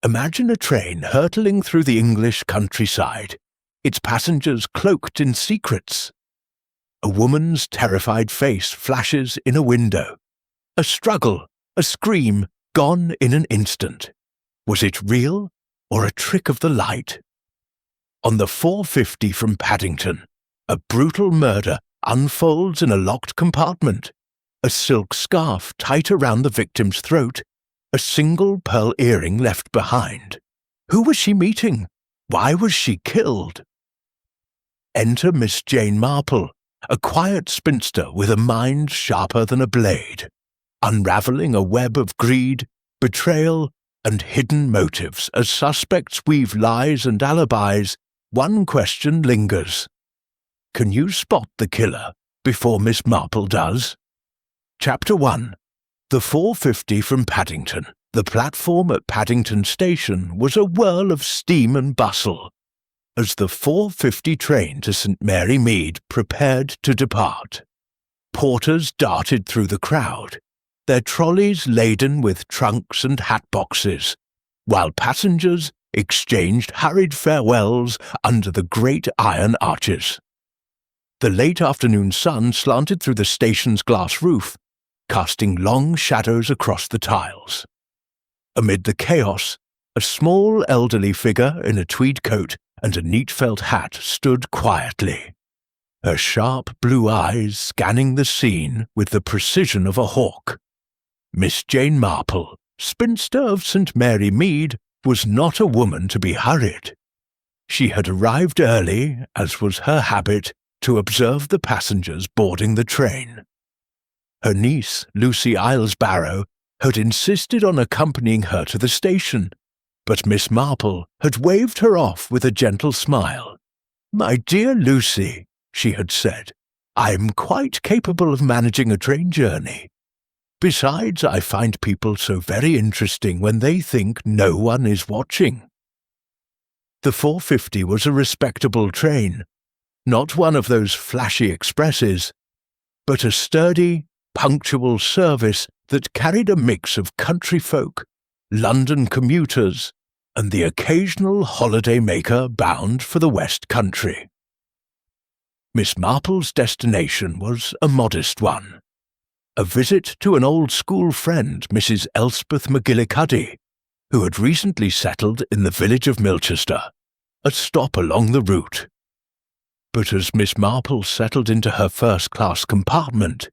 Imagine a train hurtling through the English countryside, its passengers cloaked in secrets. A woman's terrified face flashes in a window. A struggle, a scream, gone in an instant. Was it real or a trick of the light? On the 4:50 from Paddington, a brutal murder unfolds in a locked compartment. A silk scarf tight around the victim's throat, a single pearl earring left behind. Who was she meeting? Why was she killed? Enter Miss Jane Marple, a quiet spinster with a mind sharper than a blade, unravelling a web of greed, betrayal, and hidden motives as suspects weave lies and alibis. One question lingers. Can you spot the killer before Miss Marple does? Chapter 1. The 4:50 from Paddington. The platform at Paddington Station was a whirl of steam and bustle as the 4:50 train to St. Mary Mead prepared to depart. Porters darted through the crowd, their trolleys laden with trunks and hat boxes, while passengers exchanged hurried farewells under the great iron arches. The late afternoon sun slanted through the station's glass roof, casting long shadows across the tiles. Amid the chaos, a small elderly figure in a tweed coat and a neat felt hat stood quietly, her sharp blue eyes scanning the scene with the precision of a hawk. Miss Jane Marple, spinster of St. Mary Mead, was not a woman to be hurried. She had arrived early, as was her habit, to observe the passengers boarding the train. Her niece, Lucy Iles-Barrow, had insisted on accompanying her to the station, but Miss Marple had waved her off with a gentle smile. "My dear Lucy," she had said, "I'm quite capable of managing a train journey. Besides, I find people so very interesting when they think no one is watching." The 4:50 was a respectable train, not one of those flashy expresses, but a sturdy, punctual service that carried a mix of country folk, London commuters, and the occasional holiday-maker bound for the West Country. Miss Marple's destination was a modest one. A visit to an old school friend, Mrs. Elspeth McGillicuddy, who had recently settled in the village of Milchester, a stop along the route. But as Miss Marple settled into her first-class compartment,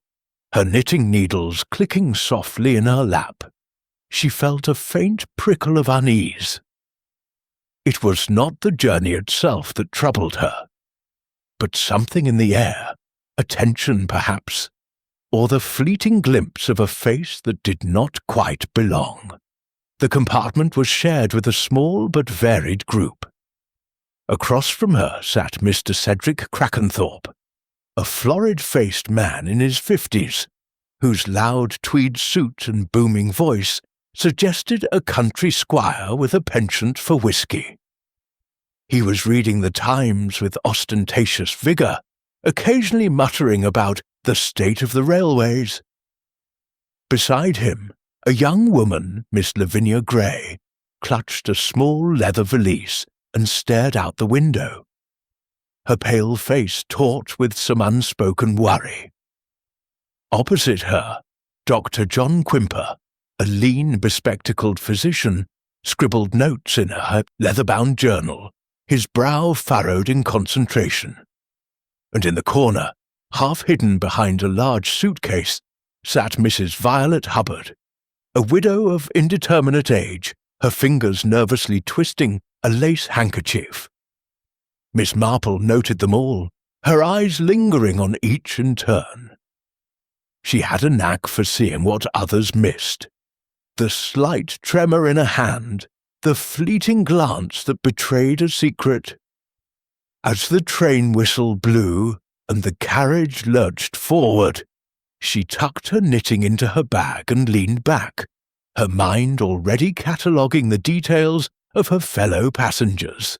her knitting needles clicking softly in her lap, she felt a faint prickle of unease. It was not the journey itself that troubled her, but something in the air, a tension perhaps, or the fleeting glimpse of a face that did not quite belong. The compartment was shared with a small but varied group. Across from her sat Mr. Cedric Crackenthorpe, a florid-faced man in his 50s, whose loud tweed suit and booming voice suggested a country squire with a penchant for whisky. He was reading the Times with ostentatious vigour, occasionally muttering about the state of the railways. Beside him, a young woman, Miss Lavinia Gray, clutched a small leather valise and stared out the window, her pale face taut with some unspoken worry. Opposite her, Dr. John Quimper, a lean, bespectacled physician, scribbled notes in her leather-bound journal, his brow furrowed in concentration. And in the corner, half hidden behind a large suitcase, sat Mrs. Violet Hubbard, a widow of indeterminate age, her fingers nervously twisting a lace handkerchief. Miss Marple noted them all, her eyes lingering on each in turn. She had a knack for seeing what others missed. The slight tremor in a hand, the fleeting glance that betrayed a secret. As the train whistle blew and the carriage lurched forward, she tucked her knitting into her bag and leaned back, her mind already cataloguing the details of her fellow passengers.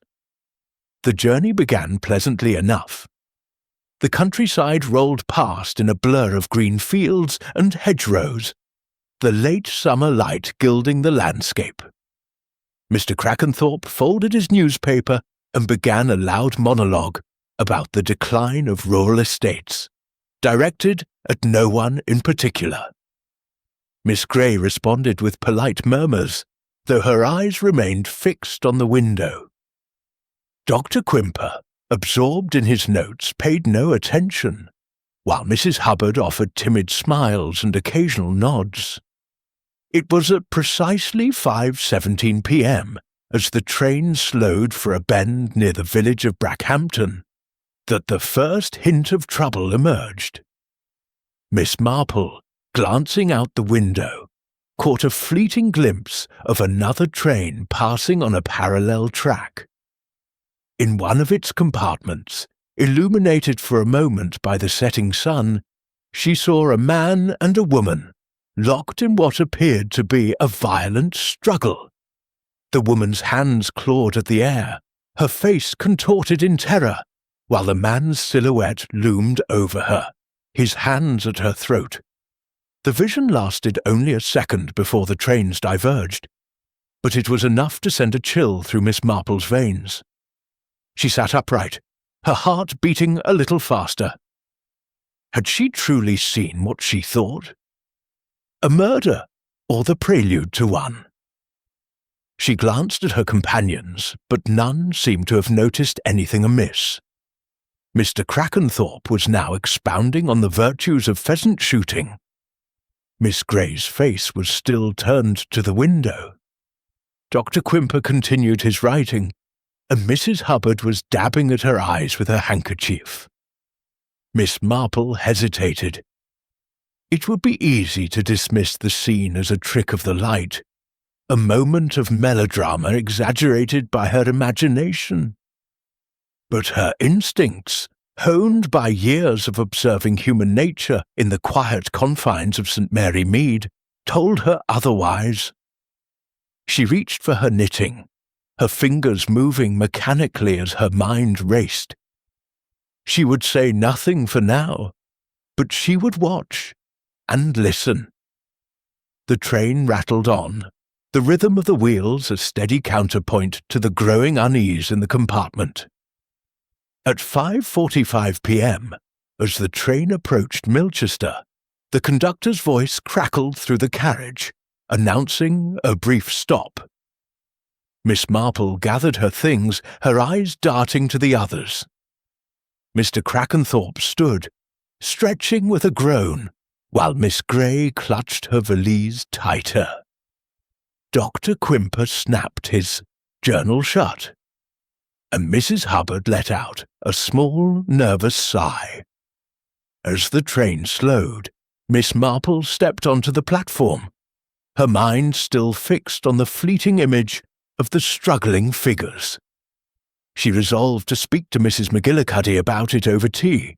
The journey began pleasantly enough. The countryside rolled past in a blur of green fields and hedgerows, the late summer light gilding the landscape. Mr. Crackenthorpe folded his newspaper and began a loud monologue about the decline of rural estates, directed at no one in particular. Miss Grey responded with polite murmurs, though her eyes remained fixed on the window. Dr. Quimper, absorbed in his notes, paid no attention, while Mrs. Hubbard offered timid smiles and occasional nods. It was at precisely 5:17 p.m., as the train slowed for a bend near the village of Brackhampton, that the first hint of trouble emerged. Miss Marple, glancing out the window, caught a fleeting glimpse of another train passing on a parallel track. In one of its compartments, illuminated for a moment by the setting sun, she saw a man and a woman locked in what appeared to be a violent struggle. The woman's hands clawed at the air, her face contorted in terror, while the man's silhouette loomed over her, his hands at her throat. The vision lasted only a second before the trains diverged, but it was enough to send a chill through Miss Marple's veins. She sat upright, her heart beating a little faster. Had she truly seen what she thought? A murder, or the prelude to one? She glanced at her companions, but none seemed to have noticed anything amiss. Mr. Crackenthorpe was now expounding on the virtues of pheasant shooting. Miss Grey's face was still turned to the window. Dr. Quimper continued his writing, and Mrs. Hubbard was dabbing at her eyes with her handkerchief. Miss Marple hesitated. It would be easy to dismiss the scene as a trick of the light, a moment of melodrama exaggerated by her imagination. But her instincts, honed by years of observing human nature in the quiet confines of St. Mary Mead, told her otherwise. She reached for her knitting, her fingers moving mechanically as her mind raced. She would say nothing for now, but she would watch and listen. The train rattled on, the rhythm of the wheels a steady counterpoint to the growing unease in the compartment. At 5:45 p.m., as the train approached Milchester, the conductor's voice crackled through the carriage, announcing a brief stop. Miss Marple gathered her things, her eyes darting to the others. Mr. Crackenthorpe stood, stretching with a groan, while Miss Grey clutched her valise tighter. Dr. Quimper snapped his journal shut, and Mrs. Hubbard let out a small, nervous sigh. As the train slowed, Miss Marple stepped onto the platform, her mind still fixed on the fleeting image of the struggling figures. She resolved to speak to Mrs. McGillicuddy about it over tea.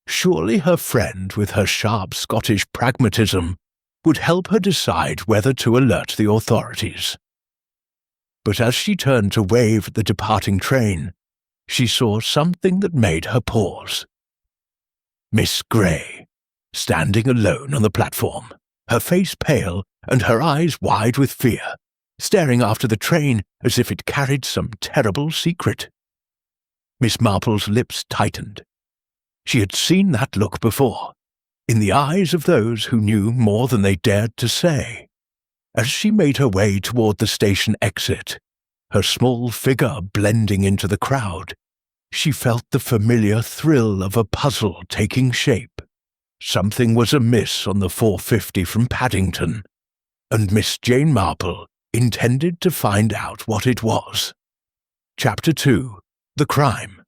Surely her friend, with her sharp Scottish pragmatism, would help her decide whether to alert the authorities. But as she turned to wave at the departing train, she saw something that made her pause. Miss Grey, standing alone on the platform, her face pale and her eyes wide with fear, staring after the train as if it carried some terrible secret. Miss Marple's lips tightened. She had seen that look before, in the eyes of those who knew more than they dared to say. As she made her way toward the station exit, her small figure blending into the crowd, she felt the familiar thrill of a puzzle taking shape. Something was amiss on the 4:50 from Paddington, and Miss Jane Marple intended to find out what it was. Chapter 2. The Crime.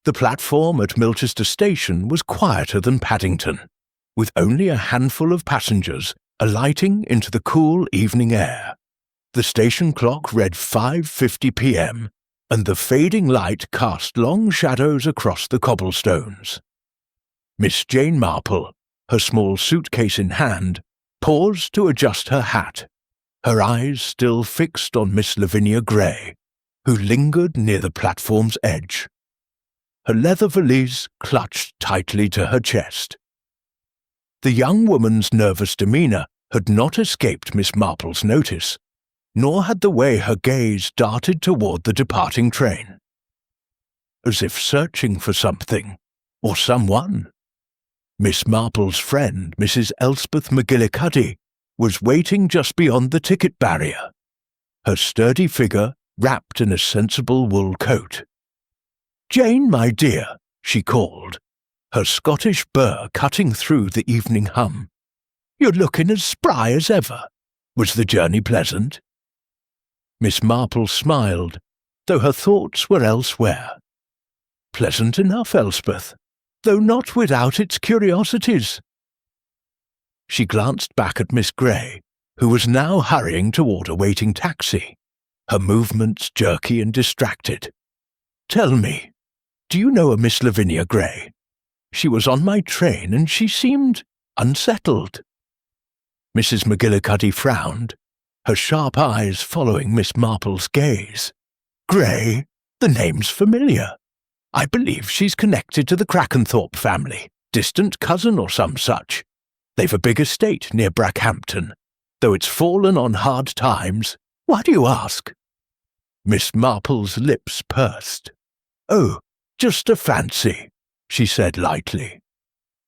The platform at Milchester Station was quieter than Paddington, with only a handful of passengers alighting into the cool evening air. The station clock read 5:50 p.m., and the fading light cast long shadows across the cobblestones. Miss Jane Marple, her small suitcase in hand, paused to adjust her hat, her eyes still fixed on Miss Lavinia Grey, who lingered near the platform's edge. Her leather valise clutched tightly to her chest. The young woman's nervous demeanour had not escaped Miss Marple's notice, nor had the way her gaze darted toward the departing train. As if searching for something, or someone, Miss Marple's friend, Mrs. Elspeth McGillicuddy, was waiting just beyond the ticket barrier, her sturdy figure wrapped in a sensible wool coat. "Jane, my dear," she called, her Scottish burr cutting through the evening hum. "You're looking as spry as ever. Was the journey pleasant?" Miss Marple smiled, though her thoughts were elsewhere. "Pleasant enough, Elspeth, though not without its curiosities." She glanced back at Miss Grey, who was now hurrying toward a waiting taxi, her movements jerky and distracted. "Tell me, do you know a Miss Lavinia Grey? She was on my train and she seemed unsettled." Mrs. McGillicuddy frowned, her sharp eyes following Miss Marple's gaze. "Grey? The name's familiar. I believe she's connected to the Crackenthorpe family, distant cousin or some such. They've a big estate near Brackhampton, though it's fallen on hard times. Why do you ask?" Miss Marple's lips pursed. "Oh, just a fancy," she said lightly.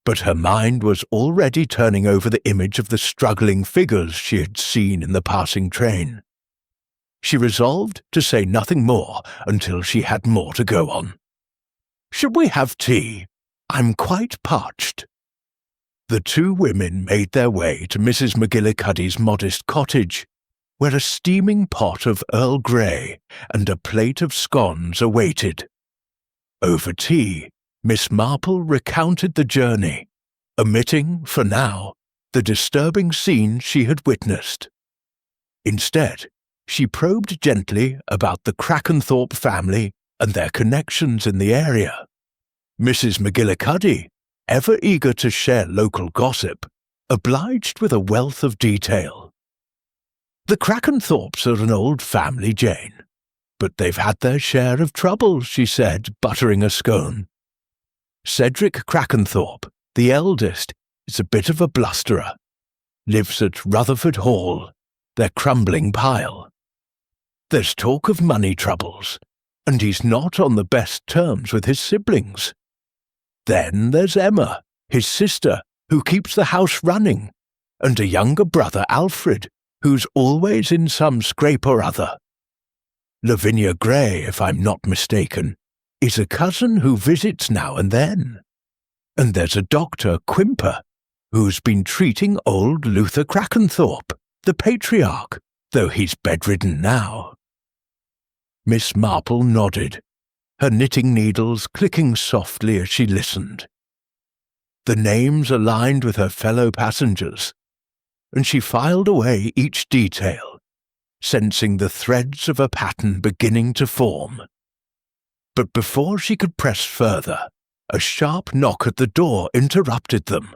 But her mind was already turning over the image of the struggling figures she had seen in the passing train. She resolved to say nothing more until she had more to go on. "Should we have tea? I'm quite parched." The two women made their way to Mrs. McGillicuddy's modest cottage, where a steaming pot of Earl Grey and a plate of scones awaited. Over tea, Miss Marple recounted the journey, omitting, for now, the disturbing scene she had witnessed. Instead, she probed gently about the Crackenthorpe family and their connections in the area. Mrs. McGillicuddy, ever eager to share local gossip, obliged with a wealth of detail. "The Crackenthorpes are an old family, Jane, but they've had their share of trouble," she said, buttering a scone. "Cedric Crackenthorpe, the eldest, is a bit of a blusterer. Lives at Rutherford Hall, their crumbling pile. There's talk of money troubles, and he's not on the best terms with his siblings. Then there's Emma, his sister, who keeps the house running, and a younger brother, Alfred, who's always in some scrape or other. Lavinia Grey, if I'm not mistaken, is a cousin who visits now and then. And there's a Dr. Quimper, who's been treating old Luther Crackenthorpe, the patriarch, though he's bedridden now." Miss Marple nodded, her knitting needles clicking softly as she listened. The names aligned with her fellow passengers, and she filed away each detail, sensing the threads of a pattern beginning to form. But before she could press further, a sharp knock at the door interrupted them.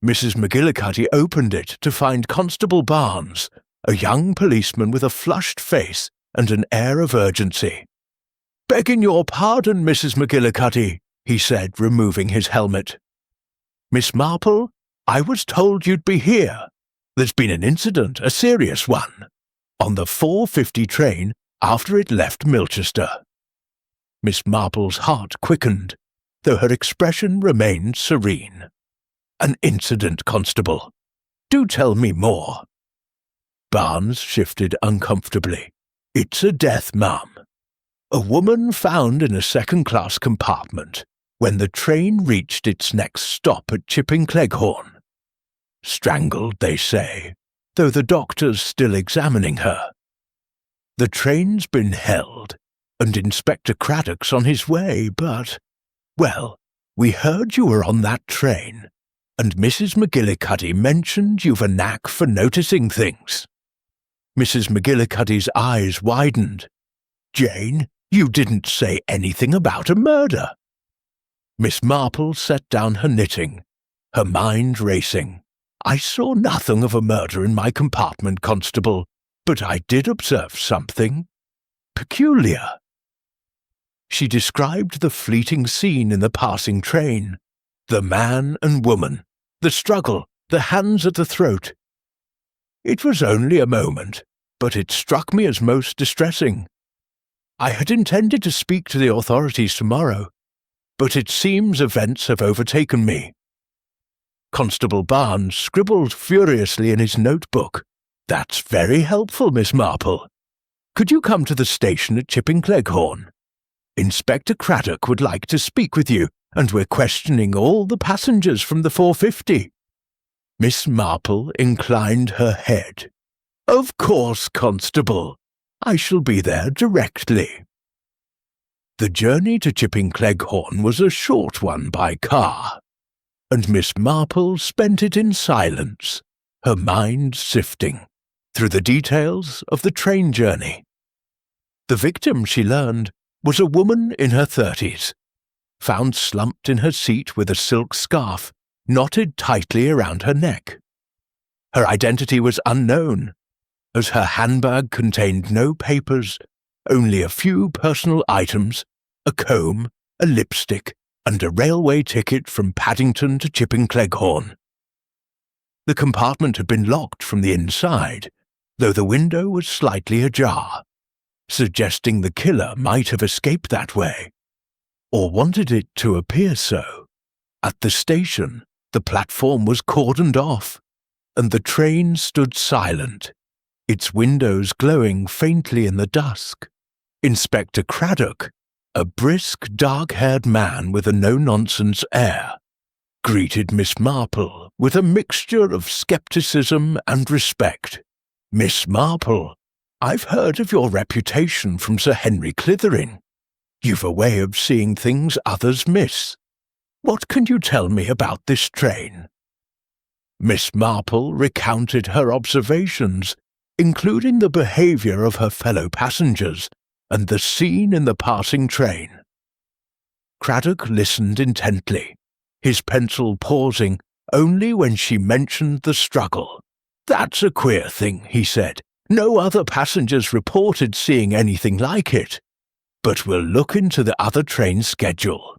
Mrs. McGillicuddy opened it to find Constable Barnes, a young policeman with a flushed face and an air of urgency. "Begging your pardon, Mrs. McGillicuddy," he said, removing his helmet. "Miss Marple, I was told you'd be here. There's been an incident, a serious one, on the 4:50 train after it left Milchester." Miss Marple's heart quickened, though her expression remained serene. "An incident, Constable. Do tell me more." Barnes shifted uncomfortably. "It's a death, ma'am. A woman found in a second-class compartment when the train reached its next stop at Chipping Cleghorn. Strangled, they say, though the doctor's still examining her. The train's been held, and Inspector Craddock's on his way, but, well, we heard you were on that train, and Mrs. McGillicuddy mentioned you've a knack for noticing things." Mrs. McGillicuddy's eyes widened. "Jane, you didn't say anything about a murder." Miss Marple set down her knitting, her mind racing. "I saw nothing of a murder in my compartment, Constable, but I did observe something peculiar." She described the fleeting scene in the passing train, the man and woman, the struggle, the hands at the throat. "It was only a moment. but it struck me as most distressing. I had intended to speak to the authorities tomorrow, but it seems events have overtaken me." Constable Barnes scribbled furiously in his notebook. "That's very helpful, Miss Marple. Could you come to the station at Chipping Cleghorn? Inspector Craddock would like to speak with you, and we're questioning all the passengers from the 450. Miss Marple inclined her head. "Of course, Constable. I shall be there directly." The journey to Chipping Cleghorn was a short one by car, and Miss Marple spent it in silence, her mind sifting through the details of the train journey. The victim, she learned, was a woman in her 30s, found slumped in her seat with a silk scarf knotted tightly around her neck. Her identity was unknown, as her handbag contained no papers, only a few personal items, a comb, a lipstick, and a railway ticket from Paddington to Chipping Cleghorn. The compartment had been locked from the inside, though the window was slightly ajar, suggesting the killer might have escaped that way, or wanted it to appear so. At the station, the platform was cordoned off, and the train stood silent, its windows glowing faintly in the dusk. Inspector Craddock, a brisk, dark-haired man with a no-nonsense air, greeted Miss Marple with a mixture of scepticism and respect. "Miss Marple, I've heard of your reputation from Sir Henry Clithering. You've a way of seeing things others miss. What can you tell me about this train?" Miss Marple recounted her observations, including the behaviour of her fellow passengers and the scene in the passing train. Craddock listened intently, his pencil pausing only when she mentioned the struggle. "That's a queer thing," he said. "No other passengers reported seeing anything like it, but we'll look into the other train schedule.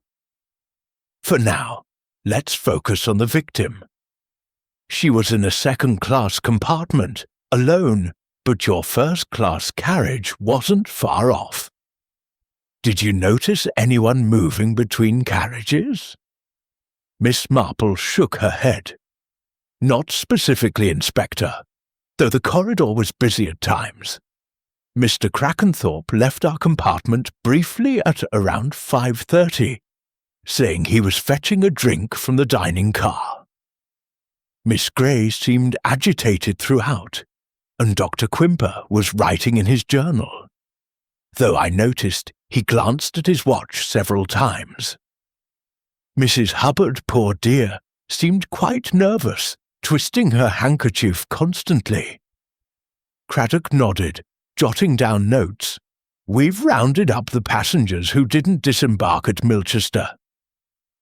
For now, let's focus on the victim. She was in a second-class compartment, alone, but your first-class carriage wasn't far off. Did you notice anyone moving between carriages?" Miss Marple shook her head. "Not specifically, Inspector, though the corridor was busy at times. Mr. Crackenthorpe left our compartment briefly at around 5:30, saying he was fetching a drink from the dining car. Miss Gray seemed agitated throughout, and Dr. Quimper was writing in his journal, though I noticed he glanced at his watch several times. Mrs. Hubbard, poor dear, seemed quite nervous, twisting her handkerchief constantly." Craddock nodded, jotting down notes. "We've rounded up the passengers who didn't disembark at Milchester.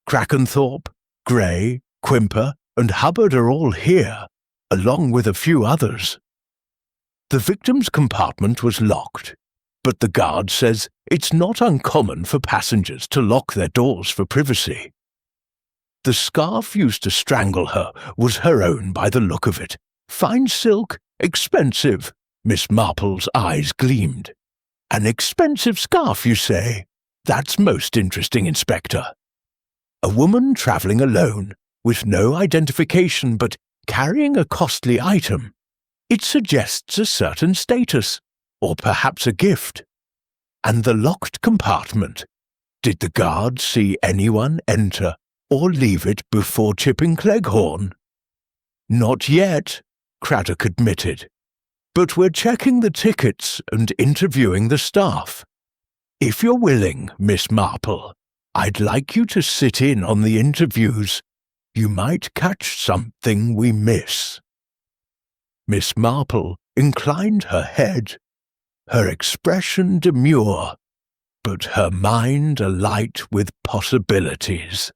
Crackenthorpe, Gray, Quimper, and Hubbard are all here, along with a few others. The victim's compartment was locked, but the guard says it's not uncommon for passengers to lock their doors for privacy. The scarf used to strangle her was her own by the look of it. Fine silk, expensive." Miss Marple's eyes gleamed. "An expensive scarf, you say? That's most interesting, Inspector. A woman travelling alone, with no identification but carrying a costly item. It suggests a certain status, or perhaps a gift. And the locked compartment. Did the guard see anyone enter or leave it before Chipping Cleghorn?" "Not yet," Craddock admitted. "But we're checking the tickets and interviewing the staff. If you're willing, Miss Marple, I'd like you to sit in on the interviews. You might catch something we miss." Miss Marple inclined her head, her expression demure, but her mind alight with possibilities.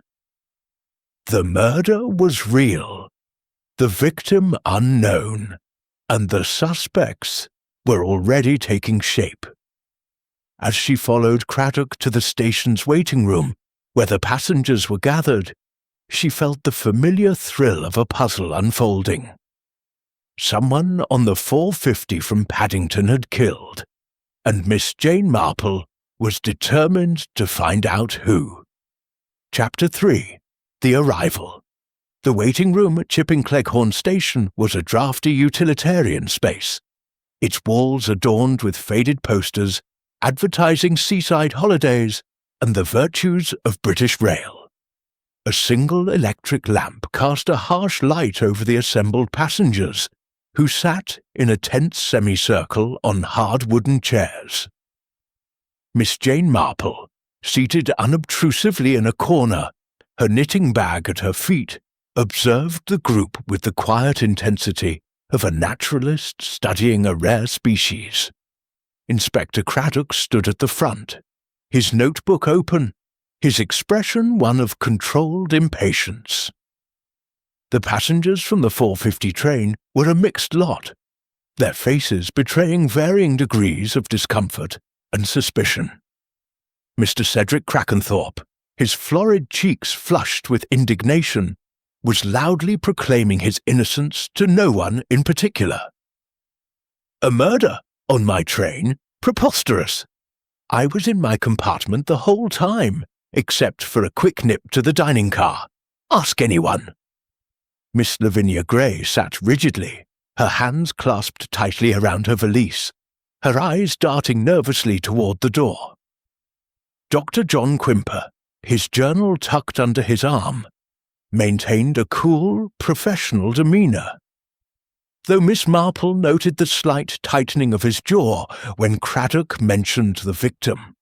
The murder was real, the victim unknown, and the suspects were already taking shape. As she followed Craddock to the station's waiting room, where the passengers were gathered, she felt the familiar thrill of a puzzle unfolding. someone on the 4:50 from Paddington had killed, and Miss Jane Marple was determined to find out who. Chapter 3. The Arrival. The waiting room at Chipping Cleghorn Station was a drafty utilitarian space, its walls adorned with faded posters advertising seaside holidays and the virtues of British Rail. A single electric lamp cast a harsh light over the assembled passengers, who sat in a tense semicircle on hard wooden chairs. Miss Jane Marple, seated unobtrusively in a corner, her knitting bag at her feet, observed the group with the quiet intensity of a naturalist studying a rare species. Inspector Craddock stood at the front, his notebook open, his expression one of controlled impatience. The passengers from the 4:50 train were a mixed lot, their faces betraying varying degrees of discomfort and suspicion. Mr. Cedric Crackenthorpe, his florid cheeks flushed with indignation, was loudly proclaiming his innocence to no one in particular. "A murder on my train? Preposterous! I was in my compartment the whole time, except for a quick nip to the dining car. Ask anyone." Miss Lavinia Gray sat rigidly, her hands clasped tightly around her valise, her eyes darting nervously toward the door. Dr. John Quimper, his journal tucked under his arm, maintained a cool, professional demeanour, though Miss Marple noted the slight tightening of his jaw when Craddock mentioned the victim.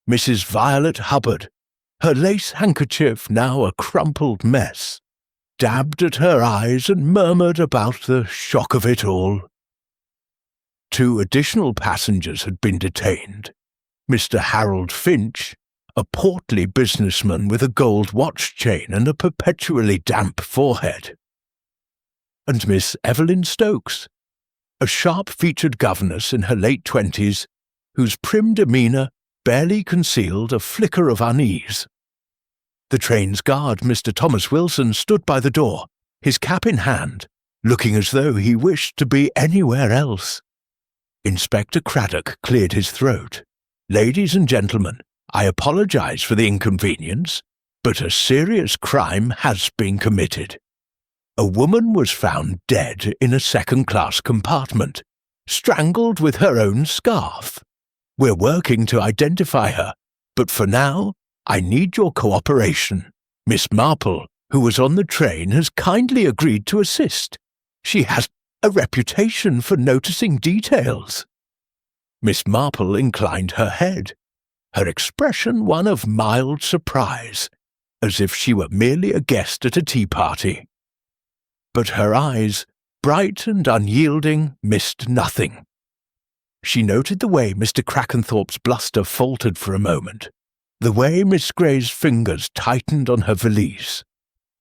Mrs. Violet Hubbard, her lace handkerchief now a crumpled mess, dabbed at her eyes and murmured about the shock of it all. 2 additional passengers had been detained. Mr. Harold Finch, a portly businessman with a gold watch chain and a perpetually damp forehead, and Miss Evelyn Stokes, a sharp-featured governess in her late 20s, whose prim demeanour barely concealed a flicker of unease. The train's guard, Mr. Thomas Wilson, stood by the door, his cap in hand, looking as though he wished to be anywhere else. Inspector Craddock cleared his throat. "Ladies and gentlemen, I apologize for the inconvenience, but a serious crime has been committed. A woman was found dead in a second-class compartment, strangled with her own scarf. We're working to identify her, but for now, I need your cooperation. Miss Marple, who was on the train, has kindly agreed to assist. She has a reputation for noticing details." Miss Marple inclined her head, her expression one of mild surprise, as if she were merely a guest at a tea party. But her eyes, bright and unyielding, missed nothing. She noted the way Mr. Crackenthorpe's bluster faltered for a moment, the way Miss Gray's fingers tightened on her valise,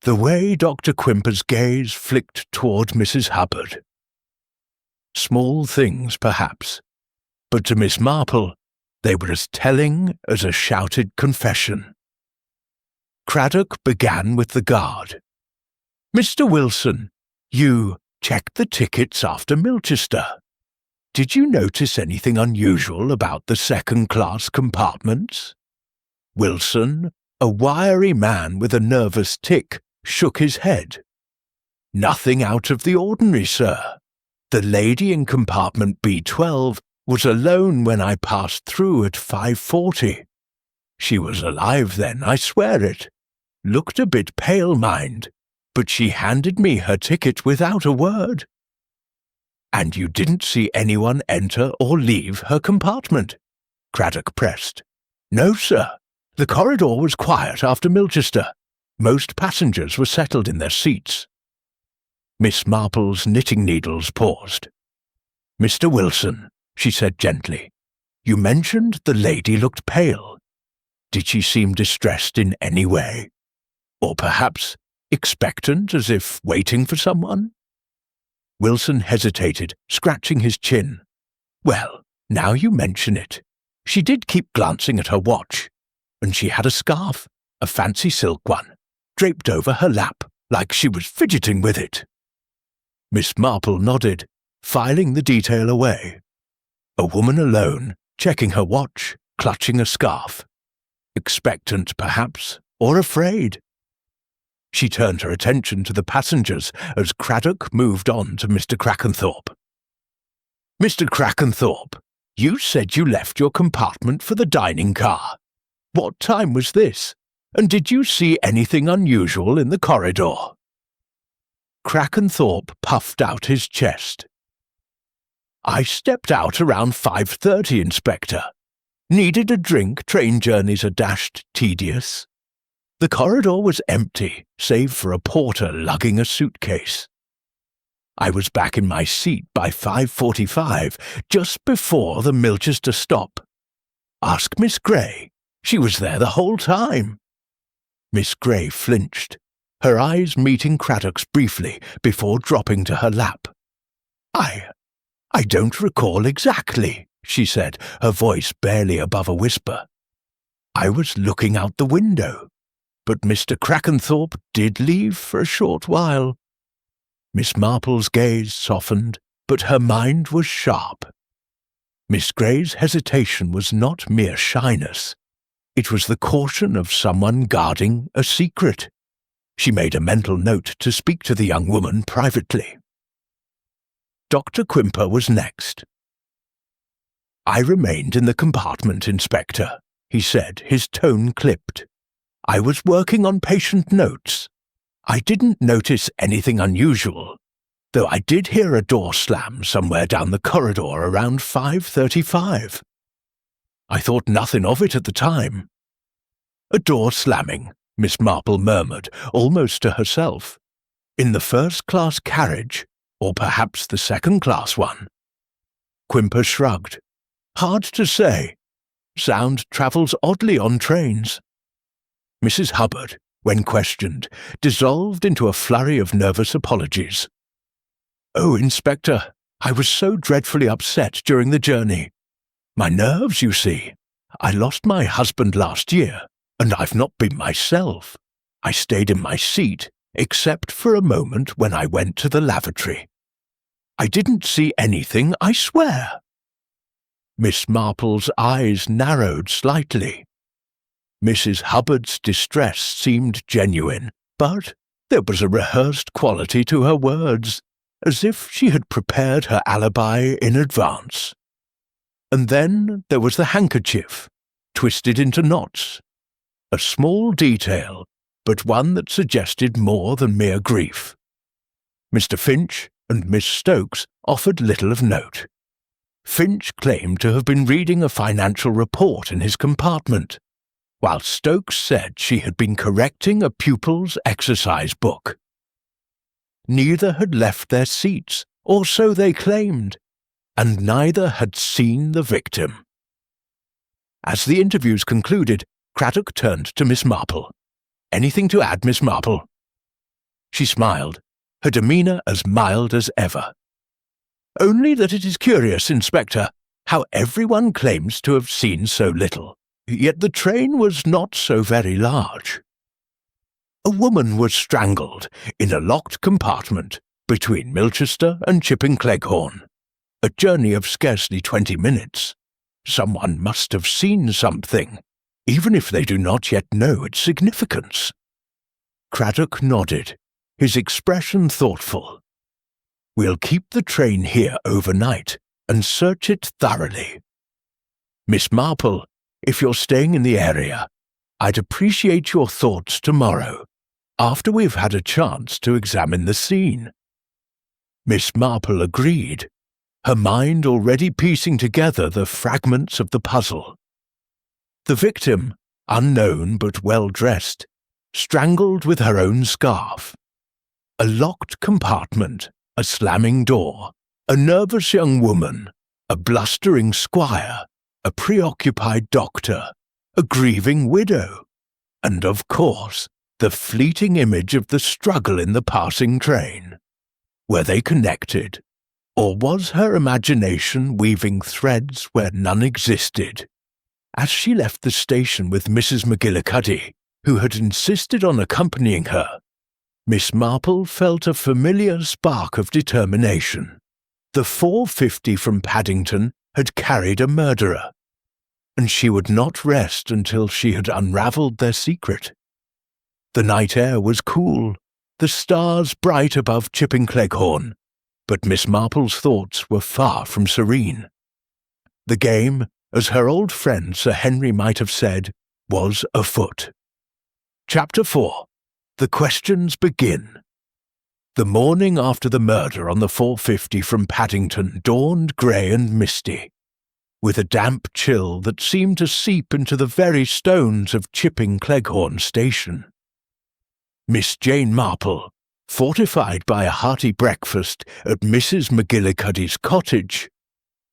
the way Dr. Quimper's gaze flicked toward Mrs. Hubbard. Small things, perhaps, but to Miss Marple, they were as telling as a shouted confession. Craddock began with the guard. "Mr. Wilson, you checked the tickets after Milchester. Did you notice anything unusual about the second-class compartments?" Wilson, a wiry man with a nervous tic, shook his head. "Nothing out of the ordinary, sir. The lady in compartment B12 was alone when I passed through at 5:40. She was alive then, I swear it. Looked a bit pale, mind, but she handed me her ticket without a word." "And you didn't see anyone enter or leave her compartment?" Craddock pressed. "No, sir. The corridor was quiet after Milchester. Most passengers were settled in their seats." Miss Marple's knitting needles paused. "Mr. Wilson," she said gently, "you mentioned the lady looked pale. Did she seem distressed in any way? Or perhaps expectant, as if waiting for someone?" Wilson hesitated, scratching his chin. "Well, now you mention it. She did keep glancing at her watch, and she had a scarf, a fancy silk one, draped over her lap, like she was fidgeting with it." Miss Marple nodded, filing the detail away. A woman alone, checking her watch, clutching a scarf. Expectant, perhaps, or afraid. She turned her attention to the passengers as Craddock moved on to Mr. Crackenthorpe. "Mr. Crackenthorpe, you said you left your compartment for the dining car. What time was this, and did you see anything unusual in the corridor?" Crackenthorpe puffed out his chest. "I stepped out around 5:30, Inspector. Needed a drink, train journeys are dashed tedious. The corridor was empty, save for a porter lugging a suitcase. I was back in my seat by 5:45, just before the Milchester stop. Ask Miss Gray. She was there the whole time." Miss Gray flinched, her eyes meeting Craddock's briefly before dropping to her lap. I don't recall exactly," she said, her voice barely above a whisper. "I was looking out the window, but Mr. Crackenthorpe did leave for a short while." Miss Marple's gaze softened, but her mind was sharp. Miss Gray's hesitation was not mere shyness. It was the caution of someone guarding a secret. She made a mental note to speak to the young woman privately. Dr. Quimper was next. "I remained in the compartment, Inspector," he said, his tone clipped. "I was working on patient notes. I didn't notice anything unusual, though I did hear a door slam somewhere down the corridor around 5:35. I thought nothing of it at the time." "A door slamming," Miss Marple murmured, almost to herself. "In the first-class carriage, or perhaps the second-class one?" Quimper shrugged. "Hard to say. Sound travels oddly on trains." Mrs. Hubbard, when questioned, dissolved into a flurry of nervous apologies. "Oh, Inspector, I was so dreadfully upset during the journey. My nerves, you see. I lost my husband last year, and I've not been myself. I stayed in my seat, except for a moment when I went to the lavatory. I didn't see anything, I swear." Miss Marple's eyes narrowed slightly. Mrs. Hubbard's distress seemed genuine, but there was a rehearsed quality to her words, as if she had prepared her alibi in advance. And then there was the handkerchief, twisted into knots. A small detail, but one that suggested more than mere grief. Mr. Finch and Miss Stokes offered little of note. Finch claimed to have been reading a financial report in his compartment, while Stokes said she had been correcting a pupil's exercise book. Neither had left their seats, or so they claimed, and neither had seen the victim. As the interviews concluded, Craddock turned to Miss Marple. "Anything to add, Miss Marple?" She smiled, her demeanour as mild as ever. "Only that it is curious, Inspector, how everyone claims to have seen so little, yet the train was not so very large. A woman was strangled in a locked compartment between Milchester and Chipping Cleghorn, a journey of scarcely 20 minutes. Someone must have seen something, even if they do not yet know its significance." Craddock nodded, his expression thoughtful. "We'll keep the train here overnight and search it thoroughly. Miss Marple, if you're staying in the area, I'd appreciate your thoughts tomorrow, after we've had a chance to examine the scene." Miss Marple agreed, her mind already piecing together the fragments of the puzzle. The victim, unknown but well-dressed, strangled with her own scarf. A locked compartment, a slamming door, a nervous young woman, a blustering squire, a preoccupied doctor, a grieving widow, and, of course, the fleeting image of the struggle in the passing train. Were they connected, or was her imagination weaving threads where none existed? As she left the station with Mrs. McGillicuddy, who had insisted on accompanying her, Miss Marple felt a familiar spark of determination. The 450 from Paddington had carried a murderer, and she would not rest until she had unravelled their secret. The night air was cool, the stars bright above Chipping Cleghorn, but Miss Marple's thoughts were far from serene. The game, as her old friend Sir Henry might have said, was afoot. Chapter 4. The Questions Begin. The morning after the murder on the 450 from Paddington dawned grey and misty, with a damp chill that seemed to seep into the very stones of Chipping Cleghorn station. Miss Jane Marple, fortified by a hearty breakfast at Mrs. McGillicuddy's cottage,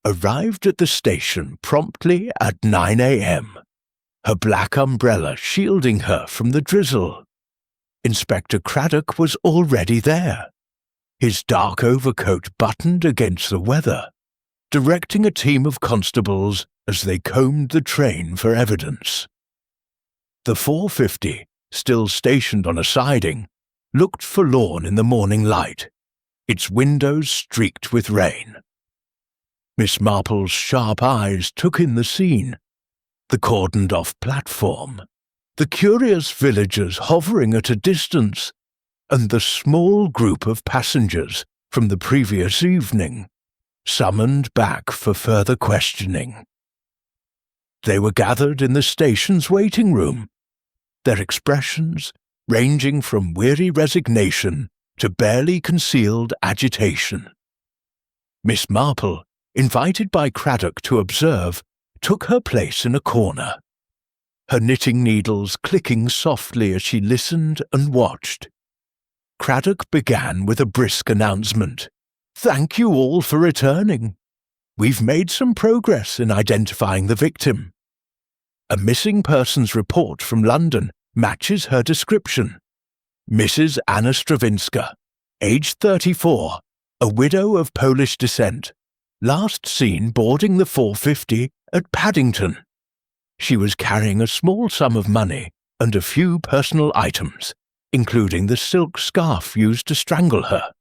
arrived at the station promptly at 9 a.m., her black umbrella shielding her from the drizzle. Inspector Craddock was already there, his dark overcoat buttoned against the weather, directing a team of constables as they combed the train for evidence. The 450, still stationed on a siding, looked forlorn in the morning light, its windows streaked with rain. Miss Marple's sharp eyes took in the scene, the cordoned-off platform, the curious villagers hovering at a distance, and the small group of passengers from the previous evening, summoned back for further questioning. They were gathered in the station's waiting room, their expressions ranging from weary resignation to barely concealed agitation. Miss Marple, invited by Craddock to observe, took her place in a corner, her knitting needles clicking softly as she listened and watched. Craddock began with a brisk announcement. "Thank you all for returning. We've made some progress in identifying the victim. A missing persons report from London matches her description. Mrs. Anna Stravinska, aged 34, a widow of Polish descent, last seen boarding the 450 at Paddington. She was carrying a small sum of money and a few personal items, including the silk scarf used to strangle her.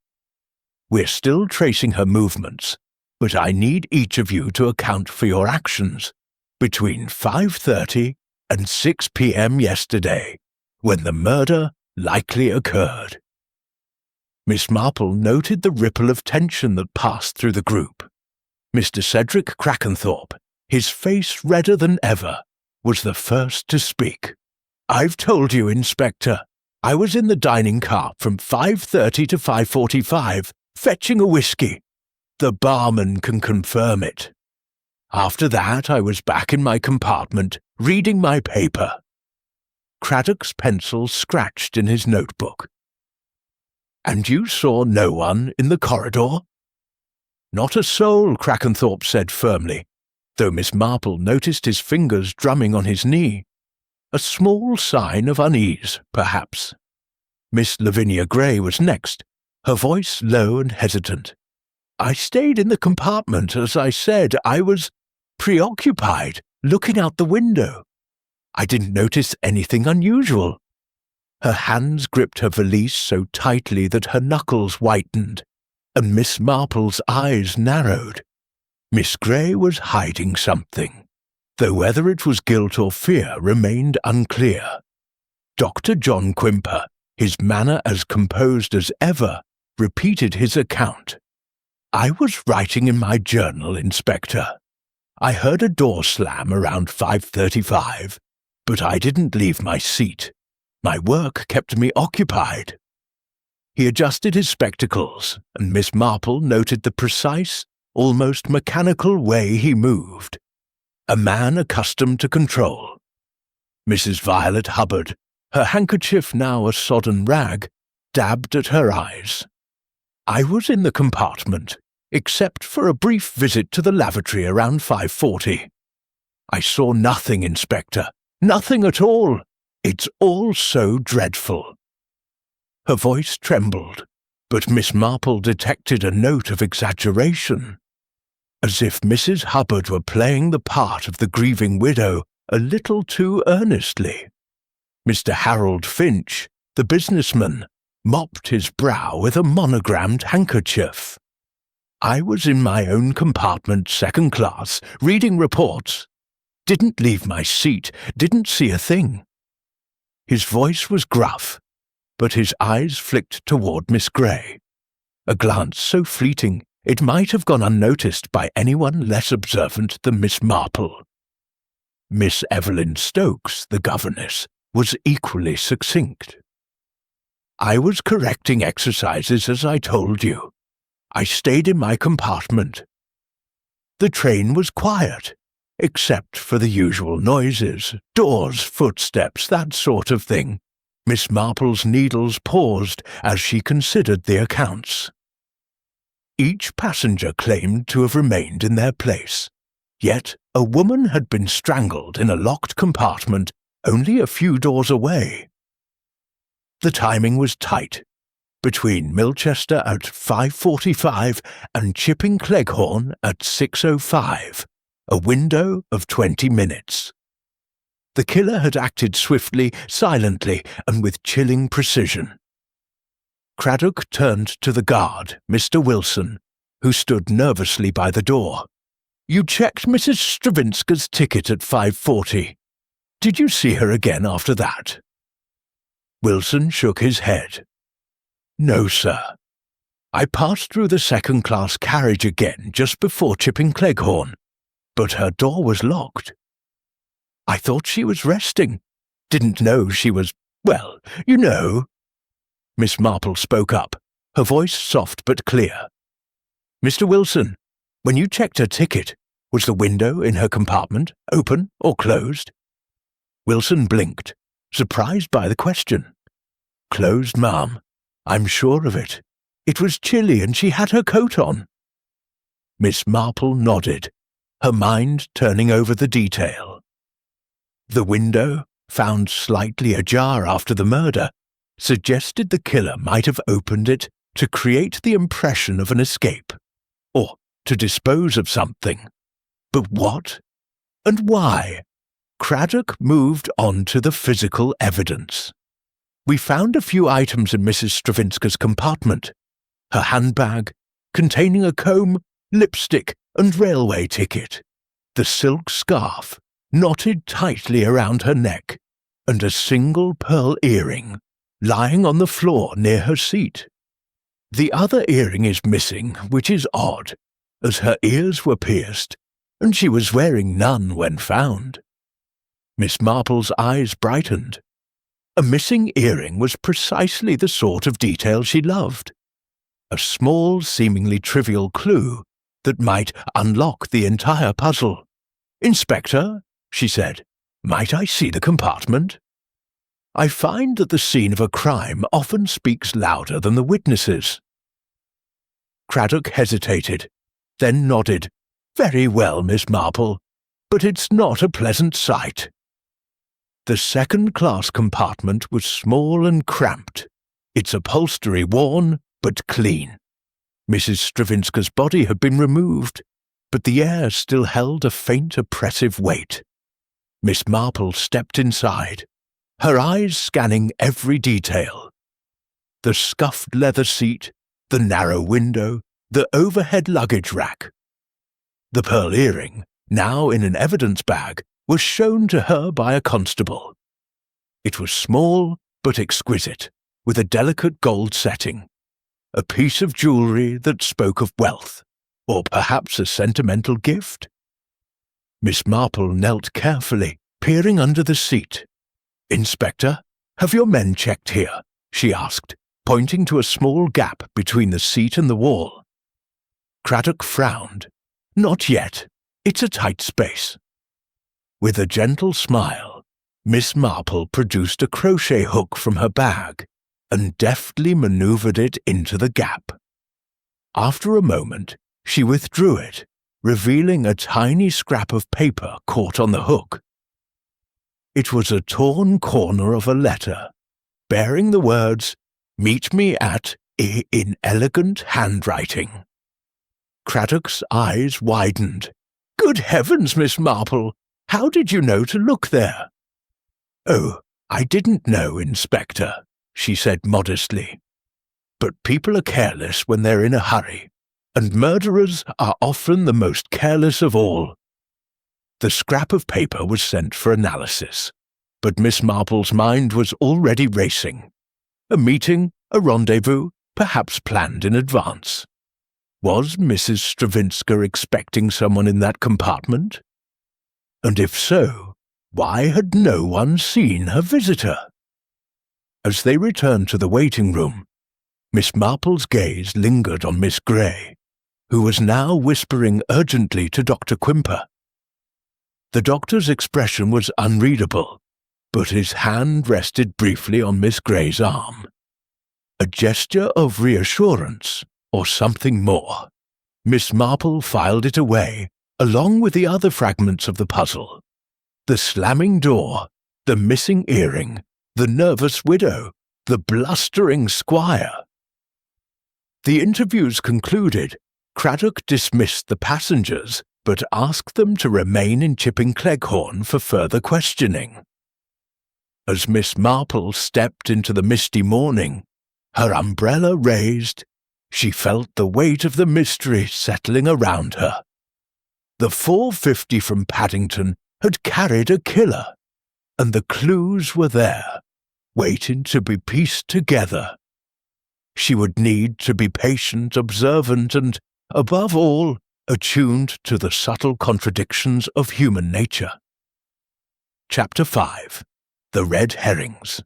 We're still tracing her movements, but I need each of you to account for your actions between 5:30 and 6 p.m. yesterday, when the murder likely occurred." Miss Marple noted the ripple of tension that passed through the group. Mr. Cedric Crackenthorpe, his face redder than ever, was the first to speak. "I've told you, Inspector. I was in the dining car from 5:30 to 5:45, fetching a whiskey. The barman can confirm it. After that, I was back in my compartment, reading my paper." Craddock's pencil scratched in his notebook. "And you saw no one in the corridor?" "Not a soul," Crackenthorpe said firmly, though Miss Marple noticed his fingers drumming on his knee. A small sign of unease, perhaps. Miss Lavinia Gray was next, her voice low and hesitant. "I stayed in the compartment, as I said. I was preoccupied, looking out the window. I didn't notice anything unusual." Her hands gripped her valise so tightly that her knuckles whitened, and Miss Marple's eyes narrowed. Miss Gray was hiding something, though whether it was guilt or fear remained unclear. Dr. John Quimper, his manner as composed as ever, repeated his account. "I was writing in my journal, Inspector. I heard a door slam around 5:35, but I didn't leave my seat. My work kept me occupied." He adjusted his spectacles, and Miss Marple noted the precise, almost mechanical way he moved. A man accustomed to control. Mrs. Violet Hubbard, her handkerchief now a sodden rag, dabbed at her eyes. "I was in the compartment, except for a brief visit to the lavatory around 5:40. I saw nothing, Inspector, nothing at all. It's all so dreadful." Her voice trembled, but Miss Marple detected a note of exaggeration, as if Mrs. Hubbard were playing the part of the grieving widow a little too earnestly. Mr. Harold Finch, the businessman, mopped his brow with a monogrammed handkerchief. I was in my own compartment, second class, reading reports. Didn't leave my seat, didn't see a thing. His voice was gruff, but his eyes flicked toward Miss Grey. A glance so fleeting it might have gone unnoticed by anyone less observant than Miss Marple. Miss Evelyn Stokes, the governess, was equally succinct. I was correcting exercises as I told you. I stayed in my compartment. The train was quiet, except for the usual noises, doors, footsteps, that sort of thing. Miss Marple's needles paused as she considered the accounts. Each passenger claimed to have remained in their place, yet a woman had been strangled in a locked compartment only a few doors away. The timing was tight, between Milchester at 5:45 and Chipping Cleghorn at 6:05, a window of 20 minutes. The killer had acted swiftly, silently, and with chilling precision. Craddock turned to the guard, Mr. Wilson, who stood nervously by the door. "You checked Mrs. Stravinska's ticket at 5:40. Did you see her again after that?" Wilson shook his head. "No, sir. I passed through the second-class carriage again just before Chipping Cleghorn, but her door was locked. I thought she was resting. Didn't know she was, well, you know." Miss Marple spoke up, her voice soft but clear. "Mr. Wilson, when you checked her ticket, was the window in her compartment open or closed?" Wilson blinked, surprised by the question. "Closed, ma'am. I'm sure of it. It was chilly and she had her coat on." Miss Marple nodded, her mind turning over the detail. The window, found slightly ajar after the murder, suggested the killer might have opened it to create the impression of an escape, or to dispose of something. But what? And why? Craddock moved on to the physical evidence. "We found a few items in Mrs. Stravinska's compartment. Her handbag, containing a comb, lipstick, and railway ticket. The silk scarf, knotted tightly around her neck, and a single pearl earring, lying on the floor near her seat. The other earring is missing, which is odd, as her ears were pierced, and she was wearing none when found." Miss Marple's eyes brightened. A missing earring was precisely the sort of detail she loved. A small, seemingly trivial clue that might unlock the entire puzzle. "Inspector," she said, "might I see the compartment? I find that the scene of a crime often speaks louder than the witnesses." Craddock hesitated, then nodded. "Very well, Miss Marple, but it's not a pleasant sight." The second-class compartment was small and cramped, its upholstery worn but clean. Mrs. Stravinska's body had been removed, but the air still held a faint oppressive weight. Miss Marple stepped inside, her eyes scanning every detail. The scuffed leather seat, the narrow window, the overhead luggage rack. The pearl earring, now in an evidence bag, was shown to her by a constable. It was small but exquisite, with a delicate gold setting. A piece of jewellery that spoke of wealth, or perhaps a sentimental gift. Miss Marple knelt carefully, peering under the seat. "Inspector, have your men checked here?" she asked, pointing to a small gap between the seat and the wall. Craddock frowned. "Not yet. It's a tight space." With a gentle smile, Miss Marple produced a crochet hook from her bag and deftly manoeuvred it into the gap. After a moment, she withdrew it, revealing a tiny scrap of paper caught on the hook. It was a torn corner of a letter, bearing the words, "Meet me at," in elegant handwriting. Craddock's eyes widened. "Good heavens, Miss Marple! How did you know to look there?" "Oh, I didn't know, Inspector," she said modestly. but people are careless when they're in a hurry, and murderers are often the most careless of all. The scrap of paper was sent for analysis, but Miss Marple's mind was already racing. A meeting, a rendezvous, perhaps planned in advance. Was Mrs. Stravinska expecting someone in that compartment? And if so, why had no one seen her visitor? As they returned to the waiting room, Miss Marple's gaze lingered on Miss Grey, who was now whispering urgently to Dr. Quimper. The doctor's expression was unreadable, but his hand rested briefly on Miss Grey's arm. A gesture of reassurance, or something more. Miss Marple filed it away, along with the other fragments of the puzzle. The slamming door, the missing earring, the nervous widow, the blustering squire. The interviews concluded, Craddock dismissed the passengers, but asked them to remain in Chipping Cleghorn for further questioning. As Miss Marple stepped into the misty morning, her umbrella raised, she felt the weight of the mystery settling around her. The 4:50 from Paddington had carried a killer, and the clues were there, waiting to be pieced together. She would need to be patient, observant, and, above all, attuned to the subtle contradictions of human nature. Chapter 5. The Red Herrings.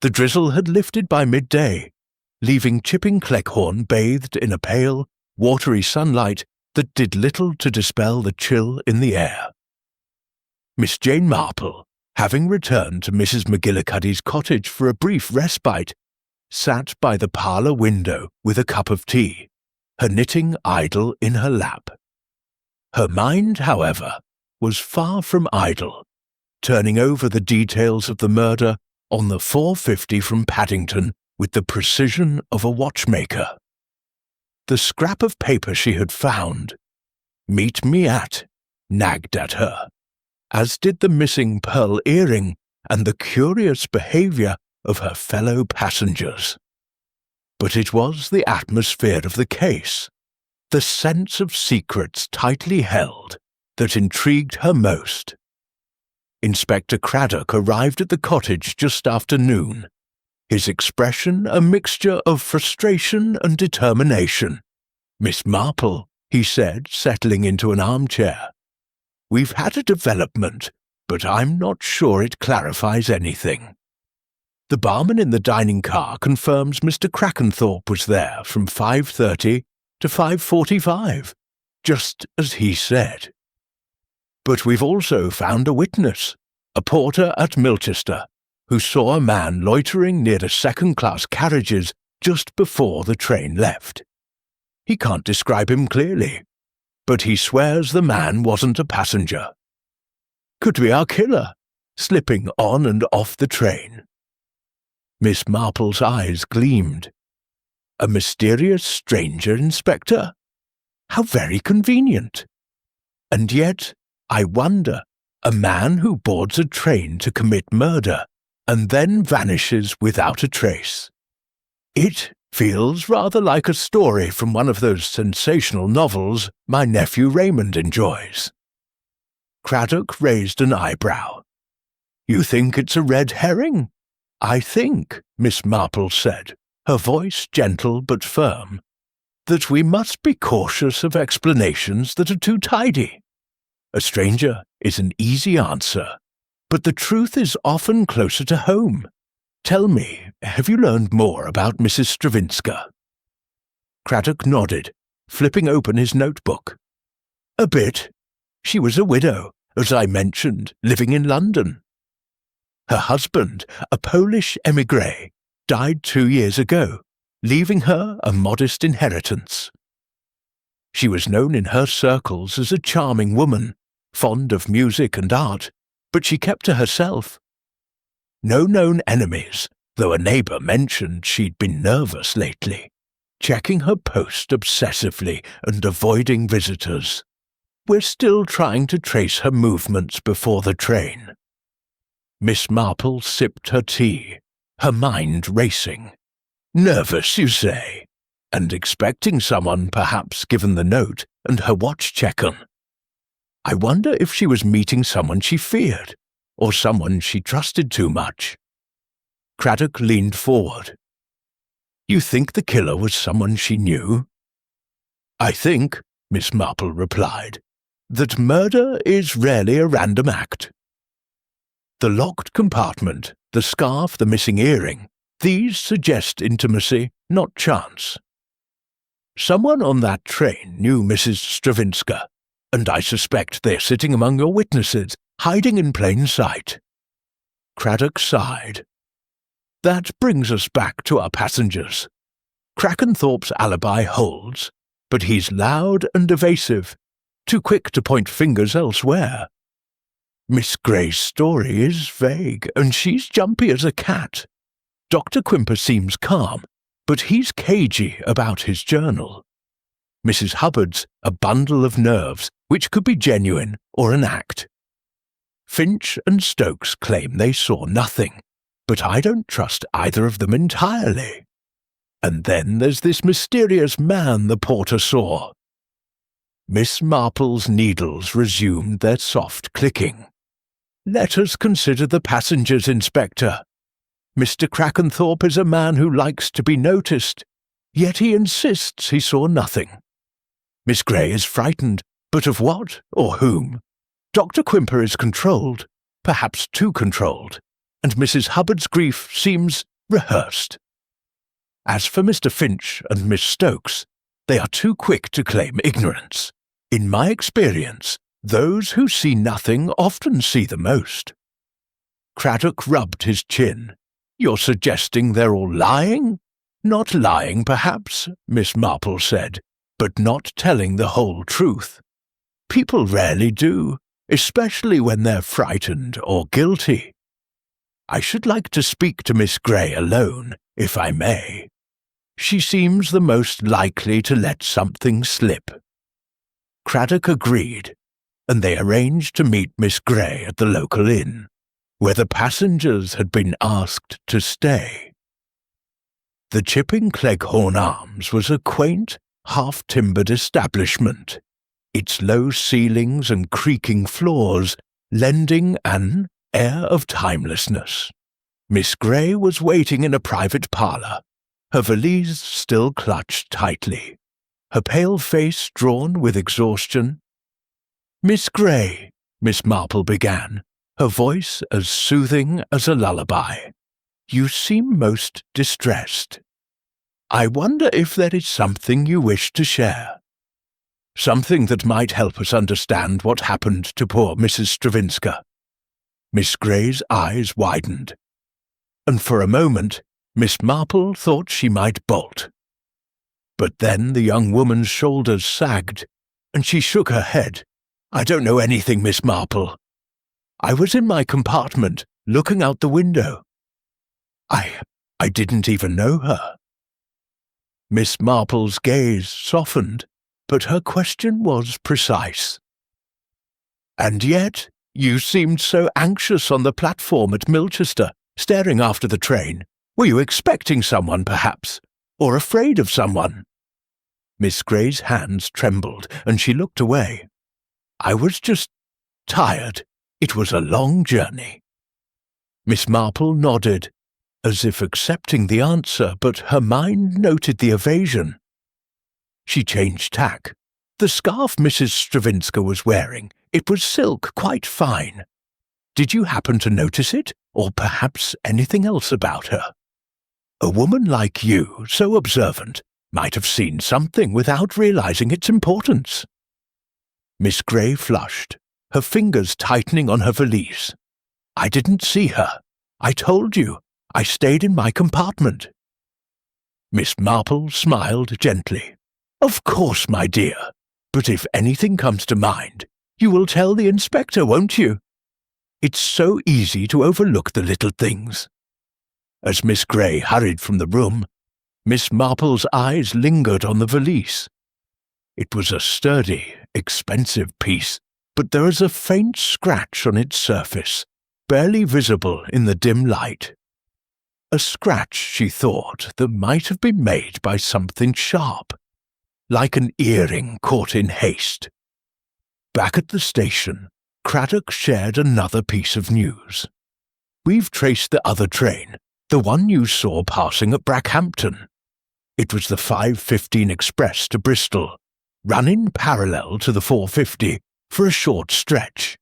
The drizzle had lifted by midday, leaving Chipping Cleghorn bathed in a pale, watery sunlight that did little to dispel the chill in the air. Miss Jane Marple, having returned to Mrs. McGillicuddy's cottage for a brief respite, sat by the parlour window with a cup of tea, her knitting idle in her lap. Her mind, however, was far from idle, turning over the details of the murder on the 4:50 from Paddington with the precision of a watchmaker. The scrap of paper she had found, "Meet me at," nagged at her, as did the missing pearl earring and the curious behaviour of her fellow passengers. But it was the atmosphere of the case, the sense of secrets tightly held, that intrigued her most. Inspector Craddock arrived at the cottage just after noon, his expression a mixture of frustration and determination. "Miss Marple," he said, settling into an armchair, "we've had a development, but I'm not sure it clarifies anything. The barman in the dining car confirms Mr. Crackenthorpe was there from 5:30 to 5:45, just as he said. But we've also found a witness, a porter at Milchester, who saw a man loitering near the second-class carriages just before the train left. He can't describe him clearly, but he swears the man wasn't a passenger. Could be our killer, slipping on and off the train." Miss Marple's eyes gleamed. "A mysterious stranger, Inspector? How very convenient. And yet, I wonder, a man who boards a train to commit murder and then vanishes without a trace. It feels rather like a story from one of those sensational novels my nephew Raymond enjoys." Craddock raised an eyebrow. "You think it's a red herring?" "I think," Miss Marple said, her voice gentle but firm, "that we must be cautious of explanations that are too tidy. A stranger is an easy answer, but the truth is often closer to home. Tell me, have you learned more about Mrs. Stravinska?" Craddock nodded, flipping open his notebook. "A bit. She was a widow, as I mentioned, living in London. Her husband, a Polish émigré, died 2 years ago, leaving her a modest inheritance. She was known in her circles as a charming woman, fond of music and art, but she kept to herself. No known enemies, though a neighbour mentioned she'd been nervous lately, checking her post obsessively and avoiding visitors. We're still trying to trace her movements before the train." Miss Marple sipped her tea, her mind racing. Nervous, you say, and expecting someone, perhaps, given the note and her watch check-on. I wonder if she was meeting someone she feared, or someone she trusted too much. Craddock leaned forward. You think the killer was someone she knew? I think, Miss Marple replied, that murder is rarely a random act. The locked compartment, the scarf, the missing earring, these suggest intimacy, not chance. Someone on that train knew Mrs. Stravinska, and I suspect they're sitting among your witnesses, hiding in plain sight. Craddock sighed. That brings us back to our passengers. Crackenthorpe's alibi holds, but he's loud and evasive, too quick to point fingers elsewhere. Miss Grey's story is vague, and she's jumpy as a cat. Dr. Quimper seems calm, but he's cagey about his journal. Mrs. Hubbard's a bundle of nerves, which could be genuine or an act. Finch and Stokes claim they saw nothing, but I don't trust either of them entirely. And then there's this mysterious man the porter saw. Miss Marple's needles resumed their soft clicking. Let us consider the passengers, Inspector. Mr. Crackenthorpe is a man who likes to be noticed, yet he insists he saw nothing. Miss Grey is frightened, but of what or whom? Dr. Quimper is controlled, perhaps too controlled, and Mrs. Hubbard's grief seems rehearsed. As for Mr. Finch and Miss Stokes, they are too quick to claim ignorance. In my experience, those who see nothing often see the most. Craddock rubbed his chin. You're suggesting they're all lying? Not lying, perhaps, Miss Marple said, but not telling the whole truth. People rarely do, especially when they're frightened or guilty. I should like to speak to Miss Grey alone, if I may. She seems the most likely to let something slip. Craddock agreed, and they arranged to meet Miss Grey at the local inn, where the passengers had been asked to stay. The Chipping Cleghorn Arms was a quaint, half-timbered establishment, its low ceilings and creaking floors lending an air of timelessness. Miss Grey was waiting in a private parlour, her valise still clutched tightly, her pale face drawn with exhaustion. Miss Grey, Miss Marple began, her voice as soothing as a lullaby. You seem most distressed. I wonder if there is something you wish to share. Something that might help us understand what happened to poor Mrs. Stravinska. Miss Grey's eyes widened, and for a moment Miss Marple thought she might bolt. But then the young woman's shoulders sagged, and she shook her head. I don't know anything, Miss Marple. I was in my compartment, looking out the window. I didn't even know her. Miss Marple's gaze softened, but her question was precise. And yet, you seemed so anxious on the platform at Milchester, staring after the train. Were you expecting someone, perhaps? Or afraid of someone? Miss Grey's hands trembled, and she looked away. I was just tired. It was a long journey. Miss Marple nodded, as if accepting the answer, but her mind noted the evasion. She changed tack. The scarf Mrs. Stravinska was wearing, it was silk, quite fine. Did you happen to notice it, or perhaps anything else about her? A woman like you, so observant, might have seen something without realizing its importance. Miss Grey flushed, her fingers tightening on her valise. I didn't see her. I told you. I stayed in my compartment. Miss Marple smiled gently. Of course, my dear. But if anything comes to mind, you will tell the inspector, won't you? It's so easy to overlook the little things. As Miss Grey hurried from the room, Miss Marple's eyes lingered on the valise. It was a sturdy, expensive piece, but there is a faint scratch on its surface, barely visible in the dim light. A scratch, she thought, that might have been made by something sharp, like an earring caught in haste. Back at the station, Craddock shared another piece of news. "We've traced the other train, the one you saw passing at Brackhampton. It was the 5:15 express to Bristol, running parallel to the 4:50 for a short stretch.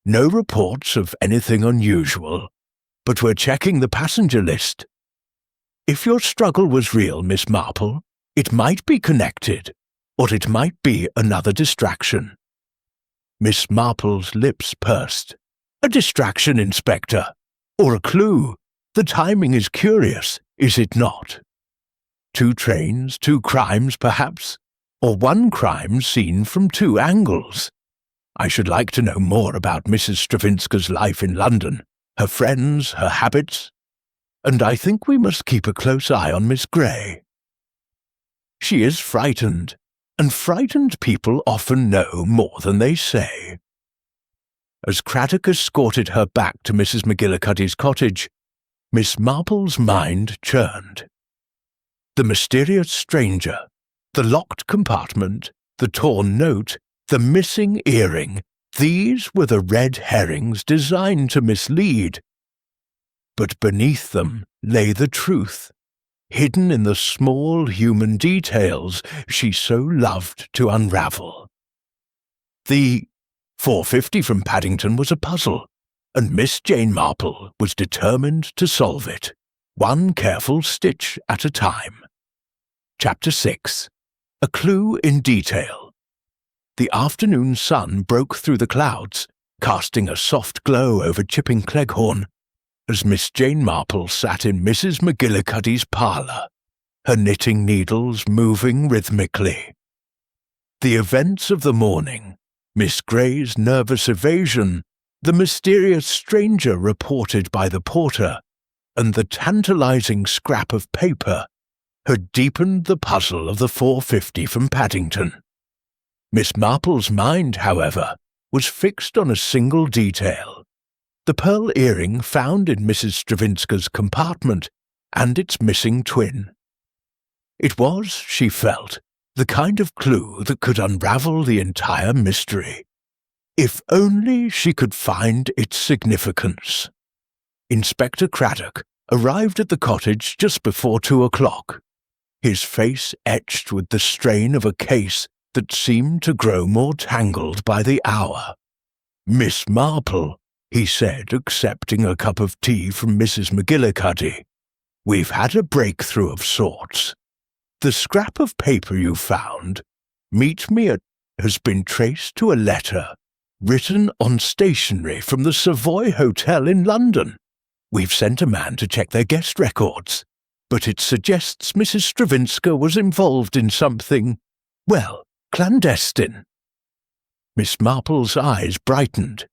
No reports of anything unusual, but we're checking the passenger list. If your struggle was real, Miss Marple, it might be connected, or it might be another distraction." Miss Marple's lips pursed. "A distraction, Inspector, or a clue. The timing is curious, is it not? 2 trains, 2 crimes, perhaps, or 1 crime seen from 2 angles. I should like to know more about Mrs. Stravinska's life in London, her friends, her habits, and I think we must keep a close eye on Miss Grey. She is frightened, and frightened people often know more than they say." As Craddock escorted her back to Mrs. McGillicuddy's cottage, Miss Marple's mind churned. The mysterious stranger, the locked compartment, the torn note, the missing earring, these were the red herrings designed to mislead. But beneath them lay the truth, hidden in the small human details she so loved to unravel. The 4:50 from Paddington was a puzzle, and Miss Jane Marple was determined to solve it, one careful stitch at a time. Chapter 6. A Clue in Detail. The afternoon sun broke through the clouds, casting a soft glow over Chipping Cleghorn, as Miss Jane Marple sat in Mrs. McGillicuddy's parlour, her knitting needles moving rhythmically. The events of the morning, Miss Grey's nervous evasion, the mysterious stranger reported by the porter, and the tantalizing scrap of paper had deepened the puzzle of the 4:50 from Paddington. Miss Marple's mind, however, was fixed on a single detail: the pearl earring found in Mrs. Stravinska's compartment and its missing twin. It was, she felt, the kind of clue that could unravel the entire mystery. If only she could find its significance. Inspector Craddock arrived at the cottage just before 2 o'clock, his face etched with the strain of a case that seemed to grow more tangled by the hour. "Miss Marple," he said, accepting a cup of tea from Mrs. McGillicuddy, "we've had a breakthrough of sorts. The scrap of paper you found, meet me at, has been traced to a letter written on stationery from the Savoy Hotel in London. We've sent a man to check their guest records, but it suggests Mrs. Stravinska was involved in something, well, clandestine." Miss Marple's eyes brightened.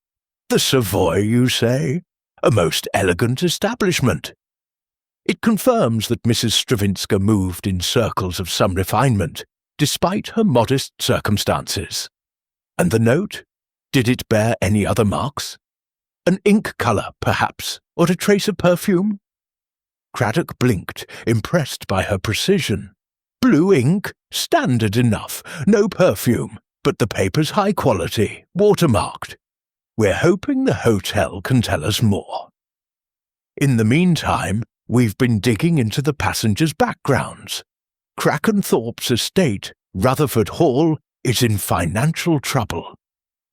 "The Savoy, you say? A most elegant establishment. It confirms that Mrs. Stravinska moved in circles of some refinement, despite her modest circumstances. And the note? Did it bear any other marks? An ink colour, perhaps, or a trace of perfume?" Craddock blinked, impressed by her precision. "Blue ink? Standard enough. No perfume, but the paper's high quality, watermarked. We're hoping the hotel can tell us more. In the meantime, we've been digging into the passengers' backgrounds. Crackenthorpe's estate, Rutherford Hall, is in financial trouble.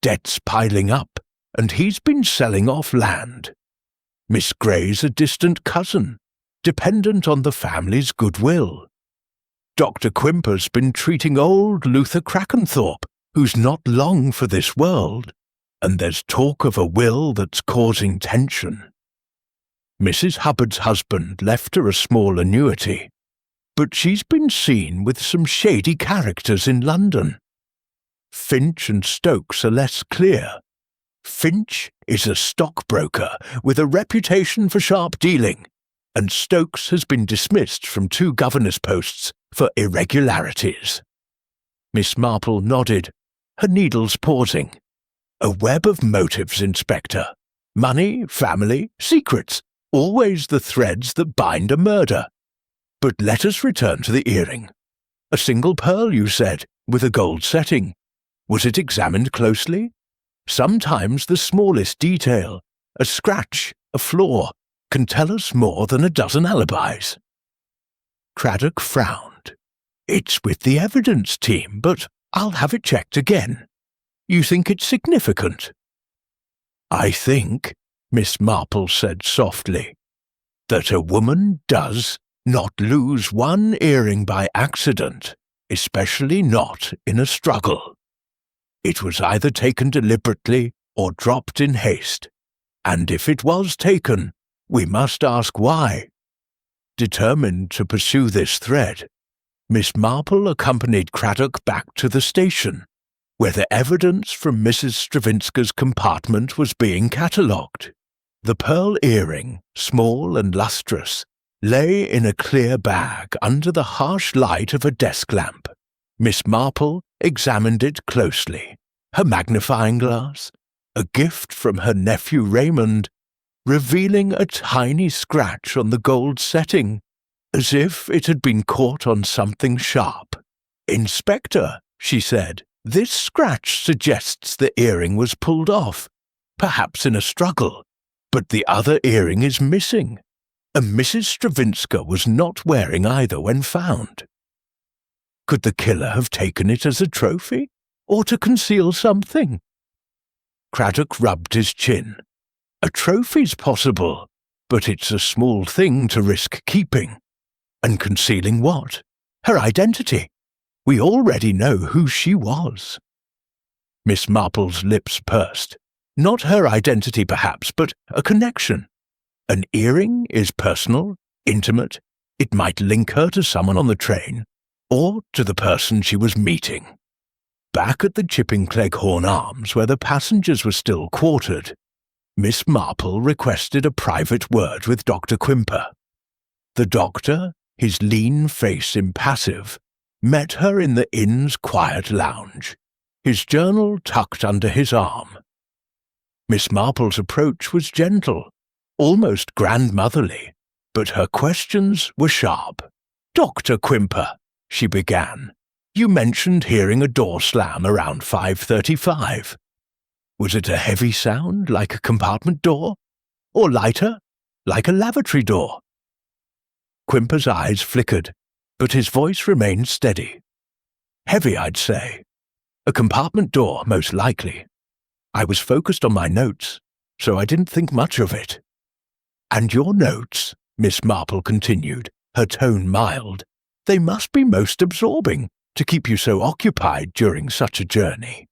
Debts piling up, and he's been selling off land. Miss Grey's a distant cousin, dependent on the family's goodwill. Dr. Quimper's been treating old Luther Crackenthorpe, who's not long for this world, and there's talk of a will that's causing tension. Mrs. Hubbard's husband left her a small annuity, but she's been seen with some shady characters in London. Finch and Stokes are less clear. Finch is a stockbroker with a reputation for sharp dealing, and Stokes has been dismissed from 2 governess posts for irregularities." Miss Marple nodded, her needles pausing. "A web of motives, Inspector. Money, family, secrets, always the threads that bind a murder. But let us return to the earring. A single pearl, you said, with a gold setting. Was it examined closely? Sometimes the smallest detail, a scratch, a flaw, can tell us more than a dozen alibis. Craddock frowned. It's with the evidence team, but I'll have it checked again. You think it's significant? I think, Miss Marple said softly, that a woman does not lose one earring by accident, especially not in a struggle. It was either taken deliberately or dropped in haste, and if it was taken, we must ask why. Determined to pursue this thread, Miss Marple accompanied Craddock back to the station, where the evidence from Mrs. Stravinska's compartment was being catalogued. The pearl earring, small and lustrous, lay in a clear bag under the harsh light of a desk lamp. Miss Marple examined it closely, her magnifying glass, a gift from her nephew Raymond, revealing a tiny scratch on the gold setting, as if it had been caught on something sharp. "Inspector," she said, "this scratch suggests the earring was pulled off, perhaps in a struggle, but the other earring is missing, and Mrs. Stravinska was not wearing either when found. Could the killer have taken it as a trophy, or to conceal something?" Craddock rubbed his chin. "A trophy's possible, but it's a small thing to risk keeping. And concealing what? Her identity. We already know who she was." Miss Marple's lips pursed. Not her identity, perhaps, but a connection. An earring is personal, intimate. It might link her to someone on the train, or to the person she was meeting. Back at the Chipping Cleghorn Arms, where the passengers were still quartered, Miss Marple requested a private word with Dr. Quimper. The doctor, his lean face impassive, met her in the inn's quiet lounge, his journal tucked under his arm. Miss Marple's approach was gentle, almost grandmotherly, but her questions were sharp. "Dr. Quimper," she began, "you mentioned hearing a door slam around 5:35. Was it a heavy sound, like a compartment door? Or lighter, like a lavatory door?" Quimper's eyes flickered, but his voice remained steady. "Heavy, I'd say. A compartment door, most likely. I was focused on my notes, so I didn't think much of it." "And your notes," Miss Marple continued, her tone mild, "they must be most absorbing to keep you so occupied during such a journey.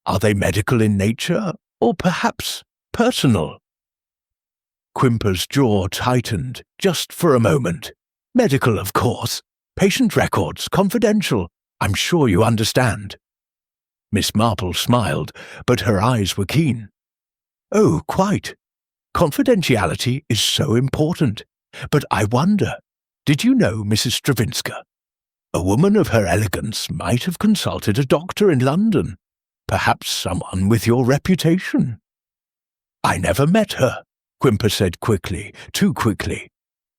Are they medical in nature, or perhaps personal?" Quimper's jaw tightened, just for a moment. "Medical, of course. Patient records, confidential. I'm sure you understand." Miss Marple smiled, but her eyes were keen. "Oh, quite. Confidentiality is so important. But I wonder, did you know Mrs. Stravinska? A woman of her elegance might have consulted a doctor in London, perhaps someone with your reputation." "I never met her," Quimper said quickly, too quickly.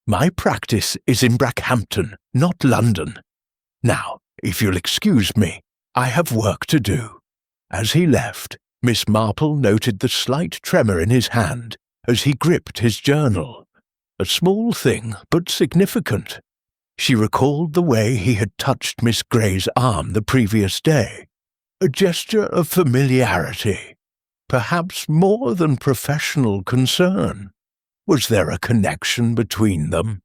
"My practice is in Brackhampton, not London. Now, if you'll excuse me, I have work to do." As he left, Miss Marple noted the slight tremor in his hand as he gripped his journal. A small thing, but significant. She recalled the way he had touched Miss Grey's arm the previous day. A gesture of familiarity, perhaps more than professional concern. Was there a connection between them?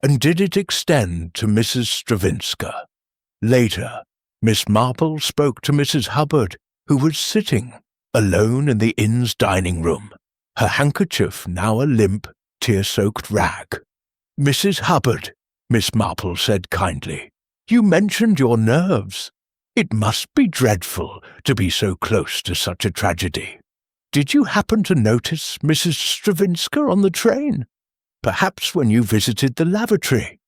And did it extend to Mrs. Stravinska? Later, Miss Marple spoke to Mrs. Hubbard, who was sitting, alone in the inn's dining room, her handkerchief now a limp, tear-soaked rag. "Mrs. Hubbard," Miss Marple said kindly, "you mentioned your nerves. It must be dreadful to be so close to such a tragedy. Did you happen to notice Mrs. Stravinska on the train? Perhaps when you visited the lavatory?"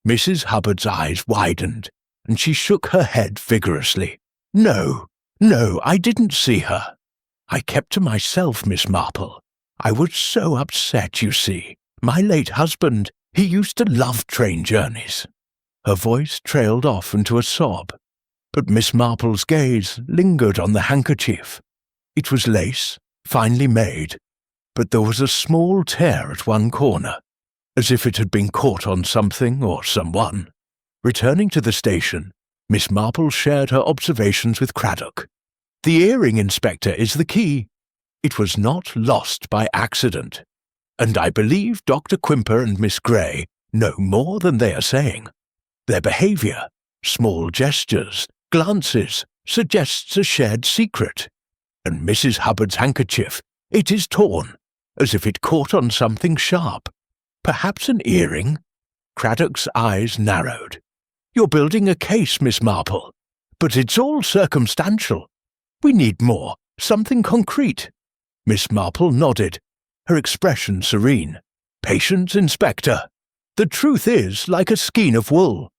Mrs. Hubbard's eyes widened, and she shook her head vigorously. No, I didn't see her. I kept to myself, Miss Marple. I was so upset, you see, My late husband, he used to love train journeys." Her voice trailed off into a sob, but Miss Marple's gaze lingered on the handkerchief. It was lace, finely made, but there was a small tear at one corner, as if it had been caught on something or someone. Returning to the station, Miss Marple shared her observations with Craddock. "The earring, Inspector, is the key. It was not lost by accident, and I believe Dr. Quimper and Miss Gray know more than they are saying. Their behaviour, small gestures, glances, suggests a shared secret. And Mrs. Hubbard's handkerchief, it is torn, as if it caught on something sharp. Perhaps an earring?" Craddock's eyes narrowed. "You're building a case, Miss Marple, but it's all circumstantial. We need more, something concrete." Miss Marple nodded, her expression serene. "Patience, Inspector. The truth is like a skein of wool.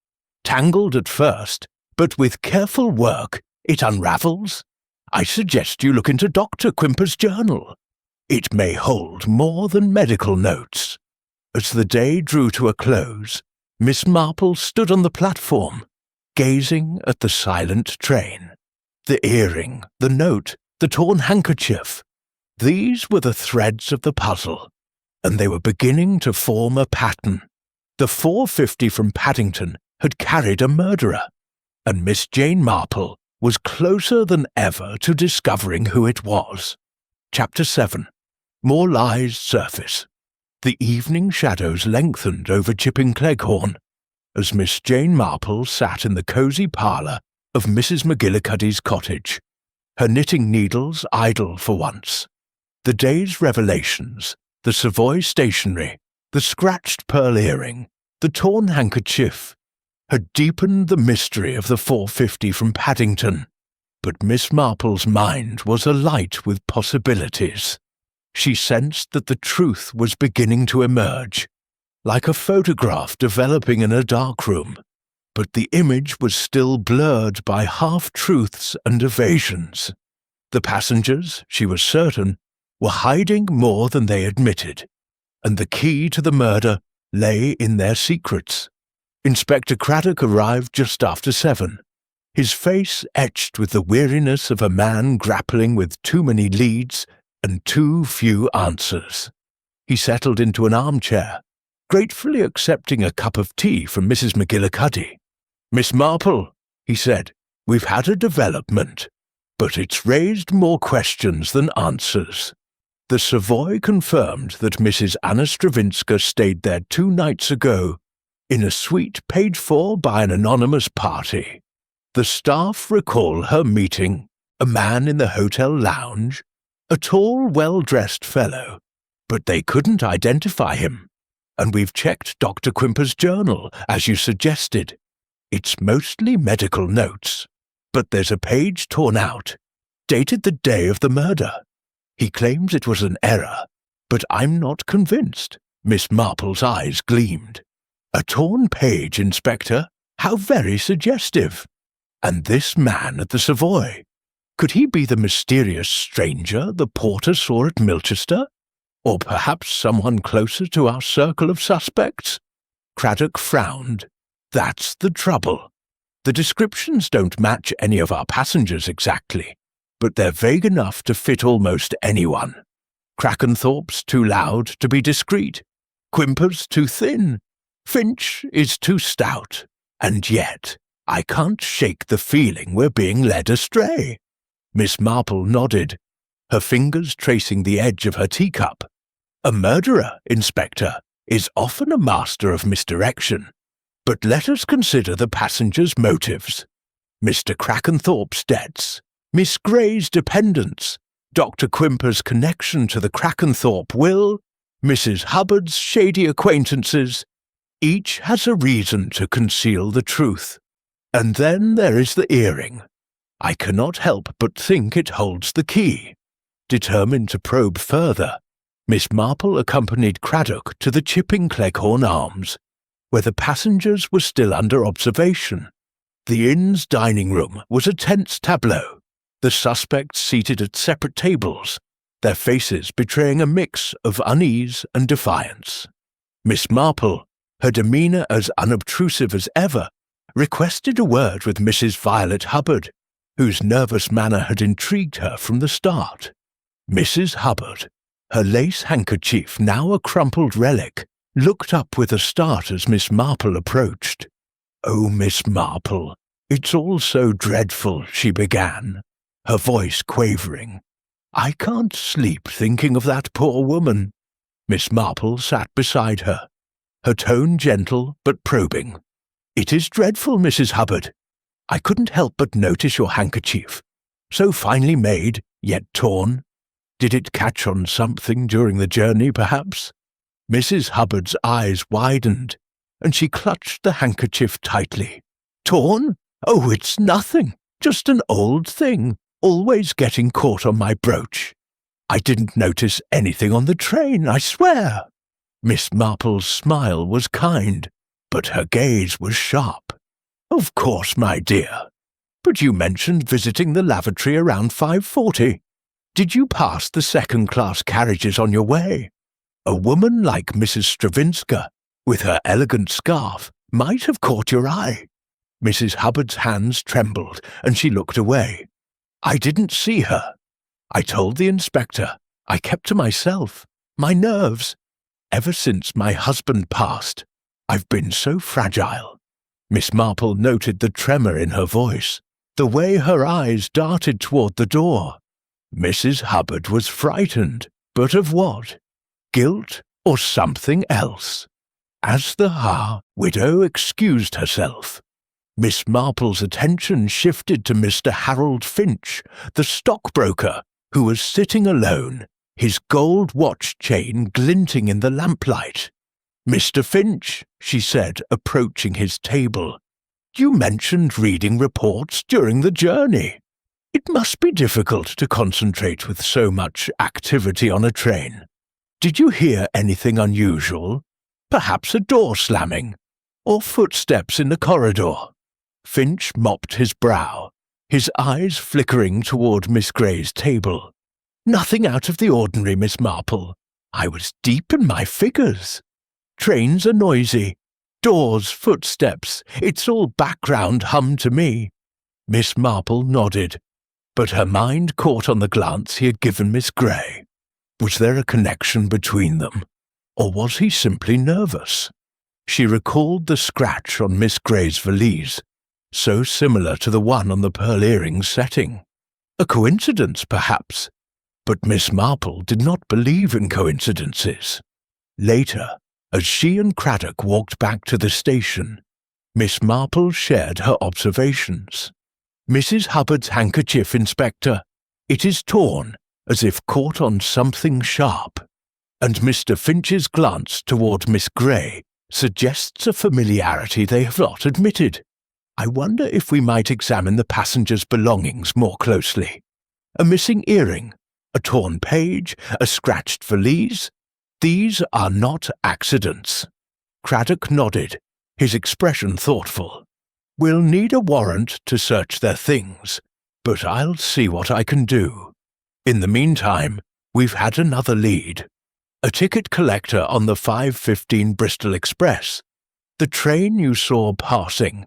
Tangled at first, but with careful work, it unravels. I suggest you look into Dr. Quimper's journal. It may hold more than medical notes." As the day drew to a close, Miss Marple stood on the platform, gazing at the silent train. The earring, the note, the torn handkerchief. These were the threads of the puzzle, and they were beginning to form a pattern. The 450 from Paddington had carried a murderer, and Miss Jane Marple was closer than ever to discovering who it was. Chapter 7. More lies surface. The evening shadows lengthened over Chipping Cleghorn, as Miss Jane Marple sat in the cosy parlour of Mrs. McGillicuddy's cottage, her knitting needles idle for once. The day's revelations, the Savoy stationery, the scratched pearl earring, the torn handkerchief, had deepened the mystery of the 450 from Paddington, but Miss Marple's mind was alight with possibilities. She sensed that the truth was beginning to emerge, like a photograph developing in a dark room, but the image was still blurred by half-truths and evasions. The passengers, she was certain, were hiding more than they admitted, and the key to the murder lay in their secrets. Inspector Craddock arrived just after 7, his face etched with the weariness of a man grappling with too many leads and too few answers. He settled into an armchair, gratefully accepting a cup of tea from Mrs. McGillicuddy. "Miss Marple," he said, "we've had a development, but it's raised more questions than answers. The Savoy confirmed that Mrs. Anna Stravinska stayed there 2 nights ago, in a suite paid for by an anonymous party. The staff recall her meeting a man in the hotel lounge, a tall, well-dressed fellow, but they couldn't identify him, and we've checked Dr. Quimper's journal, as you suggested. It's mostly medical notes, but there's a page torn out, dated the day of the murder. He claims it was an error, but I'm not convinced." Miss Marple's eyes gleamed. "A torn page, Inspector? How very suggestive. And this man at the Savoy, could he be the mysterious stranger the porter saw at Milchester? Or perhaps someone closer to our circle of suspects?" Craddock frowned. "That's the trouble. The descriptions don't match any of our passengers exactly, but they're vague enough to fit almost anyone. Crackenthorpe's too loud to be discreet. Quimper's too thin. Finch is too stout. And yet, I can't shake the feeling we're being led astray." Miss Marple nodded, her fingers tracing the edge of her teacup. "A murderer, Inspector, is often a master of misdirection. But let us consider the passenger's motives. Mr. Crackenthorpe's debts, Miss Gray's dependents, Dr. Quimper's connection to the Crackenthorpe will, Mrs. Hubbard's shady acquaintances. Each has a reason to conceal the truth. And then there is the earring. I cannot help but think it holds the key." Determined to probe further, Miss Marple accompanied Craddock to the Chipping Cleghorn Arms, where the passengers were still under observation. The inn's dining room was a tense tableau, the suspects seated at separate tables, their faces betraying a mix of unease and defiance. Miss Marple, her demeanour as unobtrusive as ever, requested a word with Mrs. Violet Hubbard, whose nervous manner had intrigued her from the start. Mrs. Hubbard, her lace handkerchief now a crumpled relic, looked up with a start as Miss Marple approached. "Oh, Miss Marple, it's all so dreadful," she began, her voice quavering. "I can't sleep thinking of that poor woman." Miss Marple sat beside her, her tone gentle but probing. "It is dreadful, Mrs. Hubbard. I couldn't help but notice your handkerchief, so finely made, yet torn. Did it catch on something during the journey, perhaps?" Mrs. Hubbard's eyes widened, and she clutched the handkerchief tightly. "Torn? Oh, it's nothing. Just an old thing, always getting caught on my brooch. I didn't notice anything on the train, I swear." Miss Marple's smile was kind, but her gaze was sharp. "Of course, my dear. But you mentioned visiting the lavatory around 5:40. Did you pass the second-class carriages on your way? A woman like Mrs. Stravinska, with her elegant scarf, might have caught your eye." Mrs. Hubbard's hands trembled, and she looked away. "I didn't see her. I told the inspector. I kept to myself. My nerves. Ever since my husband passed, I've been so fragile." Miss Marple noted the tremor in her voice, the way her eyes darted toward the door. Mrs. Hubbard was frightened, but of what? Guilt or something else? As the widow excused herself, Miss Marple's attention shifted to Mr. Harold Finch, the stockbroker, who was sitting alone, his gold watch chain glinting in the lamplight. "Mr. Finch," she said, approaching his table, "you mentioned reading reports during the journey. It must be difficult to concentrate with so much activity on a train. Did you hear anything unusual? Perhaps a door slamming, or footsteps in the corridor?" Finch mopped his brow, his eyes flickering toward Miss Grey's table. "Nothing out of the ordinary, Miss Marple. I was deep in my figures. Trains are noisy. Doors, footsteps, it's all background hum to me." Miss Marple nodded, but her mind caught on the glance he had given Miss Grey. Was there a connection between them, or was he simply nervous? She recalled the scratch on Miss Grey's valise, so similar to the one on the pearl earrings setting. A coincidence, perhaps, but Miss Marple did not believe in coincidences. Later, as she and Craddock walked back to the station, Miss Marple shared her observations. "Mrs. Hubbard's handkerchief, Inspector. It is torn, as if caught on something sharp, and Mr. Finch's glance toward Miss Grey suggests a familiarity they have not admitted. I wonder if we might examine the passenger's belongings more closely. A missing earring, a torn page, a scratched valise. These are not accidents." Craddock nodded, his expression thoughtful. "We'll need a warrant to search their things, but I'll see what I can do. In the meantime, we've had another lead. A ticket collector on the 5:15 Bristol Express, the train you saw passing,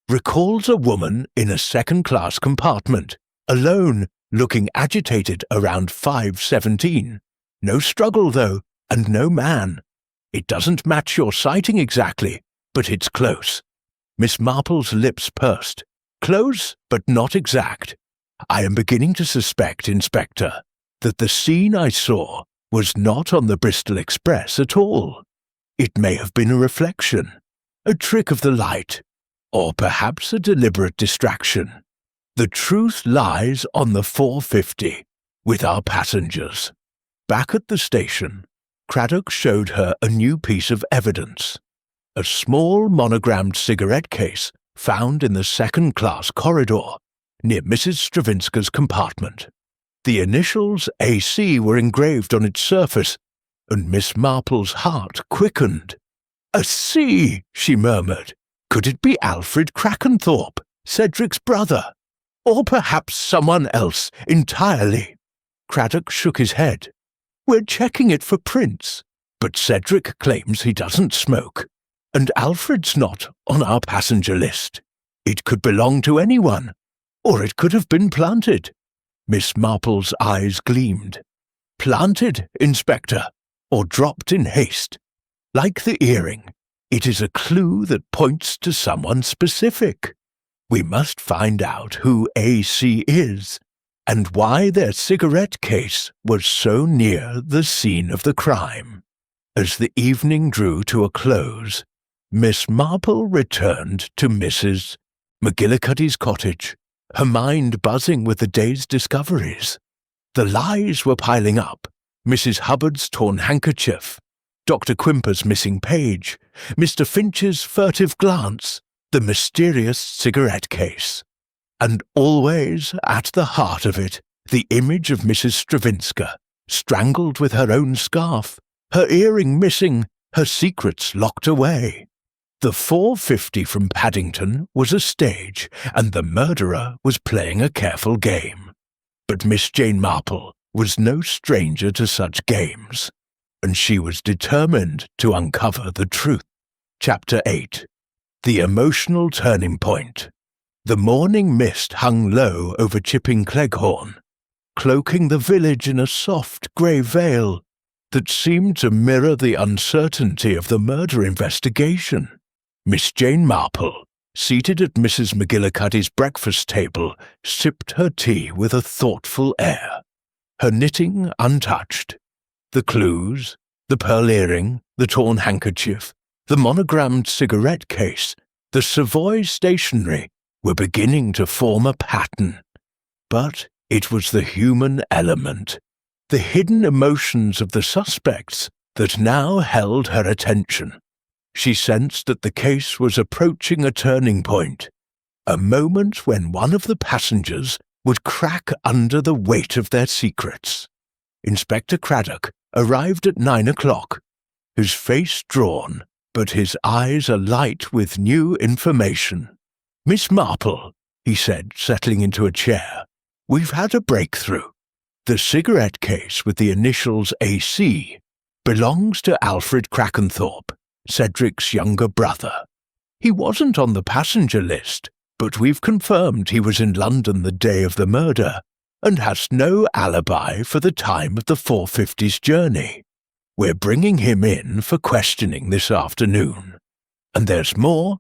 recalls a woman in a second-class compartment, alone, looking agitated around 5:17. No struggle, though, and no man. It doesn't match your sighting exactly, but it's close." Miss Marple's lips pursed. "Close, but not exact. I am beginning to suspect, Inspector, that the scene I saw was not on the Bristol Express at all. It may have been a reflection, a trick of the light, or perhaps a deliberate distraction. The truth lies on the 4:50, with our passengers." Back at the station, Craddock showed her a new piece of evidence. A small monogrammed cigarette case found in the second-class corridor near Mrs. Stravinska's compartment. The initials AC were engraved on its surface, and Miss Marple's heart quickened. "A C," she murmured. "Could it be Alfred Crackenthorpe, Cedric's brother? Or perhaps someone else entirely?" Craddock shook his head. "We're checking it for prints, But Cedric claims he doesn't smoke, and Alfred's not on our passenger list. It could belong to anyone, or it could have been planted." Miss Marple's eyes gleamed. "Planted, Inspector, or dropped in haste. Like the earring, it is a clue that points to someone specific. We must find out who AC is, and why their cigarette case was so near the scene of the crime." As the evening drew to a close, Miss Marple returned to Mrs. McGillicuddy's cottage, her mind buzzing with the day's discoveries. The lies were piling up: Mrs. Hubbard's torn handkerchief, Dr. Quimper's missing page, Mr. Finch's furtive glance, the mysterious cigarette case. And always, at the heart of it, the image of Mrs. Stravinska, strangled with her own scarf, her earring missing, her secrets locked away. The 4:50 from Paddington was a stage, and the murderer was playing a careful game. But Miss Jane Marple was no stranger to such games, and she was determined to uncover the truth. Chapter 8. The Emotional Turning Point. The morning mist hung low over Chipping Cleghorn, cloaking the village in a soft grey veil that seemed to mirror the uncertainty of the murder investigation. Miss Jane Marple, seated at Mrs. McGillicuddy's breakfast table, sipped her tea with a thoughtful air, her knitting untouched. The clues, the pearl earring, the torn handkerchief, the monogrammed cigarette case, the Savoy stationery were beginning to form a pattern. But it was the human element, the hidden emotions of the suspects, that now held her attention. She sensed that the case was approaching a turning point, a moment when one of the passengers would crack under the weight of their secrets. Inspector Craddock arrived at 9 o'clock, his face drawn, but his eyes alight with new information. "Miss Marple," he said, settling into a chair, "we've had a breakthrough. The cigarette case with the initials AC belongs to Alfred Crackenthorpe, Cedric's younger brother. He wasn't on the passenger list, but we've confirmed he was in London the day of the murder and has no alibi for the time of the 4:50's journey. We're bringing him in for questioning this afternoon. And there's more.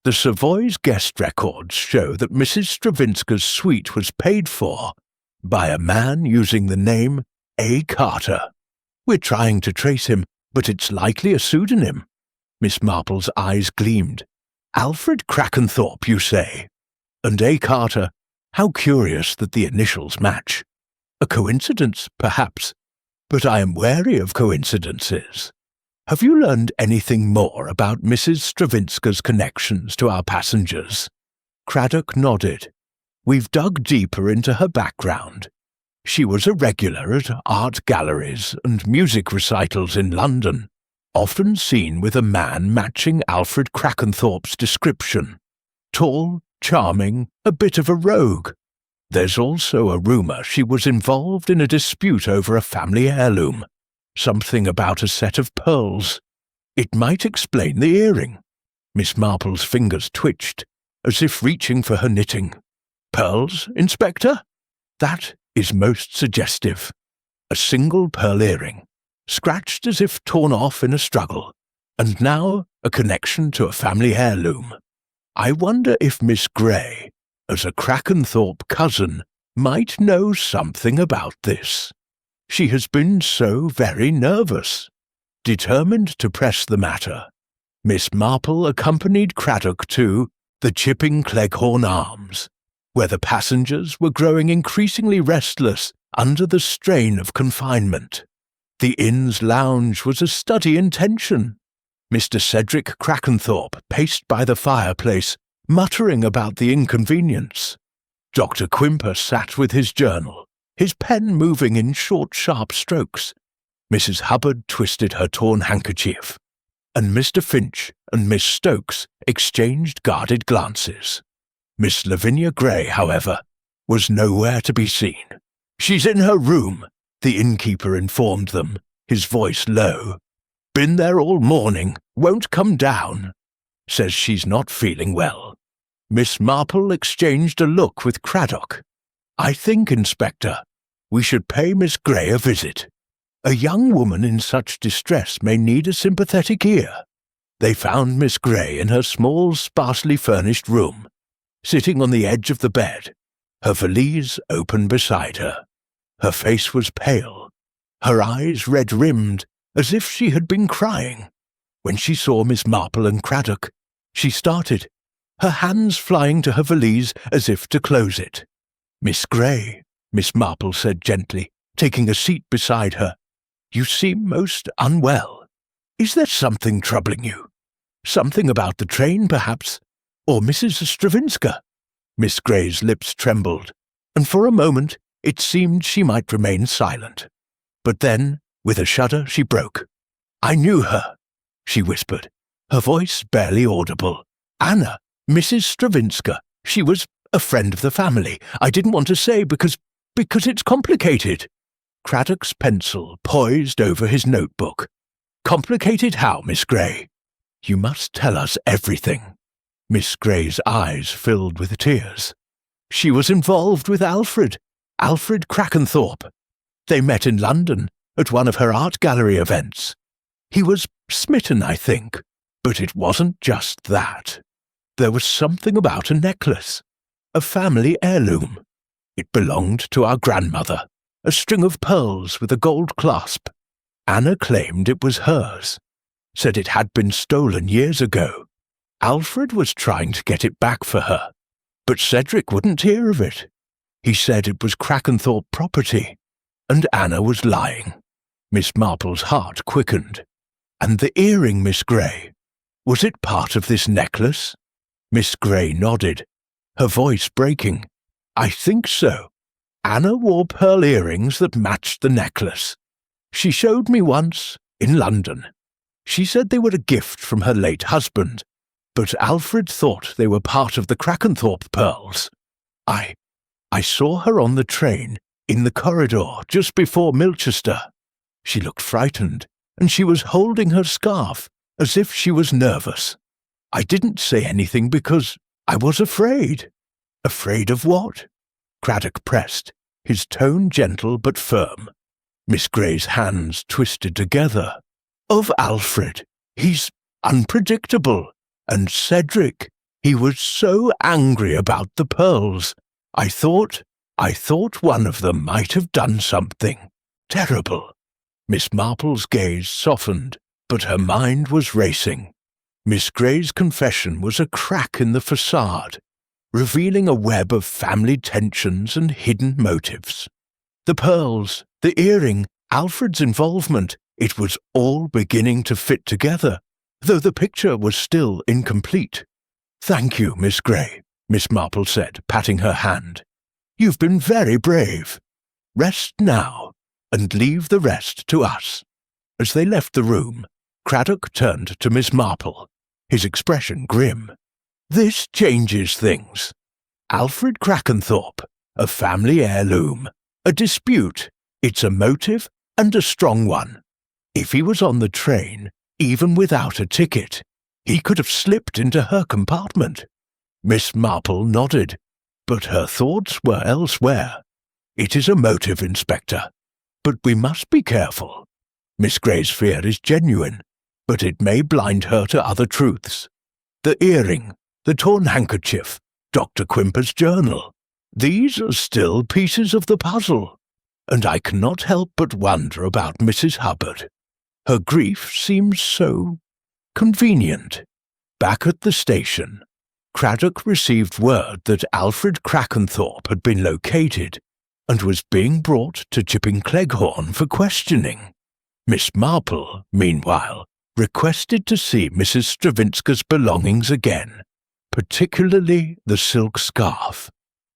The Savoy's guest records show that Mrs. Stravinska's suite was paid for by a man using the name A. Carter. We're trying to trace him, but it's likely a pseudonym." Miss Marple's eyes gleamed. "Alfred Crackenthorpe, you say? And A. Carter? How curious that the initials match. A coincidence, perhaps, but I am wary of coincidences. Have you learned anything more about Mrs. Stravinska's connections to our passengers?" Craddock nodded. "We've dug deeper into her background. She was a regular at art galleries and music recitals in London, often seen with a man matching Alfred Crackenthorpe's description. Tall, charming, a bit of a rogue. There's also a rumour she was involved in a dispute over a family heirloom, something about a set of pearls. It might explain the earring." Miss Marple's fingers twitched, as if reaching for her knitting. "Pearls, Inspector? That is most suggestive. A single pearl earring, scratched as if torn off in a struggle, and now a connection to a family heirloom. I wonder if Miss Grey, as a Crackenthorpe cousin, might know something about this. She has been so very nervous." Determined to press the matter, Miss Marple accompanied Craddock to the Chipping Cleghorn Arms, where the passengers were growing increasingly restless under the strain of confinement. The inn's lounge was a study in tension. Mr. Cedric Crackenthorpe paced by the fireplace, muttering about the inconvenience. Dr. Quimper sat with his journal, his pen moving in short, sharp strokes. Mrs. Hubbard twisted her torn handkerchief, and Mr. Finch and Miss Stokes exchanged guarded glances. Miss Lavinia Grey, however, was nowhere to be seen. "She's in her room," the innkeeper informed them, his voice low. Been there all morning, won't come down. Says she's not feeling well." Miss Marple exchanged a look with Craddock. "I think, Inspector, we should pay Miss Grey a visit. A young woman in such distress may need a sympathetic ear." They found Miss Grey in her small, sparsely furnished room, sitting on the edge of the bed, her valise open beside her. Her face was pale, her eyes red-rimmed, as if she had been crying. When she saw Miss Marple and Craddock, she started, her hands flying to her valise as if to close it. "Miss Grey," Miss Marple said gently, taking a seat beside her, "you seem most unwell. Is there something troubling you? Something about the train, perhaps? Or Mrs. Stravinska?" Miss Grey's lips trembled, and for a moment it seemed she might remain silent. But then, with a shudder, she broke. "I knew her," she whispered, her voice barely audible. "Anna, Mrs. Stravinska. She was a friend of the family. I didn't want to say because it's complicated." Craddock's pencil poised over his notebook. "Complicated how, Miss Grey?" "You must tell us everything." Miss Grey's eyes filled with tears. "She was involved with Alfred Crackenthorpe. They met in London at one of her art gallery events. He was smitten, I think, but it wasn't just that. There was something about a necklace, a family heirloom. It belonged to our grandmother, a string of pearls with a gold clasp. Anna claimed it was hers, said it had been stolen years ago. Alfred was trying to get it back for her, but Cedric wouldn't hear of it. He said it was Crackenthorpe property, and Anna was lying." Miss Marple's heart quickened. "And the earring, Miss Grey, was it part of this necklace?" Miss Grey nodded, her voice breaking. "I think so. Anna wore pearl earrings that matched the necklace. She showed me once, in London. She said they were a gift from her late husband, but Alfred thought they were part of the Crackenthorpe pearls. I saw her on the train, in the corridor, just before Milchester. She looked frightened, and she was holding her scarf, as if she was nervous. I didn't say anything because I was afraid." "Afraid of what?" Craddock pressed, his tone gentle but firm. Miss Grey's hands twisted together. "Of Alfred. He's unpredictable. And Cedric, he was so angry about the pearls. I thought one of them might have done something terrible." Miss Marple's gaze softened, but her mind was racing. Miss Grey's confession was a crack in the facade, revealing a web of family tensions and hidden motives. The pearls, the earring, Alfred's involvement, it was all beginning to fit together, though the picture was still incomplete. "Thank you, Miss Grey," Miss Marple said, patting her hand. "You've been very brave. Rest now, and leave the rest to us." As they left the room, Craddock turned to Miss Marple, his expression grim. "This changes things. Alfred Crackenthorpe, a family heirloom, a dispute. It's a motive, and a strong one. If he was on the train, even without a ticket, he could have slipped into her compartment." Miss Marple nodded, but her thoughts were elsewhere. "It is a motive, Inspector, but we must be careful. Miss Grey's fear is genuine, but it may blind her to other truths. The earring, the torn handkerchief, Dr. Quimper's journal, these are still pieces of the puzzle, and I cannot help but wonder about Mrs. Hubbard. Her grief seems so convenient." Back at the station, Craddock received word that Alfred Crackenthorpe had been located and was being brought to Chipping Cleghorn for questioning. Miss Marple, meanwhile, requested to see Mrs. Stravinska's belongings again, particularly the silk scarf.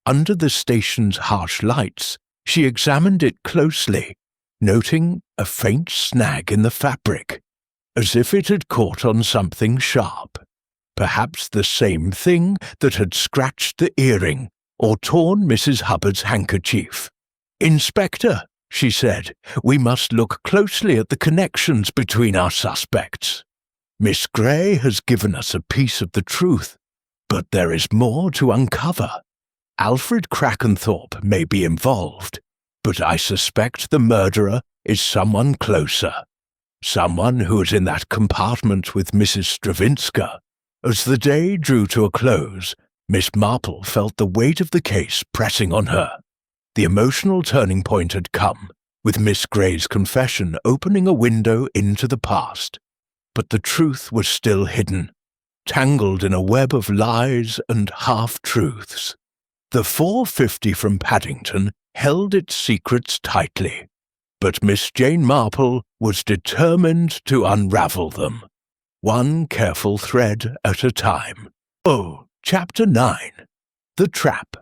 Under the station's harsh lights, she examined it closely, noting a faint snag in the fabric, as if it had caught on something sharp. Perhaps the same thing that had scratched the earring or torn Mrs. Hubbard's handkerchief. "Inspector," she said. "We must look closely at the connections between our suspects. Miss Gray has given us a piece of the truth, but there is more to uncover. Alfred Crackenthorpe may be involved, but I suspect the murderer is someone closer, someone who was in that compartment with Mrs. Stravinska." As the day drew to a close, Miss Marple felt the weight of the case pressing on her. The emotional turning point had come, with Miss Gray's confession opening a window into the past. But the truth was still hidden, tangled in a web of lies and half-truths. The 450 from Paddington held its secrets tightly, but Miss Jane Marple was determined to unravel them, one careful thread at a time. Chapter 9. The Trap.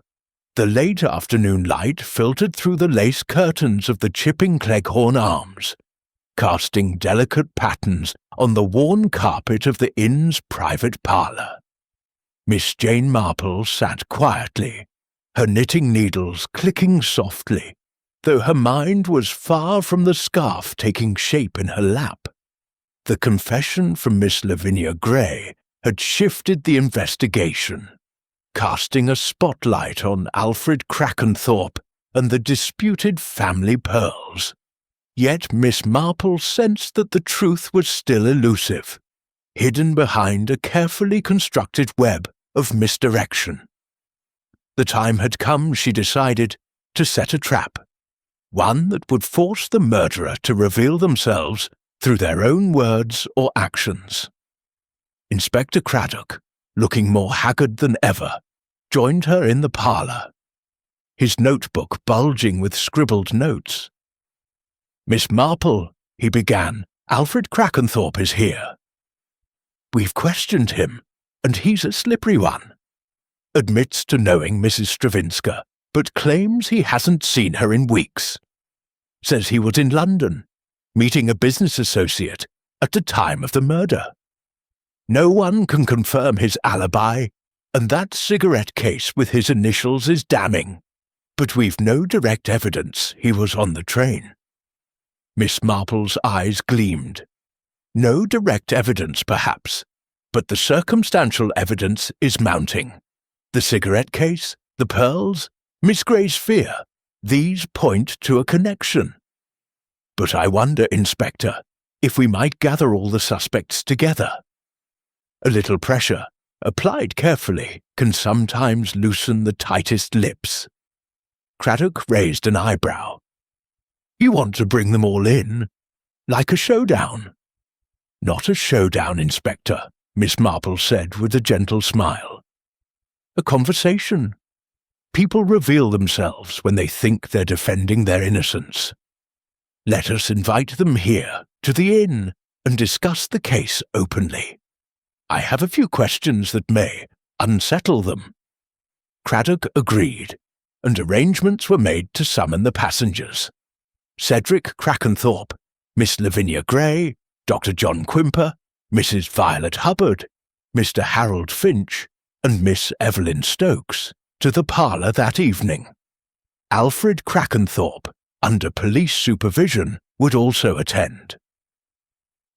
The late afternoon light filtered through the lace curtains of the Chipping Cleghorn Arms, casting delicate patterns on the worn carpet of the inn's private parlour. Miss Jane Marple sat quietly, her knitting needles clicking softly, though her mind was far from the scarf taking shape in her lap. The confession from Miss Lavinia Gray had shifted the investigation, casting a spotlight on Alfred Crackenthorpe and the disputed family pearls. Yet Miss Marple sensed that the truth was still elusive, hidden behind a carefully constructed web of misdirection. The time had come, she decided, to set a trap, one that would force the murderer to reveal themselves through their own words or actions. Inspector Craddock, looking more haggard than ever, joined her in the parlour, his notebook bulging with scribbled notes. "Miss Marple," he began, "Alfred Crackenthorpe is here. We've questioned him, and he's a slippery one. Admits to knowing Mrs. Stravinska, but claims he hasn't seen her in weeks. Says he was in London, meeting a business associate at the time of the murder. No one can confirm his alibi, and that cigarette case with his initials is damning, but we've no direct evidence he was on the train." Miss Marple's eyes gleamed. No direct evidence, perhaps, but the circumstantial evidence is mounting. The cigarette case, the pearls, Miss Gray's fear, these point to a connection. But I wonder, Inspector, if we might gather all the suspects together. A little pressure, applied carefully, can sometimes loosen the tightest lips. Craddock raised an eyebrow. "You want to bring them all in? Like a showdown?" "Not a showdown, Inspector," Miss Marple said with a gentle smile. "A conversation. People reveal themselves when they think they're defending their innocence. Let us invite them here, to the inn, and discuss the case openly. I have a few questions that may unsettle them." Craddock agreed, and arrangements were made to summon the passengers. Cedric Crackenthorpe, Miss Lavinia Gray, Dr. John Quimper, Mrs. Violet Hubbard, Mr. Harold Finch, and Miss Evelyn Stokes, to the parlour that evening. Alfred Crackenthorpe, under police supervision, would also attend.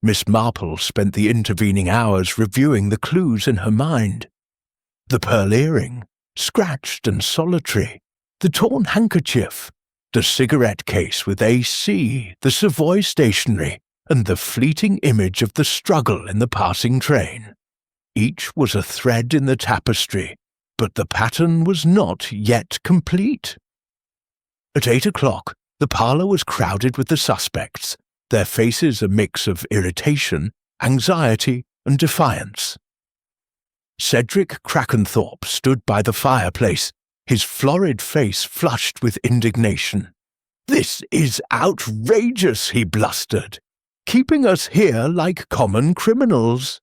Miss Marple spent the intervening hours reviewing the clues in her mind. The pearl earring, scratched and solitary, the torn handkerchief, the cigarette case with AC, the Savoy stationery, and the fleeting image of the struggle in the passing train. Each was a thread in the tapestry, but the pattern was not yet complete. At 8 o'clock, the parlour was crowded with the suspects, their faces a mix of irritation, anxiety, and defiance. Cedric Crackenthorpe stood by the fireplace, his florid face flushed with indignation. "This is outrageous," he blustered. "Keeping us here like common criminals."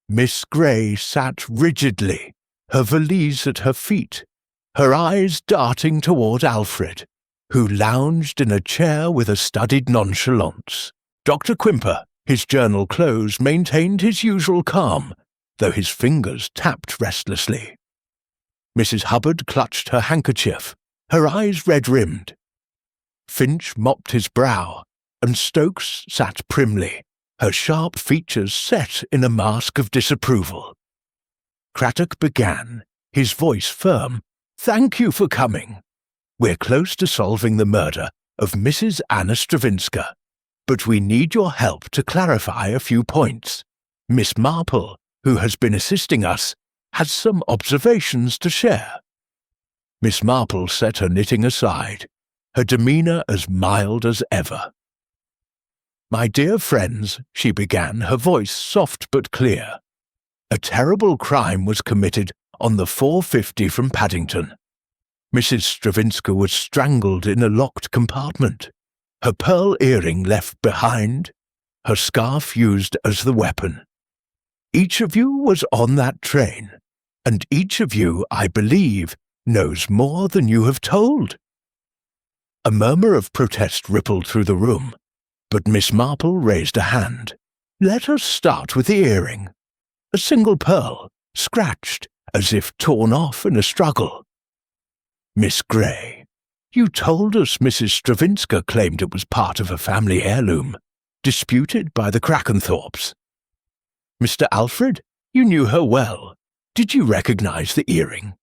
Miss Gray sat rigidly, her valise at her feet, her eyes darting toward Alfred, who lounged in a chair with a studied nonchalance. Dr. Quimper, his journal closed, maintained his usual calm, though his fingers tapped restlessly. Mrs. Hubbard clutched her handkerchief, her eyes red-rimmed. Finch mopped his brow, and Stokes sat primly, her sharp features set in a mask of disapproval. Craddock began, his voice firm. "Thank you for coming. We're close to solving the murder of Mrs. Anna Stravinska, but we need your help to clarify a few points. Miss Marple, who has been assisting us, has some observations to share." Miss Marple set her knitting aside, her demeanour as mild as ever. "My dear friends," she began, her voice soft but clear, "a terrible crime was committed on the 4:50 from Paddington. Mrs. Stravinska was strangled in a locked compartment, her pearl earring left behind, her scarf used as the weapon. Each of you was on that train, and each of you, I believe, knows more than you have told." A murmur of protest rippled through the room, but Miss Marple raised a hand. "Let us start with the earring. A single pearl, scratched, as if torn off in a struggle. Miss Grey, you told us Mrs. Stravinska claimed it was part of a family heirloom, disputed by the Krakenthorpes. Mr. Alfred, you knew her well. Did you recognize the earring?"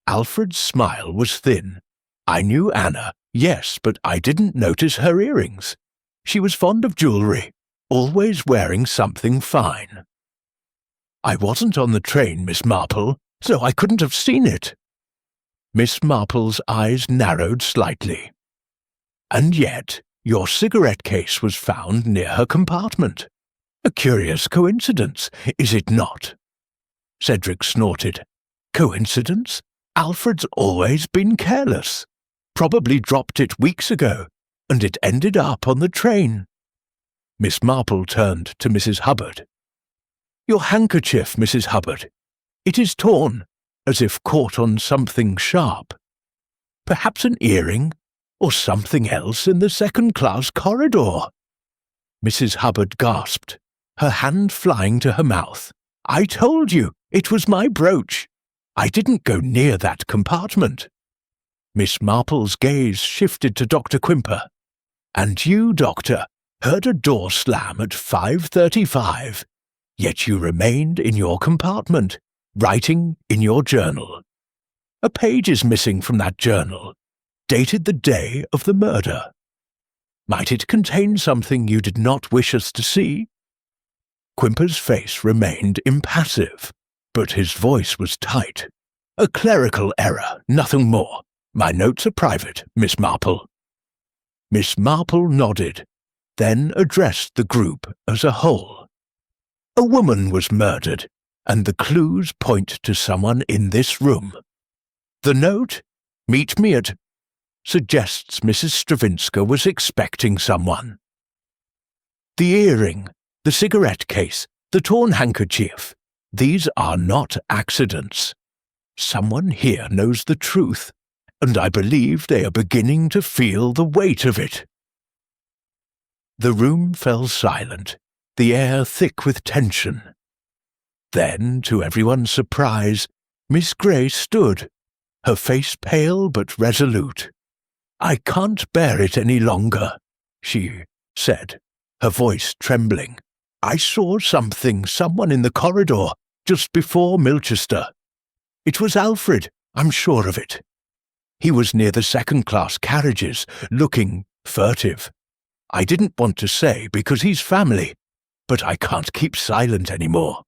Alfred's smile was thin. "I knew Anna, yes, but I didn't notice her earrings. She was fond of jewellery, always wearing something fine." "I wasn't on the train, Miss Marple, so I couldn't have seen it." Miss Marple's eyes narrowed slightly. "And yet, your cigarette case was found near her compartment. A curious coincidence, is it not?" Cedric snorted. "Coincidence? Alfred's always been careless. Probably dropped it weeks ago, and it ended up on the train." Miss Marple turned to Mrs. Hubbard. "Your handkerchief, Mrs. Hubbard. It is torn, as if caught on something sharp. Perhaps an earring, or something else in the second-class corridor." Mrs. Hubbard gasped, her hand flying to her mouth. "I told you, it was my brooch. I didn't go near that compartment." Miss Marple's gaze shifted to Dr. Quimper. "And you, Doctor, heard a door slam at 5:35, yet you remained in your compartment, writing in your journal. A page is missing from that journal, dated the day of the murder. Might it contain something you did not wish us to see?" Quimper's face remained impassive, but his voice was tight. "A clerical error, nothing more. My notes are private, Miss Marple." Miss Marple nodded, then addressed the group as a whole. "A woman was murdered, and the clues point to someone in this room. The note, 'Meet me at,' suggests Mrs. Stravinska was expecting someone. The earring, the cigarette case, the torn handkerchief, these are not accidents. Someone here knows the truth, and I believe they are beginning to feel the weight of it." The room fell silent, the air thick with tension. Then, to everyone's surprise, Miss Grey stood, her face pale but resolute. "I can't bear it any longer," she said, her voice trembling. "I saw someone in the corridor just before Milchester. It was Alfred, I'm sure of it. He was near the second-class carriages, looking furtive. I didn't want to say because he's family, but I can't keep silent anymore."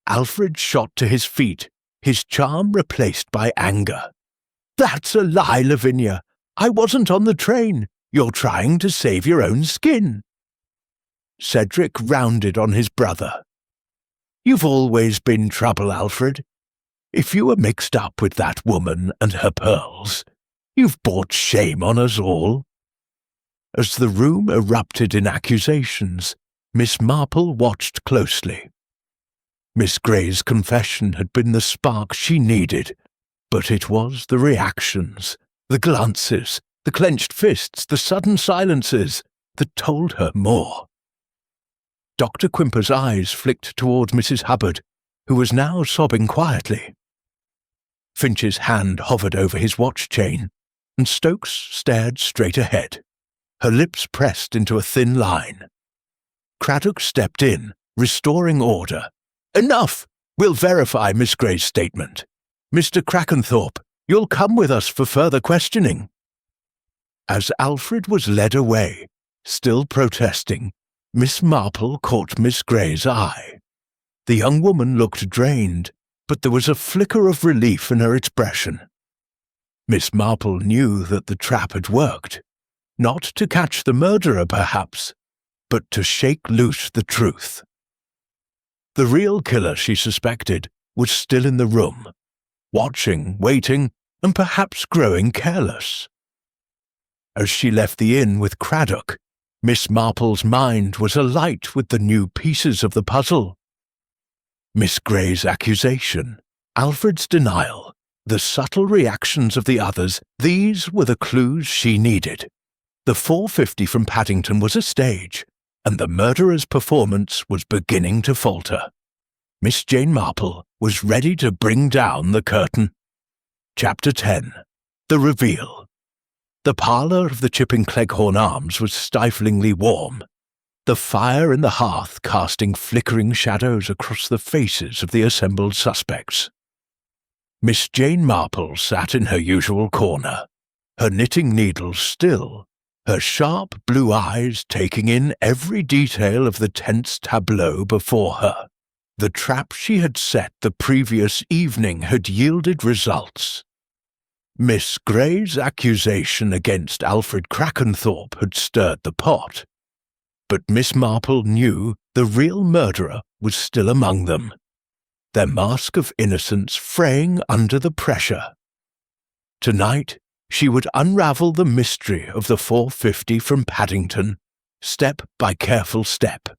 Alfred shot to his feet, his charm replaced by anger. "That's a lie, Lavinia. I wasn't on the train. You're trying to save your own skin." Cedric rounded on his brother. "You've always been trouble, Alfred. If you were mixed up with that woman and her pearls, you've brought shame on us all." As the room erupted in accusations, Miss Marple watched closely. Miss Grey's confession had been the spark she needed, but it was the reactions, the glances, the clenched fists, the sudden silences that told her more. Dr. Quimper's eyes flicked toward Mrs. Hubbard, who was now sobbing quietly. Finch's hand hovered over his watch chain. and Stokes stared straight ahead, her lips pressed into a thin line. Craddock stepped in, restoring order. "Enough! We'll verify Miss Gray's statement. Mr. Crackenthorpe, you'll come with us for further questioning." As Alfred was led away, still protesting, Miss Marple caught Miss Gray's eye. The young woman looked drained, but there was a flicker of relief in her expression. Miss Marple knew that the trap had worked, not to catch the murderer perhaps, but to shake loose the truth. The real killer, she suspected, was still in the room, watching, waiting, and perhaps growing careless. As she left the inn with Craddock, Miss Marple's mind was alight with the new pieces of the puzzle. Miss Gray's accusation, Alfred's denial, the subtle reactions of the others, these were the clues she needed. The 450 from Paddington was a stage, and the murderer's performance was beginning to falter. Miss Jane Marple was ready to bring down the curtain. Chapter 10. The Reveal. The parlour of the Chipping Cleghorn Arms was stiflingly warm, the fire in the hearth casting flickering shadows across the faces of the assembled suspects. Miss Jane Marple sat in her usual corner, her knitting needles still, her sharp blue eyes taking in every detail of the tense tableau before her. The trap she had set the previous evening had yielded results. Miss Gray's accusation against Alfred Crackenthorpe had stirred the pot, but Miss Marple knew the real murderer was still among them, their mask of innocence fraying under the pressure. Tonight, she would unravel the mystery of the 450 from Paddington, step by careful step.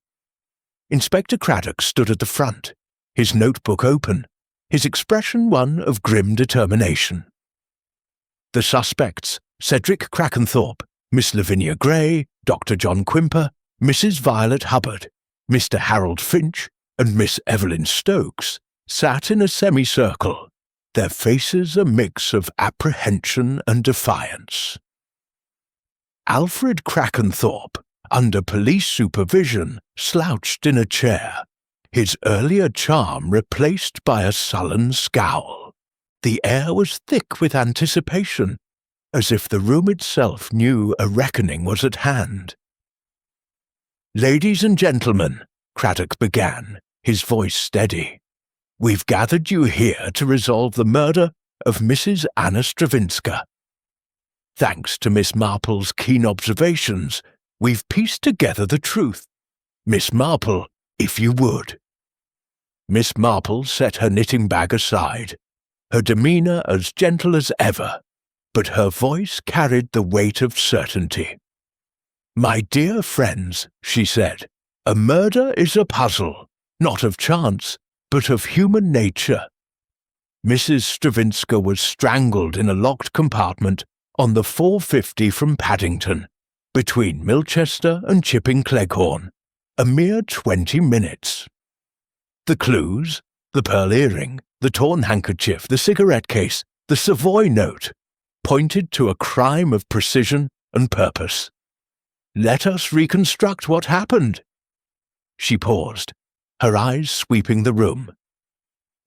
Inspector Craddock stood at the front, his notebook open, his expression one of grim determination. The suspects, Cedric Crackenthorpe, Miss Lavinia Gray, Dr. John Quimper, Mrs. Violet Hubbard, Mr. Harold Finch, and Miss Evelyn Stokes, sat in a semicircle, their faces a mix of apprehension and defiance. Alfred Crackenthorpe, under police supervision, slouched in a chair, his earlier charm replaced by a sullen scowl. The air was thick with anticipation, as if the room itself knew a reckoning was at hand. "Ladies and gentlemen," Craddock began, his voice steady, "we've gathered you here to resolve the murder of Mrs. Anna Stravinska. Thanks to Miss Marple's keen observations, we've pieced together the truth. Miss Marple, if you would." Miss Marple set her knitting bag aside, her demeanour as gentle as ever, but her voice carried the weight of certainty. "My dear friends," she said, "a murder is a puzzle, not of chance, but of human nature. Mrs. Stravinska was strangled in a locked compartment on the 450 from Paddington, between Milchester and Chipping Cleghorn, a mere 20 minutes. The clues, the pearl earring, the torn handkerchief, the cigarette case, the Savoy note, pointed to a crime of precision and purpose. Let us reconstruct what happened." She paused, her eyes sweeping the room.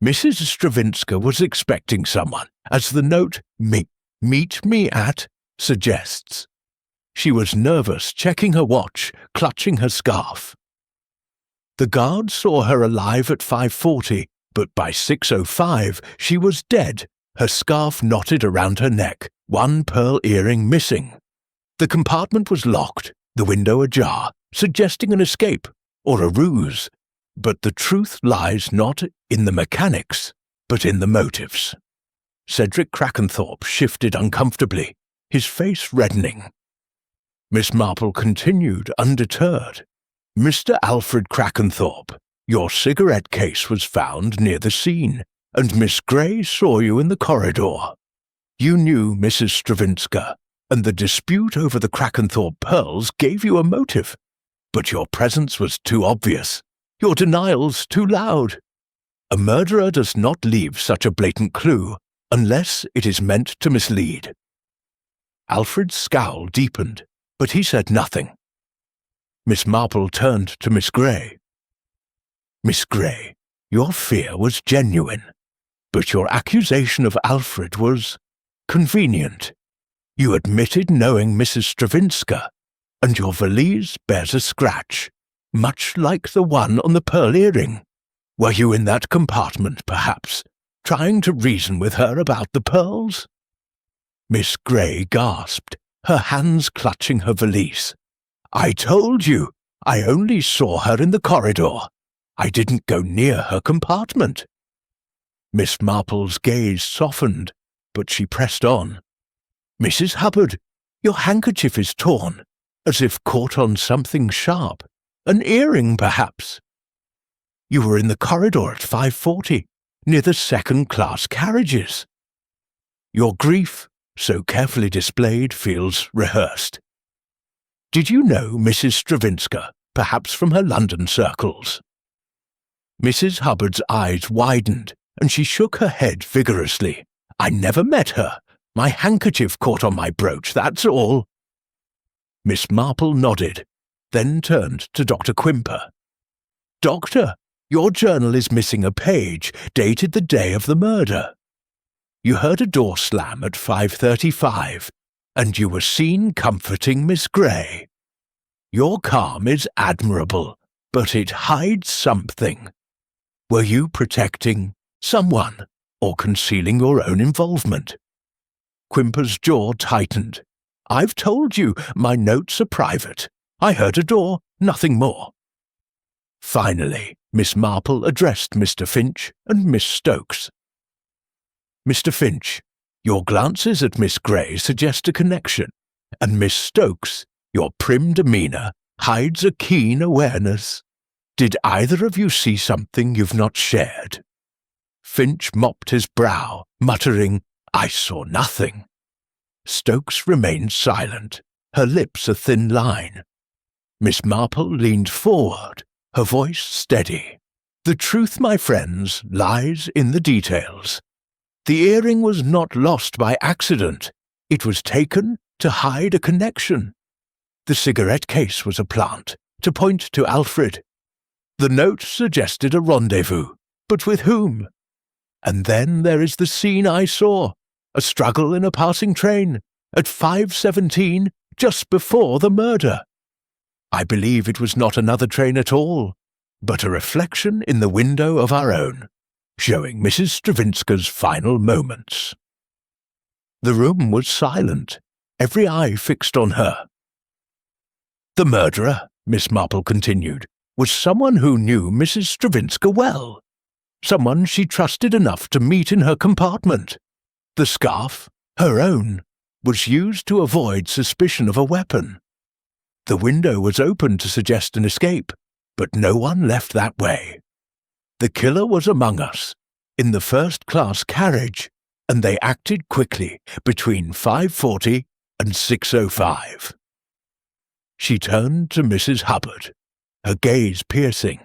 Mrs. Stravinska was expecting someone, as the note "Meet me at" suggests. She was nervous, checking her watch, clutching her scarf. The guard saw her alive at 5:40, but by 6:05 she was dead, her scarf knotted around her neck, one pearl earring missing. The compartment was locked, the window ajar, suggesting an escape, or a ruse. But the truth lies not in the mechanics, but in the motives. Cedric Crackenthorpe shifted uncomfortably, his face reddening. Miss Marple continued undeterred. "Mr. Alfred Crackenthorpe, your cigarette case was found near the scene, and Miss Gray saw you in the corridor. You knew Mrs. Stravinska, and the dispute over the Crackenthorpe pearls gave you a motive. But your presence was too obvious, your denials too loud. A murderer does not leave such a blatant clue unless it is meant to mislead." Alfred's scowl deepened, but he said nothing. Miss Marple turned to Miss Grey. Miss Grey, your fear was genuine, but your accusation of Alfred was convenient. You admitted knowing Mrs. Stravinska, and your valise bears a scratch, much like the one on the pearl earring. Were you in that compartment, perhaps, trying to reason with her about the pearls? Miss Grey gasped, her hands clutching her valise. I told you, I only saw her in the corridor. I didn't go near her compartment. Miss Marple's gaze softened, but she pressed on. Mrs. Hubbard, your handkerchief is torn, as if caught on something sharp. An earring, perhaps. You were in the corridor at 5:40, near the second-class carriages. Your grief, so carefully displayed, feels rehearsed. Did you know Mrs. Stravinska, perhaps from her London circles? Mrs. Hubbard's eyes widened, and she shook her head vigorously. I never met her. My handkerchief caught on my brooch, that's all. Miss Marple nodded, then turned to Dr. Quimper. Doctor, your journal is missing a page, dated the day of the murder. You heard a door slam at 5:35, and you were seen comforting Miss Grey. Your calm is admirable, but it hides something. Were you protecting someone, or concealing your own involvement? Quimper's jaw tightened. I've told you, my notes are private. I heard a door, nothing more. Finally, Miss Marple addressed Mr. Finch and Miss Stokes. Mr. Finch, your glances at Miss Grey suggest a connection, and Miss Stokes, your prim demeanour hides a keen awareness. Did either of you see something you've not shared? Finch mopped his brow, muttering, I saw nothing. Stokes remained silent, her lips a thin line. Miss Marple leaned forward, her voice steady. The truth, my friends, lies in the details. The earring was not lost by accident. It was taken to hide a connection. The cigarette case was a plant, to point to Alfred. The note suggested a rendezvous, but with whom? And then there is the scene I saw, a struggle in a passing train, at 5:17, just before the murder. I believe it was not another train at all, but a reflection in the window of our own, showing Mrs. Stravinska's final moments. The room was silent, every eye fixed on her. The murderer, Miss Marple continued, was someone who knew Mrs. Stravinska well, someone she trusted enough to meet in her compartment. The scarf, her own, was used to avoid suspicion of a weapon. The window was open to suggest an escape, but no one left that way. The killer was among us, in the first-class carriage, and they acted quickly between 5:40 and 6:05. She turned to Mrs. Hubbard, her gaze piercing.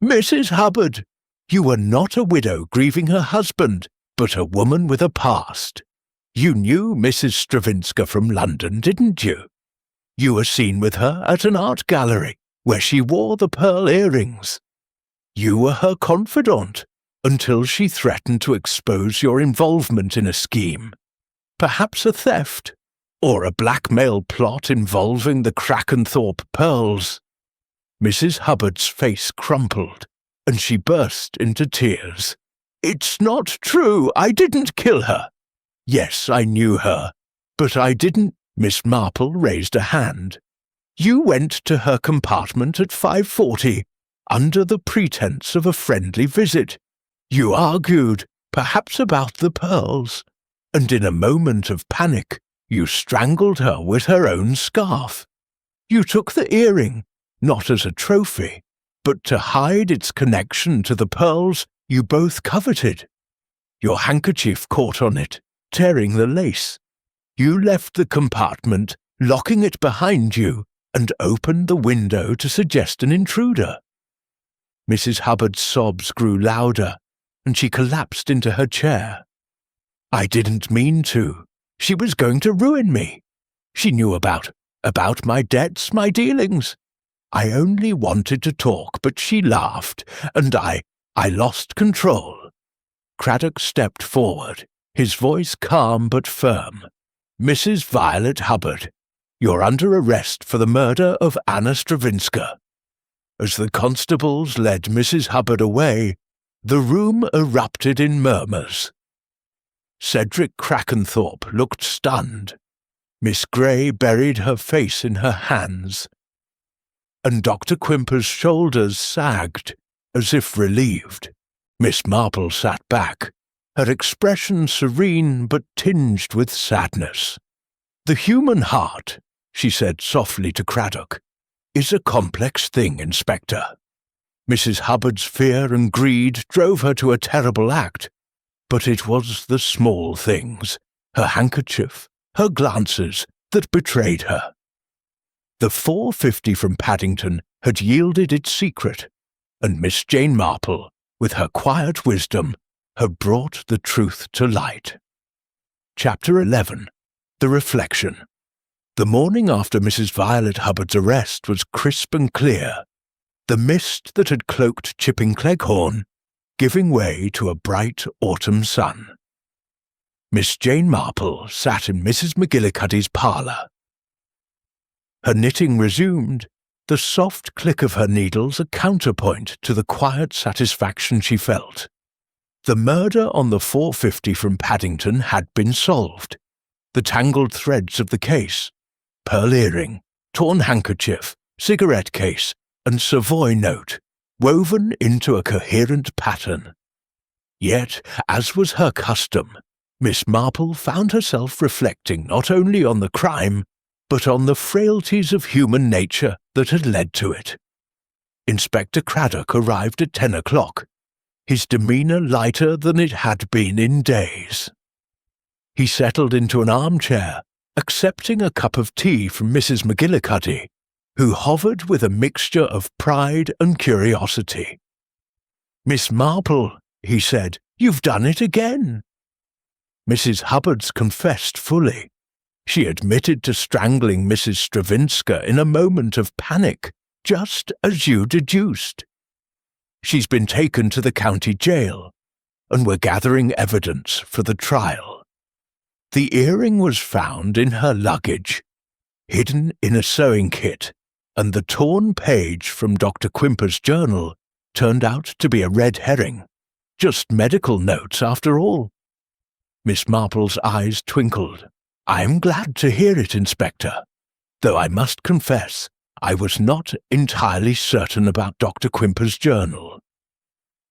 Mrs. Hubbard, you were not a widow grieving her husband, but a woman with a past. You knew Mrs. Stravinska from London, didn't you? You were seen with her at an art gallery, where she wore the pearl earrings. You were her confidant, until she threatened to expose your involvement in a scheme. Perhaps a theft, or a blackmail plot involving the Krakenthorpe pearls. Mrs. Hubbard's face crumpled, and she burst into tears. It's not true, I didn't kill her. Yes, I knew her, but I didn't. Miss Marple raised a hand. You went to her compartment at 5:40, under the pretense of a friendly visit. You argued, perhaps about the pearls, and in a moment of panic, you strangled her with her own scarf. You took the earring, not as a trophy, but to hide its connection to the pearls you both coveted. Your handkerchief caught on it, tearing the lace. You left the compartment, locking it behind you, and opened the window to suggest an intruder. Mrs. Hubbard's sobs grew louder, and she collapsed into her chair. I didn't mean to. She was going to ruin me. She knew about my debts, my dealings. I only wanted to talk, but she laughed, and I lost control." Craddock stepped forward, his voice calm but firm. "Mrs. Violet Hubbard, you're under arrest for the murder of Anna Stravinska." As the constables led Mrs. Hubbard away, the room erupted in murmurs. Cedric Crackenthorpe looked stunned. Miss Grey buried her face in her hands, and Dr. Quimper's shoulders sagged, as if relieved. Miss Marple sat back, her expression serene but tinged with sadness. "The human heart," she said softly to Craddock, "is a complex thing, Inspector." Mrs. Hubbard's fear and greed drove her to a terrible act, but it was the small things, her handkerchief, her glances, that betrayed her. The 450 from Paddington had yielded its secret, and Miss Jane Marple, with her quiet wisdom, had brought the truth to light. Chapter 11. The Reflection. The morning after Mrs. Violet Hubbard's arrest was crisp and clear, the mist that had cloaked Chipping Cleghorn giving way to a bright autumn sun. Miss Jane Marple sat in Mrs. McGillicuddy's parlour. Her knitting resumed, the soft click of her needles a counterpoint to the quiet satisfaction she felt. The murder on the 450 from Paddington had been solved. The tangled threads of the case, pearl earring, torn handkerchief, cigarette case, and Savoy note, woven into a coherent pattern. Yet, as was her custom, Miss Marple found herself reflecting not only on the crime, but on the frailties of human nature that had led to it. Inspector Craddock arrived at 10 o'clock, his demeanour lighter than it had been in days. He settled into an armchair, accepting a cup of tea from Mrs. McGillicuddy, who hovered with a mixture of pride and curiosity. "Miss Marple," he said, "you've done it again." Mrs. Hubbard's confessed fully. She admitted to strangling Mrs. Stravinska in a moment of panic, just as you deduced. She's been taken to the county jail, and we're gathering evidence for the trial. The earring was found in her luggage, hidden in a sewing kit, and the torn page from Dr. Quimper's journal turned out to be a red herring. Just medical notes after all. Miss Marple's eyes twinkled. "I'm glad to hear it, Inspector, though I must confess I was not entirely certain about Dr. Quimper's journal.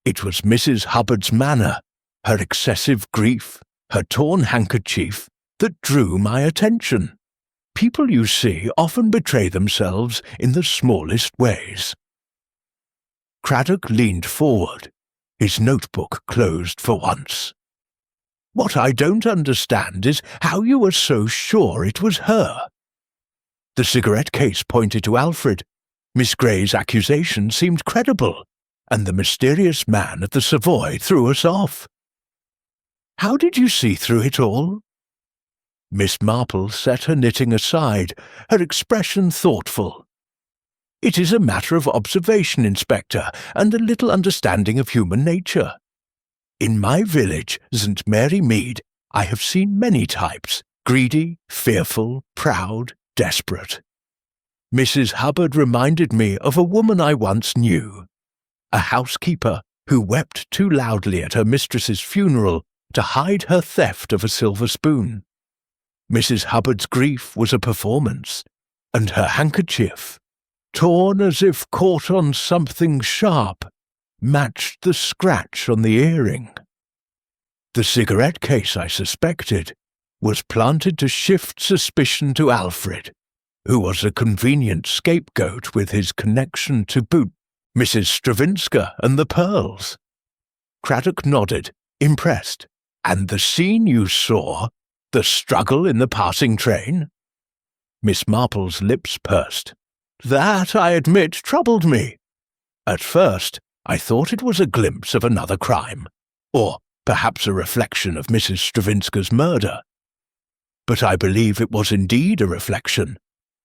It was Mrs. Hubbard's manner, her excessive grief, her torn handkerchief, that drew my attention. People, you see, often betray themselves in the smallest ways." Craddock leaned forward, his notebook closed for once. "What I don't understand is how you were so sure it was her." The cigarette case pointed to Alfred. Miss Grey's accusation seemed credible, and the mysterious man at the Savoy threw us off. "How did you see through it all?" Miss Marple set her knitting aside, her expression thoughtful. "It is a matter of observation, Inspector, and a little understanding of human nature. In my village, St. Mary Mead, I have seen many types, greedy, fearful, proud, desperate. Mrs. Hubbard reminded me of a woman I once knew, a housekeeper who wept too loudly at her mistress's funeral to hide her theft of a silver spoon. Mrs. Hubbard's grief was a performance, and her handkerchief, torn as if caught on something sharp, matched the scratch on the earring. The cigarette case, I suspected, was planted to shift suspicion to Alfred, who was a convenient scapegoat with his connection to boot Mrs. Stravinska and the pearls." Craddock nodded, impressed. "And the scene you saw, the struggle in the passing train?" Miss Marple's lips pursed. "That, I admit, troubled me. At first, I thought it was a glimpse of another crime, or perhaps a reflection of Mrs. Stravinska's murder. but I believe it was indeed a reflection,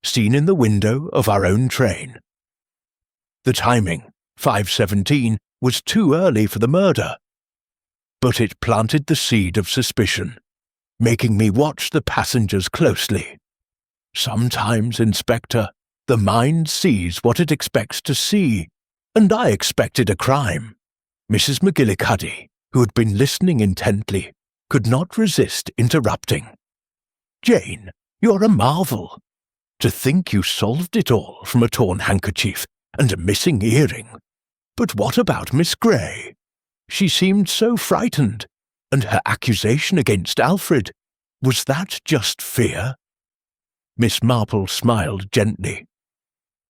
seen in the window of our own train. The timing, 5:17, was too early for the murder, but it planted the seed of suspicion, making me watch the passengers closely. Sometimes, Inspector, the mind sees what it expects to see, and I expected a crime. Mrs. McGillicuddy, who had been listening intently, could not resist interrupting. "Jane, you're a marvel. To think you solved it all from a torn handkerchief and a missing earring. But what about Miss Gray? She seemed so frightened, and her accusation against Alfred, was that just fear?" Miss Marple smiled gently.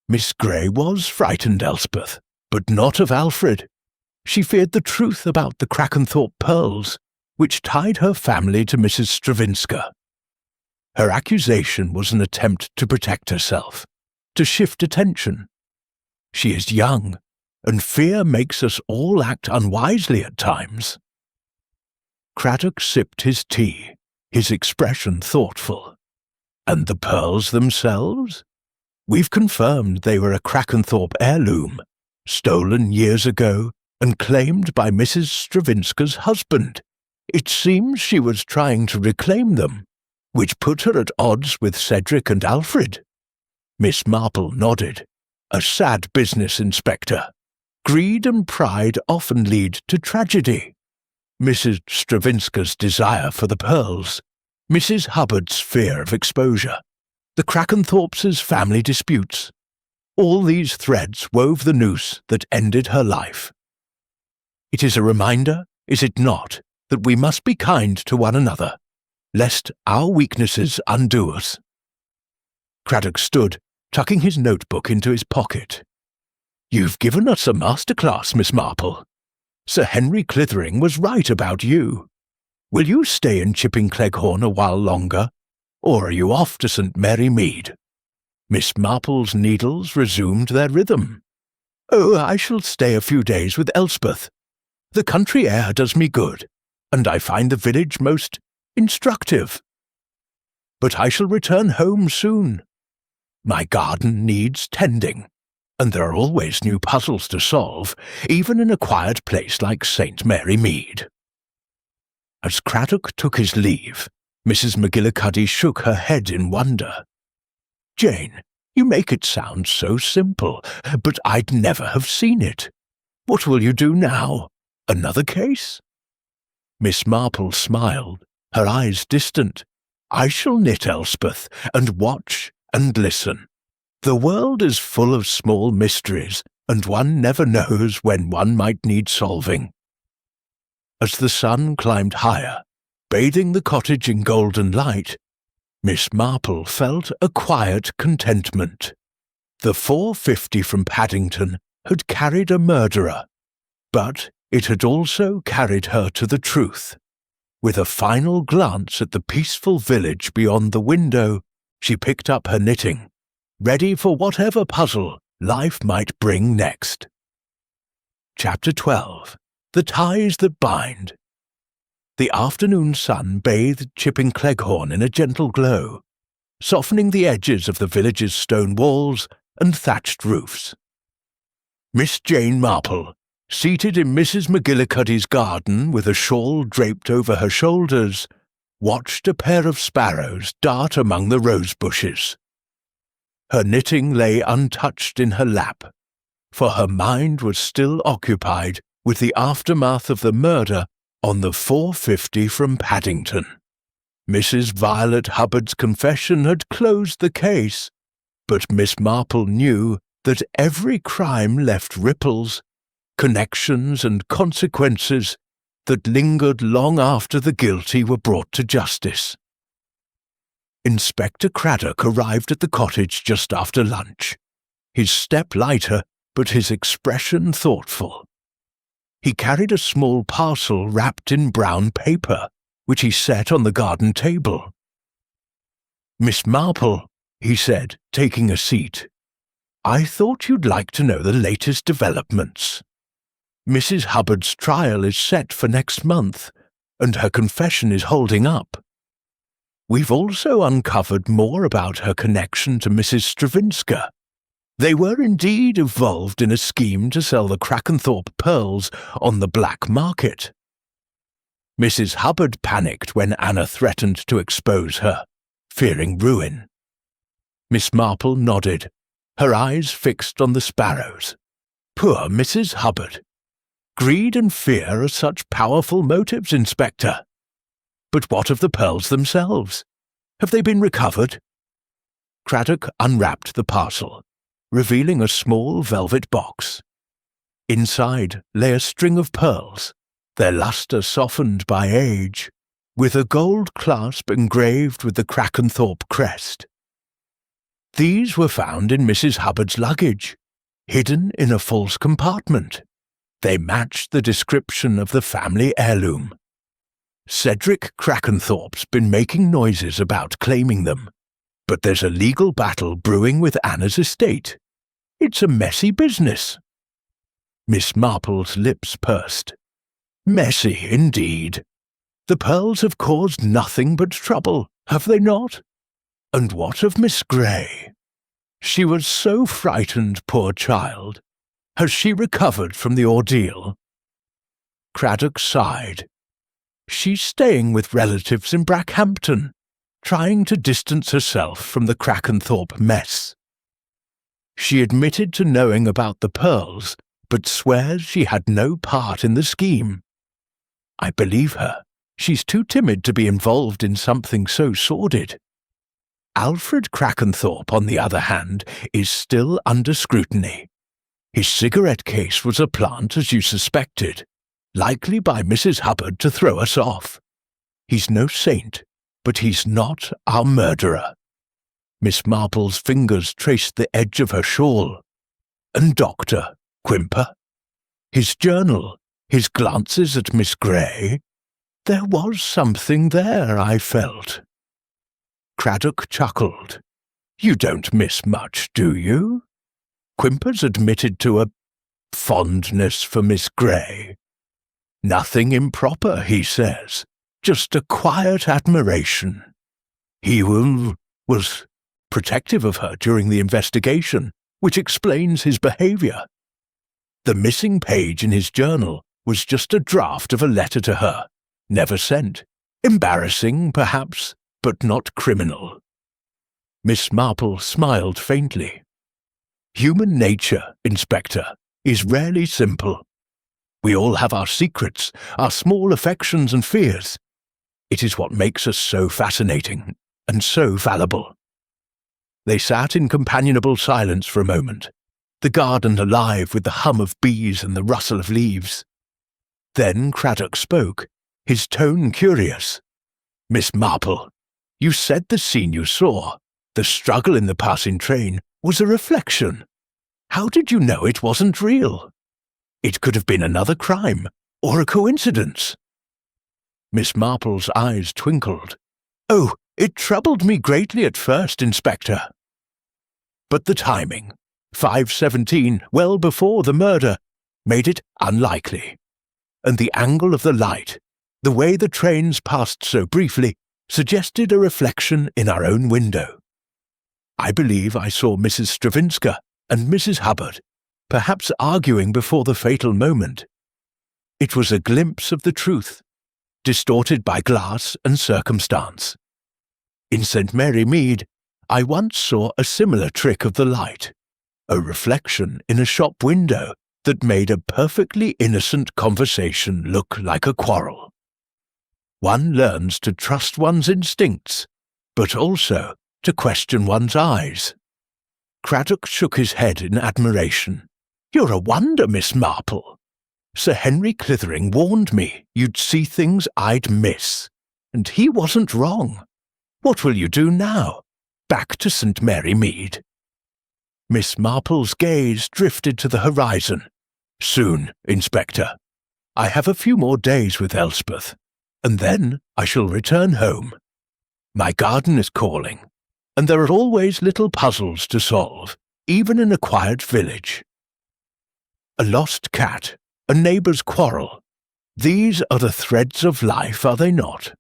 "Miss Gray was frightened, Elspeth, but not of Alfred. She feared the truth about the Krakenthorpe pearls, which tied her family to Mrs. Stravinska. Her accusation was an attempt to protect herself, to shift attention. She is young, and fear makes us all act unwisely at times." Craddock sipped his tea, his expression thoughtful. "And the pearls themselves? We've confirmed they were a Krakenthorpe heirloom, stolen years ago and claimed by Mrs. Stravinska's husband. It seems she was trying to reclaim them, which put her at odds with Cedric and Alfred." Miss Marple nodded. "A sad business, Inspector. Greed and pride often lead to tragedy. Mrs. Stravinska's desire for the pearls, Mrs. Hubbard's fear of exposure, the Krakenthorpes' family disputes. All these threads wove the noose that ended her life. It is a reminder, is it not, that we must be kind to one another, lest our weaknesses undo us." Craddock stood, tucking his notebook into his pocket. "You've given us a masterclass, Miss Marple. Sir Henry Clithering was right about you. Will you stay in Chipping Cleghorn a while longer, or are you off to St. Mary Mead?" Miss Marple's needles resumed their rhythm. "Oh, I shall stay a few days with Elspeth. The country air does me good, and I find the village most instructive. But I shall return home soon. My garden needs tending, and there are always new puzzles to solve, even in a quiet place like St. Mary Mead." As Craddock took his leave, Mrs. McGillicuddy shook her head in wonder. "Jane, you make it sound so simple, but I'd never have seen it. What will you do now? Another case?" Miss Marple smiled, her eyes distant. "I shall knit, Elspeth, and watch and listen. The world is full of small mysteries, and one never knows when one might need solving." As the sun climbed higher, bathing the cottage in golden light, Miss Marple felt a quiet contentment. The 4:50 from Paddington had carried a murderer, but it had also carried her to the truth. With a final glance at the peaceful village beyond the window, she picked up her knitting, ready for whatever puzzle life might bring next. Chapter 12. The Ties That Bind. The afternoon sun bathed Chipping Cleghorn in a gentle glow, softening the edges of the village's stone walls and thatched roofs. Miss Jane Marple, seated in Mrs. McGillicuddy's garden with a shawl draped over her shoulders, watched a pair of sparrows dart among the rose bushes. Her knitting lay untouched in her lap, for her mind was still occupied with the aftermath of the murder on the 4:50 from Paddington. Mrs. Violet Hubbard's confession had closed the case, but Miss Marple knew that every crime left ripples, connections and consequences that lingered long after the guilty were brought to justice. Inspector Craddock arrived at the cottage just after lunch, his step lighter but his expression thoughtful. He carried a small parcel wrapped in brown paper, which he set on the garden table. "Miss Marple," he said, taking a seat, "I thought you'd like to know the latest developments. Mrs. Hubbard's trial is set for next month, and her confession is holding up." We've also uncovered more about her connection to Mrs. Stravinska. They were indeed involved in a scheme to sell the Krakenthorpe pearls on the black market. Mrs. Hubbard panicked when Anna threatened to expose her, fearing ruin. Miss Marple nodded, her eyes fixed on the sparrows. Poor Mrs. Hubbard. Greed and fear are such powerful motives, Inspector. But what of the pearls themselves? Have they been recovered? Craddock unwrapped the parcel, revealing a small velvet box. Inside lay a string of pearls, their lustre softened by age, with a gold clasp engraved with the Krakenthorpe crest. These were found in Mrs. Hubbard's luggage, hidden in a false compartment. They matched the description of the family heirloom. Cedric Krakenthorpe's been making noises about claiming them, but there's a legal battle brewing with Anna's estate. It's a messy business. Miss Marple's lips pursed. Messy, indeed. The pearls have caused nothing but trouble, have they not? And what of Miss Grey? She was so frightened, poor child. Has she recovered from the ordeal? Craddock sighed. She's staying with relatives in Brackhampton, trying to distance herself from the Krakenthorpe mess. She admitted to knowing about the pearls, but swears she had no part in the scheme. I believe her. She's too timid to be involved in something so sordid. Alfred Krakenthorpe, on the other hand, is still under scrutiny. His cigarette case was a plant, as you suspected, likely by Mrs. Hubbard to throw us off. He's no saint, but he's not our murderer. Miss Marple's fingers traced the edge of her shawl. And Dr. Quimper? His journal, his glances at Miss Grey? There was something there, I felt. Craddock chuckled. You don't miss much, do you? Quimper's admitted to a fondness for Miss Grey. Nothing improper, he says, just a quiet admiration. He was protective of her during the investigation, which explains his behaviour. The missing page in his journal was just a draft of a letter to her, never sent. Embarrassing, perhaps, but not criminal. Miss Marple smiled faintly. Human nature, Inspector, is rarely simple. We all have our secrets, our small affections and fears. It is what makes us so fascinating and so fallible. They sat in companionable silence for a moment, the garden alive with the hum of bees and the rustle of leaves. Then Craddock spoke, his tone curious. Miss Marple, you said the scene you saw, the struggle in the passing train, was a reflection. How did you know it wasn't real? It could have been another crime, or a coincidence. Miss Marple's eyes twinkled. Oh, it troubled me greatly at first, Inspector. But the timing, 5:17, well before the murder, made it unlikely. And the angle of the light, the way the trains passed so briefly, suggested a reflection in our own window. I believe I saw Mrs. Stravinska and Mrs. Hubbard, perhaps arguing before the fatal moment. It was a glimpse of the truth, distorted by glass and circumstance. In St. Mary Mead, I once saw a similar trick of the light, a reflection in a shop window that made a perfectly innocent conversation look like a quarrel. One learns to trust one's instincts, but also to question one's eyes. Craddock shook his head in admiration. You're a wonder, Miss Marple. Sir Henry Clithering warned me you'd see things I'd miss, and he wasn't wrong. What will you do now? Back to St. Mary Mead? Miss Marple's gaze drifted to the horizon. Soon, Inspector. I have a few more days with Elspeth, and then I shall return home. My garden is calling, and there are always little puzzles to solve, even in a quiet village. A lost cat, a neighbour's quarrel. These are the threads of life, are they not?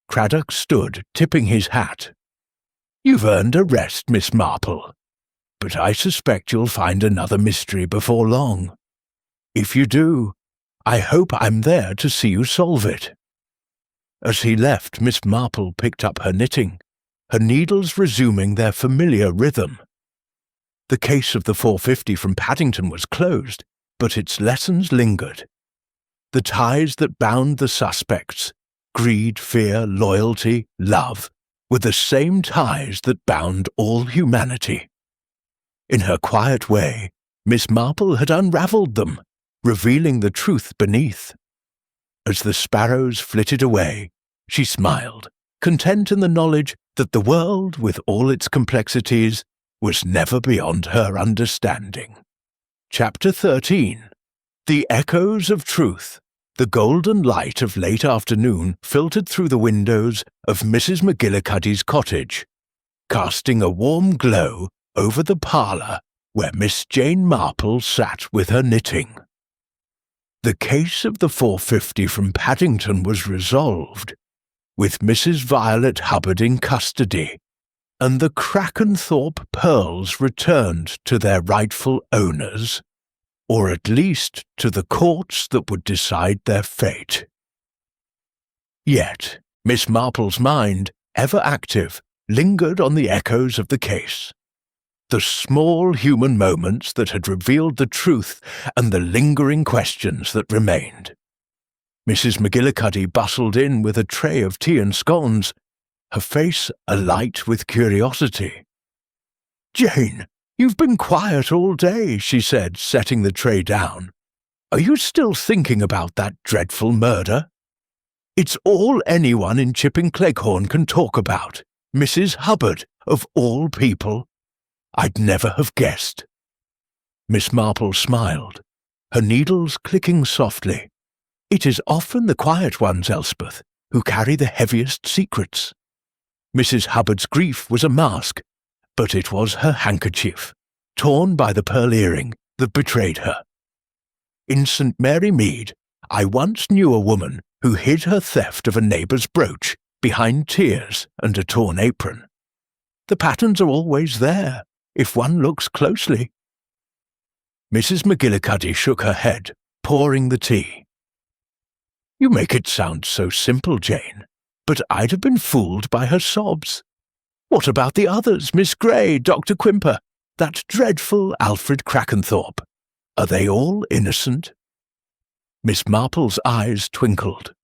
Craddock stood, tipping his hat. "You've earned a rest, Miss Marple, but I suspect you'll find another mystery before long. If you do, I hope I'm there to see you solve it." As he left, Miss Marple picked up her knitting, her needles resuming their familiar rhythm. The case of the 450 from Paddington was closed, but its lessons lingered. The ties that bound the suspects, greed, fear, loyalty, love, were the same ties that bound all humanity. In her quiet way, Miss Marple had unravelled them, revealing the truth beneath. As the sparrows flitted away, she smiled, content in the knowledge that the world, with all its complexities, was never beyond her understanding. Chapter 13. The Echoes of Truth. The golden light of late afternoon filtered through the windows of Mrs. McGillicuddy's cottage, casting a warm glow over the parlour where Miss Jane Marple sat with her knitting. The case of the 450 from Paddington was resolved, with Mrs. Violet Hubbard in custody, and the Crackenthorpe pearls returned to their rightful owners, or at least to the courts that would decide their fate. Yet Miss Marple's mind, ever active, lingered on the echoes of the case. The small human moments that had revealed the truth and the lingering questions that remained. Mrs. McGillicuddy bustled in with a tray of tea and scones, her face alight with curiosity. "Jane, you've been quiet all day," she said, setting the tray down. "Are you still thinking about that dreadful murder? It's all anyone in Chipping Cleghorn can talk about. Mrs. Hubbard, of all people. I'd never have guessed." Miss Marple smiled, her needles clicking softly. "It is often the quiet ones, Elspeth, who carry the heaviest secrets. Mrs. Hubbard's grief was a mask, but it was her handkerchief, torn by the pearl earring, that betrayed her. In St. Mary Mead, I once knew a woman who hid her theft of a neighbour's brooch behind tears and a torn apron. The patterns are always there, if one looks closely." Mrs. McGillicuddy shook her head, pouring the tea. "You make it sound so simple, Jane, but I'd have been fooled by her sobs. What about the others, Miss Grey, Dr. Quimper, that dreadful Alfred Crackenthorpe? Are they all innocent?" Miss Marple's eyes twinkled.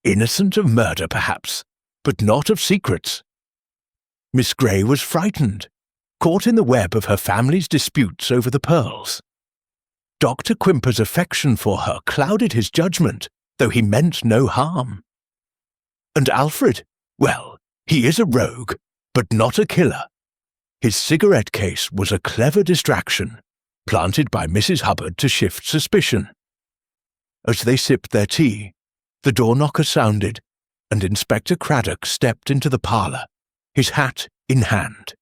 "Innocent of murder, perhaps, but not of secrets. Miss Grey was frightened, caught in the web of her family's disputes over the pearls. Dr. Quimper's affection for her clouded his judgment, though he meant no harm. And Alfred, well, he is a rogue, but not a killer. His cigarette case was a clever distraction, planted by Mrs. Hubbard to shift suspicion." As they sipped their tea, the door-knocker sounded, and Inspector Craddock stepped into the parlour, his hat in hand.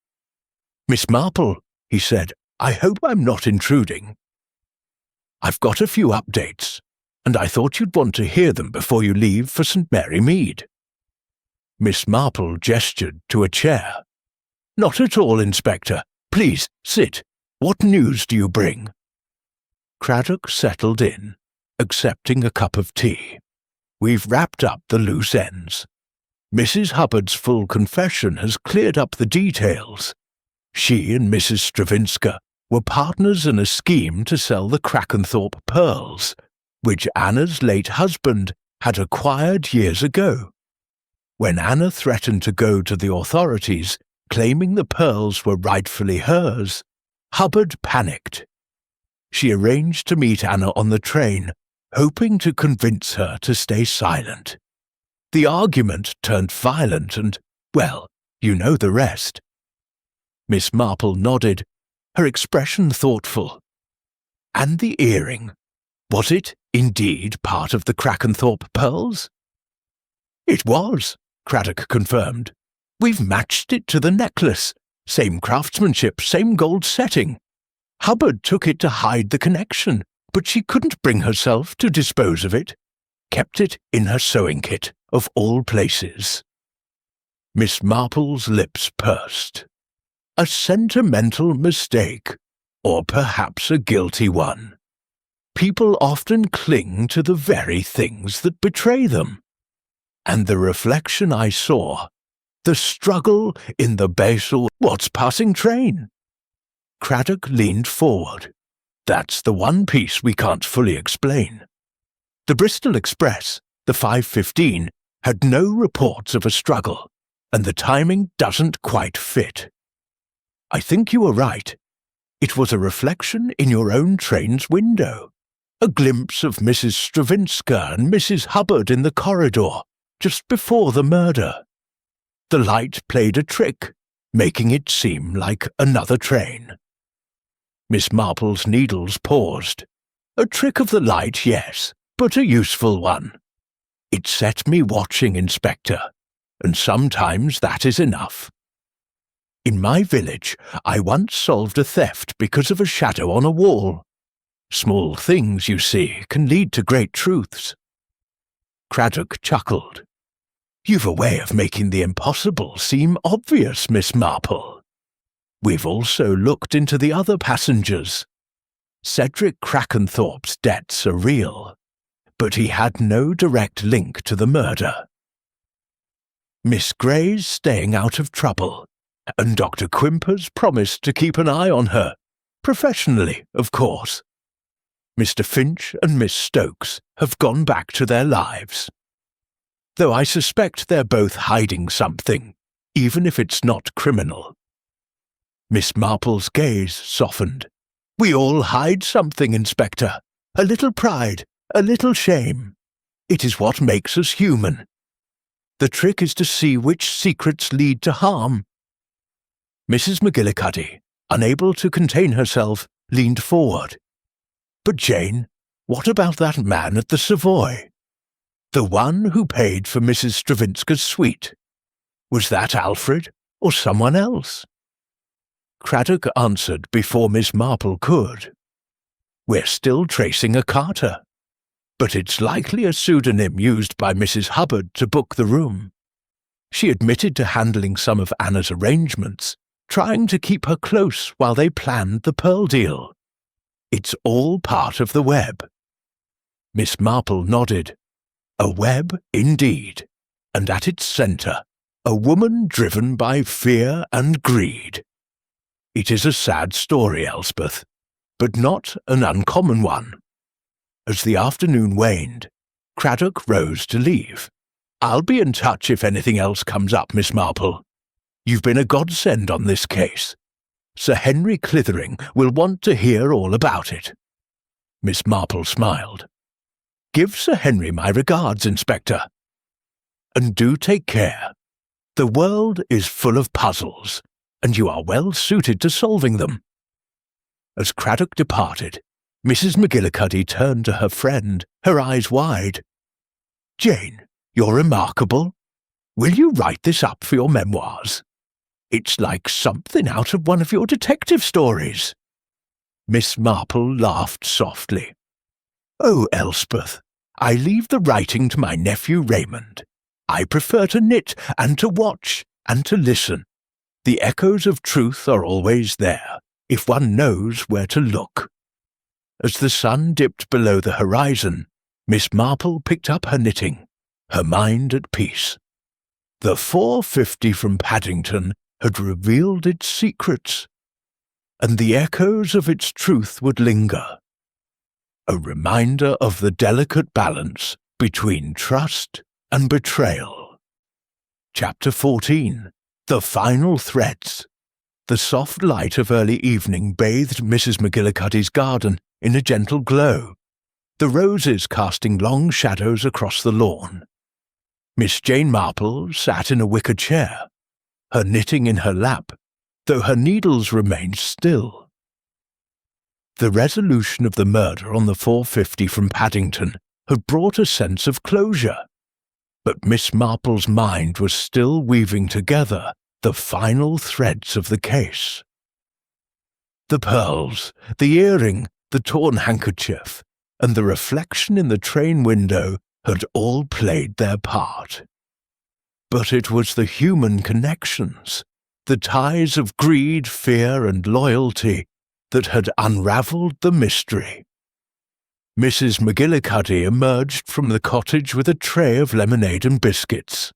"Miss Marple," he said, "I hope I'm not intruding. I've got a few updates, and I thought you'd want to hear them before you leave for St. Mary Mead." Miss Marple gestured to a chair. "Not at all, Inspector. Please, sit. What news do you bring?" Craddock settled in, accepting a cup of tea. "We've wrapped up the loose ends. Mrs. Hubbard's full confession has cleared up the details. She and Mrs. Stravinska were partners in a scheme to sell the Crackenthorpe pearls, which Anna's late husband had acquired years ago. When Anna threatened to go to the authorities, claiming the pearls were rightfully hers, Hubbard panicked. She arranged to meet Anna on the train, hoping to convince her to stay silent. The argument turned violent and, well, you know the rest." Miss Marple nodded, her expression thoughtful. "And the earring, was it indeed part of the Crackenthorpe pearls?" "It was," Craddock confirmed. "We've matched it to the necklace. Same craftsmanship, same gold setting. Hubbard took it to hide the connection, but she couldn't bring herself to dispose of it. kept it in her sewing kit, of all places. Miss Marple's lips pursed. A sentimental mistake, or perhaps a guilty one. People often cling to the very things that betray them. And the reflection I saw, the struggle in the basal what's passing train. Craddock leaned forward. That's the one piece we can't fully explain. The Bristol Express, the 5:15, had no reports of a struggle, and the timing doesn't quite fit. I think you were right. It was a reflection in your own train's window. A glimpse of Mrs. Stravinska and Mrs. Hubbard in the corridor, just before the murder. The light played a trick, making it seem like another train. Miss Marple's needles paused. A trick of the light, yes, but a useful one. It set me watching, Inspector, and sometimes that is enough. In my village, I once solved a theft because of a shadow on a wall. Small things, you see, can lead to great truths. Craddock chuckled. You've a way of making the impossible seem obvious, Miss Marple. We've also looked into the other passengers. Cedric Crackenthorpe's debts are real, but he had no direct link to the murder. Miss Gray's staying out of trouble, and Dr. Quimper's promised to keep an eye on her, professionally, of course. Mr. Finch and Miss Stokes have gone back to their lives. Though I suspect they're both hiding something, even if it's not criminal. Miss Marple's gaze softened. We all hide something, Inspector. A little pride, a little shame. It is what makes us human. The trick is to see which secrets lead to harm. Mrs. McGillicuddy, unable to contain herself, leaned forward. But Jane, what about that man at the Savoy? The one who paid for Mrs. Stravinska's suite. Was that Alfred or someone else? Craddock answered before Miss Marple could. We're still tracing a Carter, but it's likely a pseudonym used by Mrs. Hubbard to book the room. She admitted to handling some of Anna's arrangements, trying to keep her close while they planned the pearl deal. It's all part of the web. Miss Marple nodded. A web, indeed, and at its centre, a woman driven by fear and greed. It is a sad story, Elspeth, but not an uncommon one. As the afternoon waned, Craddock rose to leave. I'll be in touch if anything else comes up, Miss Marple. You've been a godsend on this case. Sir Henry Clithering will want to hear all about it. Miss Marple smiled. Give Sir Henry my regards, Inspector. And do take care. The world is full of puzzles, and you are well suited to solving them. As Craddock departed, Mrs. McGillicuddy turned to her friend, her eyes wide. Jane, you're remarkable. Will you write this up for your memoirs? It's like something out of one of your detective stories. Miss Marple laughed softly. Oh, Elspeth, I leave the writing to my nephew Raymond. I prefer to knit and to watch and to listen. The echoes of truth are always there, if one knows where to look. As the sun dipped below the horizon, Miss Marple picked up her knitting, her mind at peace. The 4:50 from Paddington had revealed its secrets, and the echoes of its truth would linger. A reminder of the delicate balance between trust and betrayal. Chapter 14. The Final Threads. The soft light of early evening bathed Mrs. McGillicuddy's garden in a gentle glow, the roses casting long shadows across the lawn. Miss Jane Marple sat in a wicker chair, her knitting in her lap, though her needles remained still. The resolution of the murder on the 4:50 from Paddington had brought a sense of closure, but Miss Marple's mind was still weaving together the final threads of the case. The pearls, the earring, the torn handkerchief, and the reflection in the train window had all played their part. But it was the human connections, the ties of greed, fear, and loyalty that had unravelled the mystery. Mrs. McGillicuddy emerged from the cottage with a tray of lemonade and biscuits,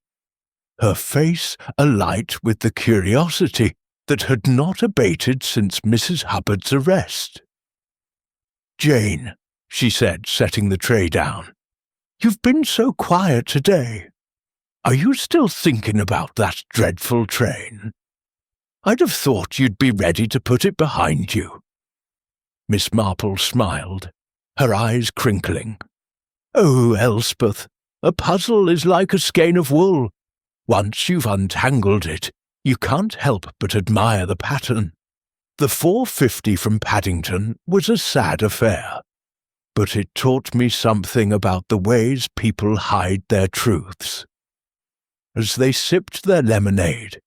her face alight with the curiosity that had not abated since Mrs. Hubbard's arrest. "Jane," she said, setting the tray down, "you've been so quiet today. Are you still thinking about that dreadful train? I'd have thought you'd be ready to put it behind you." Miss Marple smiled, her eyes crinkling. "Oh, Elspeth, a puzzle is like a skein of wool. Once you've untangled it, you can't help but admire the pattern. The 450 from Paddington was a sad affair, but it taught me something about the ways people hide their truths." As they sipped their lemonade,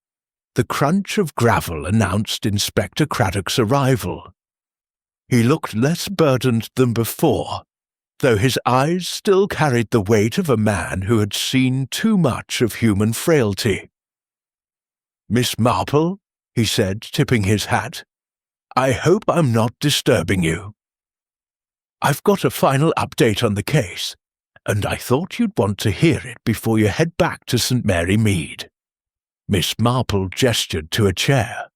the crunch of gravel announced Inspector Craddock's arrival. He looked less burdened than before, though his eyes still carried the weight of a man who had seen too much of human frailty. "Miss Marple," he said, tipping his hat, "I hope I'm not disturbing you. I've got a final update on the case, and I thought you'd want to hear it before you head back to St. Mary Mead." Miss Marple gestured to a chair.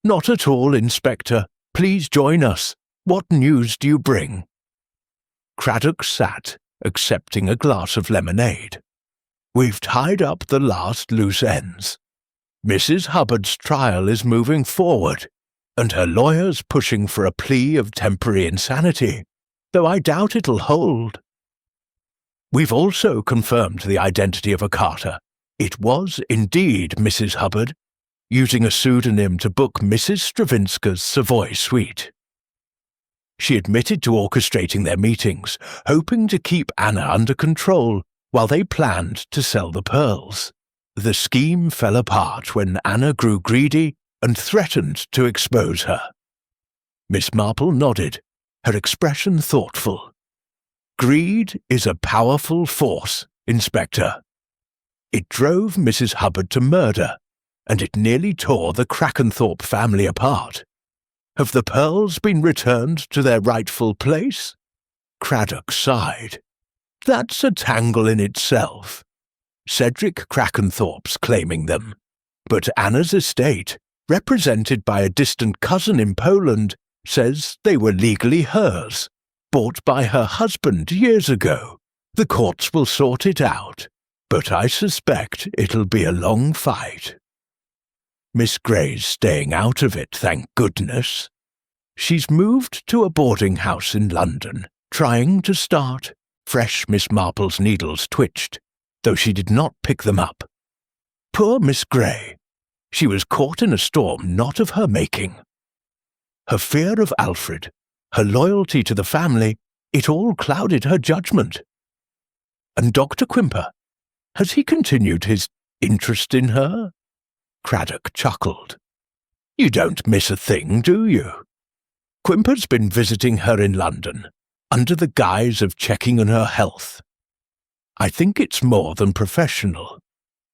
"Not at all, Inspector. Please join us. What news do you bring?" Craddock sat, accepting a glass of lemonade. "We've tied up the last loose ends. Mrs. Hubbard's trial is moving forward, and her lawyer's pushing for a plea of temporary insanity, though I doubt it'll hold. We've also confirmed the identity of a carter. It was indeed Mrs. Hubbard, using a pseudonym to book Mrs. Stravinska's Savoy suite. She admitted to orchestrating their meetings, hoping to keep Anna under control while they planned to sell the pearls. The scheme fell apart when Anna grew greedy and threatened to expose her." Miss Marple nodded, her expression thoughtful. "Greed is a powerful force, Inspector. It drove Mrs. Hubbard to murder, and it nearly tore the Crackenthorpe family apart. Have the pearls been returned to their rightful place?" Craddock sighed. "That's a tangle in itself. Cedric Crackenthorpe's claiming them, but Anna's estate, represented by a distant cousin in Poland, says they were legally hers, bought by her husband years ago. The courts will sort it out, but I suspect it'll be a long fight. Miss Grey's staying out of it, thank goodness. She's moved to a boarding house in London, trying to start. Fresh Miss Marple's needles twitched, though she did not pick them up. Poor Miss Grey. She was caught in a storm not of her making. Her fear of Alfred, her loyalty to the family, it all clouded her judgment. And Dr. Quimper, has he continued his interest in her? Craddock chuckled. You don't miss a thing, do you? Quimper's been visiting her in London, under the guise of checking on her health. I think it's more than professional,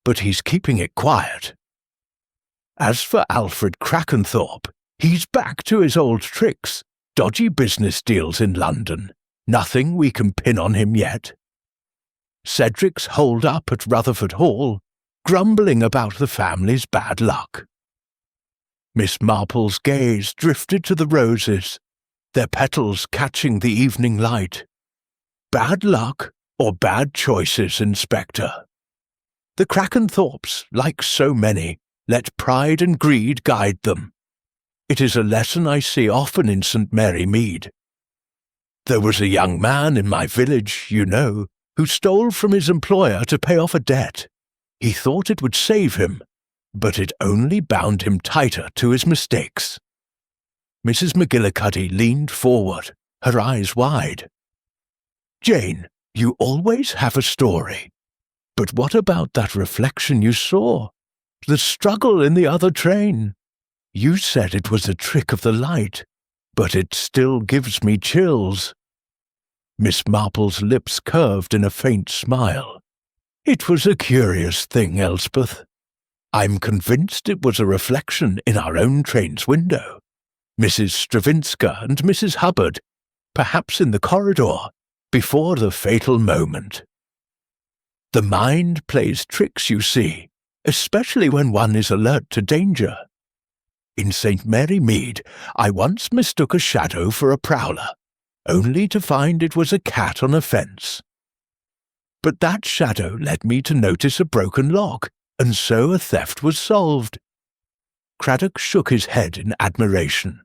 but he's keeping it quiet. As for Alfred Crackenthorpe, he's back to his old tricks, dodgy business deals in London. Nothing we can pin on him yet. Cedric's holed up at Rutherford Hall, grumbling about the family's bad luck. Miss Marple's gaze drifted to the roses, their petals catching the evening light. Bad luck or bad choices, Inspector? The Crackenthorpes, like so many, let pride and greed guide them. It is a lesson I see often in St. Mary Mead. There was a young man in my village, you know, who stole from his employer to pay off a debt. He thought it would save him, but it only bound him tighter to his mistakes. Mrs. McGillicuddy leaned forward, her eyes wide. Jane, you always have a story. But what about that reflection you saw? The struggle in the other train? You said it was a trick of the light, but it still gives me chills. Miss Marple's lips curved in a faint smile. "It was a curious thing, Elspeth. I'm convinced it was a reflection in our own train's window. Mrs. Stravinska and Mrs. Hubbard, perhaps in the corridor, before the fatal moment. The mind plays tricks, you see, especially when one is alert to danger. In St. Mary Mead, I once mistook a shadow for a prowler, only to find it was a cat on a fence. But that shadow led me to notice a broken lock, and so a theft was solved." Craddock shook his head in admiration.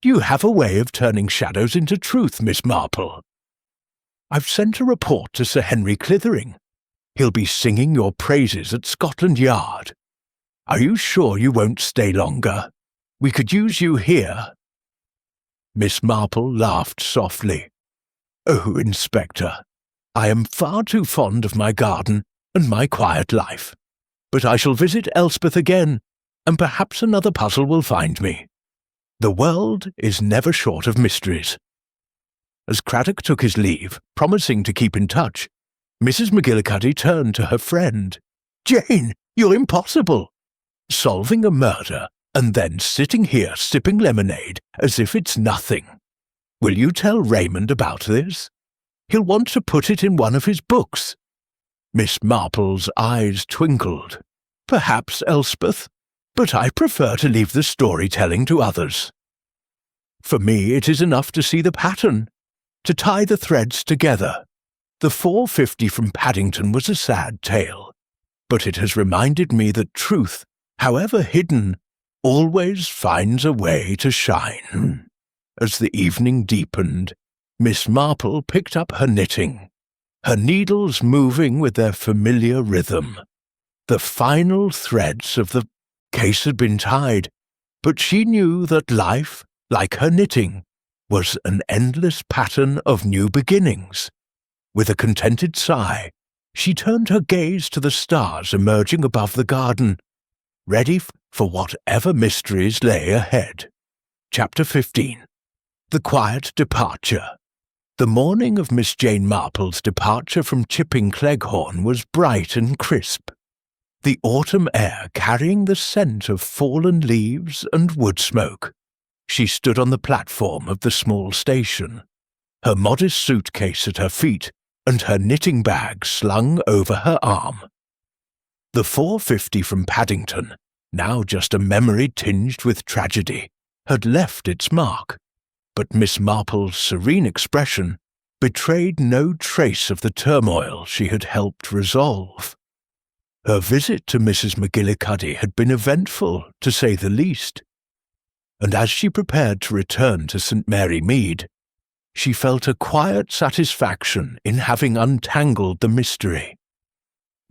"You have a way of turning shadows into truth, Miss Marple. I've sent a report to Sir Henry Clithering. He'll be singing your praises at Scotland Yard. Are you sure you won't stay longer? We could use you here." Miss Marple laughed softly. "Oh, Inspector, I am far too fond of my garden and my quiet life. But I shall visit Elspeth again, and perhaps another puzzle will find me. The world is never short of mysteries." As Craddock took his leave, promising to keep in touch, Mrs. McGillicuddy turned to her friend. "Jane, you're impossible. Solving a murder, and then sitting here sipping lemonade as if it's nothing. Will you tell Raymond about this? He'll want to put it in one of his books." Miss Marple's eyes twinkled. "Perhaps, Elspeth, but I prefer to leave the storytelling to others. For me it is enough to see the pattern, to tie the threads together. The 450 from Paddington was a sad tale, but it has reminded me that truth, however hidden, always finds a way to shine." As the evening deepened, Miss Marple picked up her knitting, her needles moving with their familiar rhythm. The final threads of the case had been tied, but she knew that life, like her knitting, was an endless pattern of new beginnings. With a contented sigh, she turned her gaze to the stars emerging above the garden, ready for whatever mysteries lay ahead. Chapter 15. The Quiet Departure. The morning of Miss Jane Marple's departure from Chipping Cleghorn was bright and crisp, the autumn air carrying the scent of fallen leaves and wood smoke. She stood on the platform of the small station, her modest suitcase at her feet and her knitting bag slung over her arm. The 450 from Paddington, now just a memory tinged with tragedy, had left its mark, but Miss Marple's serene expression betrayed no trace of the turmoil she had helped resolve. Her visit to Mrs. McGillicuddy had been eventful, to say the least, and as she prepared to return to St. Mary Mead, she felt a quiet satisfaction in having untangled the mystery.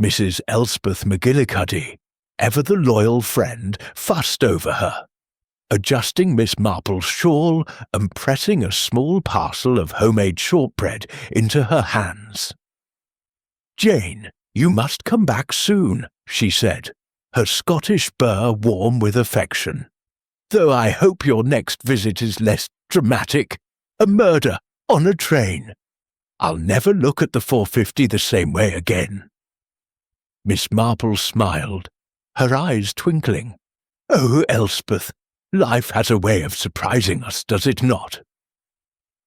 Mrs. Elspeth McGillicuddy, ever the loyal friend, fussed over her, adjusting Miss Marple's shawl and pressing a small parcel of homemade shortbread into her hands. "Jane, you must come back soon," she said, her Scottish burr warm with affection. "Though I hope your next visit is less dramatic. A murder on a train. I'll never look at the 450 the same way again." Miss Marple smiled, her eyes twinkling. "Oh, Elspeth, life has a way of surprising us, does it not?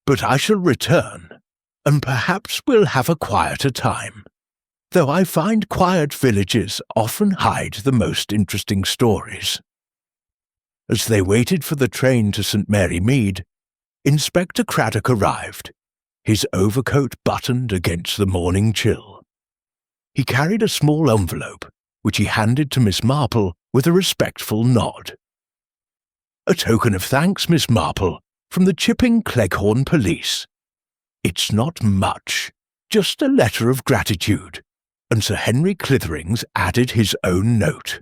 But I shall return, and perhaps we'll have a quieter time, though I find quiet villages often hide the most interesting stories." As they waited for the train to St. Mary Mead, Inspector Craddock arrived, his overcoat buttoned against the morning chill. He carried a small envelope, which he handed to Miss Marple with a respectful nod. "A token of thanks, Miss Marple, from the Chipping Cleghorn police. It's not much, just a letter of gratitude, and Sir Henry Clithering's added his own note.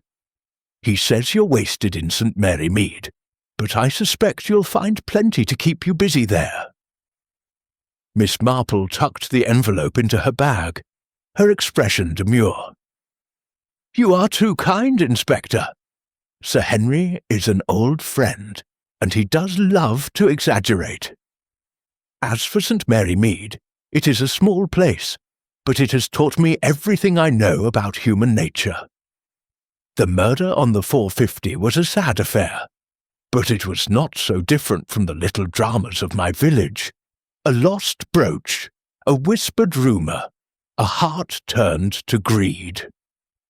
He says you're wasted in St. Mary Mead, but I suspect you'll find plenty to keep you busy there." Miss Marple tucked the envelope into her bag, her expression demure. "You are too kind, Inspector. Sir Henry is an old friend, and he does love to exaggerate." As for St. Mary Mead, it is a small place, but it has taught me everything I know about human nature. The murder on the 450 was a sad affair, but it was not so different from the little dramas of my village. A lost brooch, a whispered rumour, a heart turned to greed.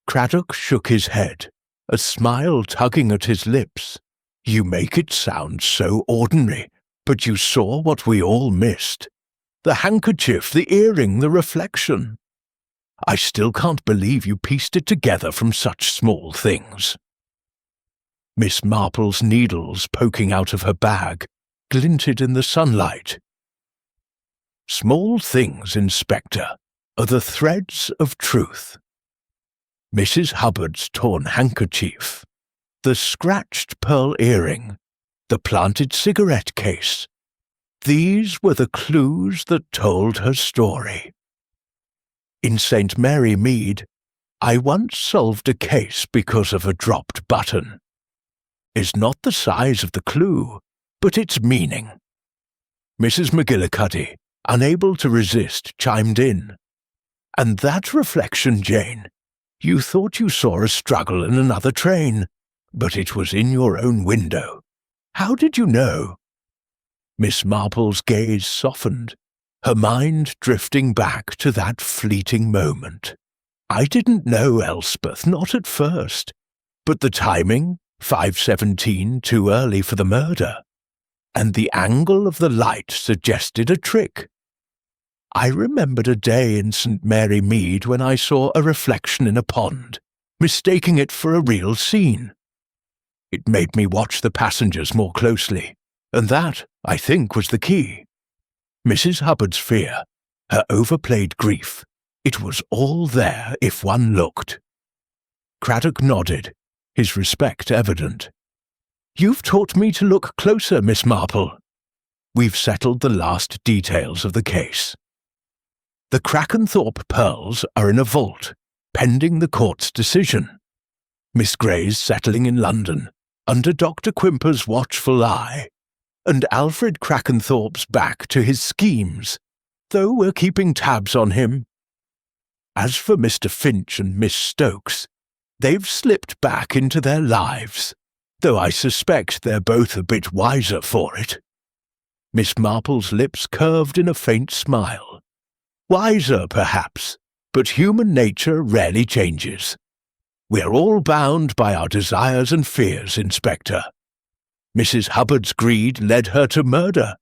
Craddock shook his head, a smile tugging at his lips. You make it sound so ordinary, but you saw what we all missed. The handkerchief, the earring, the reflection. I still can't believe you pieced it together from such small things. Miss Marple's needles poking out of her bag glinted in the sunlight. Small things, Inspector, are the threads of truth. Mrs. Hubbard's torn handkerchief, the scratched pearl earring, the planted cigarette case. These were the clues that told her story. In St. Mary Mead, I once solved a case because of a dropped button. It's not the size of the clue, but its meaning. Mrs. McGillicuddy, unable to resist, chimed in. And that reflection, Jane. You thought you saw a struggle in another train, but it was in your own window. How did you know? Miss Marple's gaze softened, her mind drifting back to that fleeting moment. I didn't know, Elspeth, not at first. But the timing, 5:17, too early for the murder. And the angle of the light suggested a trick. I remembered a day in St. Mary Mead when I saw a reflection in a pond, mistaking it for a real scene. It made me watch the passengers more closely, and that, I think, was the key. Mrs. Hubbard's fear, her overplayed grief, it was all there if one looked. Craddock nodded, his respect evident. You've taught me to look closer, Miss Marple. We've settled the last details of the case. The Crackenthorpe pearls are in a vault, pending the court's decision. Miss Gray's settling in London, under Dr. Quimper's watchful eye, and Alfred Crackenthorpe's back to his schemes, though we're keeping tabs on him. As for Mr. Finch and Miss Stokes, they've slipped back into their lives, though I suspect they're both a bit wiser for it. Miss Marple's lips curved in a faint smile. Wiser, perhaps, but human nature rarely changes. We're all bound by our desires and fears, Inspector. Mrs. Hubbard's greed led her to murder,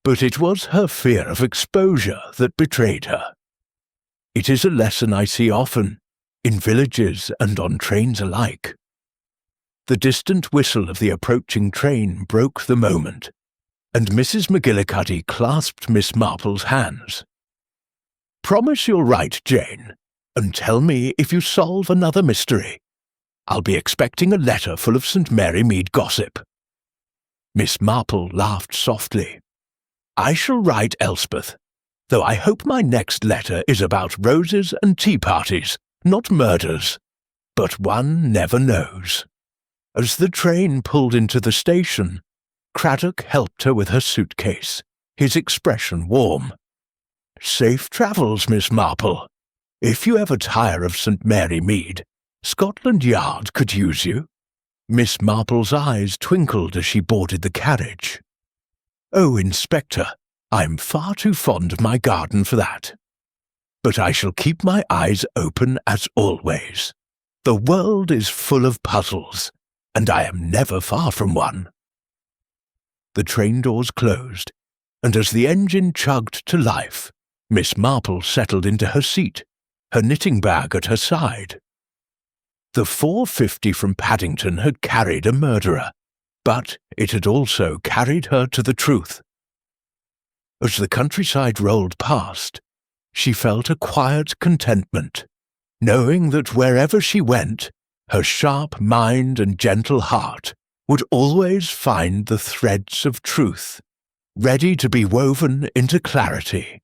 but it was her fear of exposure that betrayed her. It is a lesson I see often, in villages and on trains alike. The distant whistle of the approaching train broke the moment, and Mrs. McGillicuddy clasped Miss Marple's hands. Promise you'll write, Jane, and tell me if you solve another mystery. I'll be expecting a letter full of St. Mary Mead gossip. Miss Marple laughed softly. I shall write, Elspeth, though I hope my next letter is about roses and tea parties, not murders. But one never knows. As the train pulled into the station, Craddock helped her with her suitcase, his expression warm. Safe travels, Miss Marple. If you ever tire of St. Mary Mead, Scotland Yard could use you. Miss Marple's eyes twinkled as she boarded the carriage. Oh, Inspector, I'm far too fond of my garden for that. But I shall keep my eyes open as always. The world is full of puzzles, and I am never far from one. The train doors closed, and as the engine chugged to life, Miss Marple settled into her seat, her knitting bag at her side. The 450 from Paddington had carried a murderer, but it had also carried her to the truth. As the countryside rolled past, she felt a quiet contentment, knowing that wherever she went, her sharp mind and gentle heart would always find the threads of truth, ready to be woven into clarity.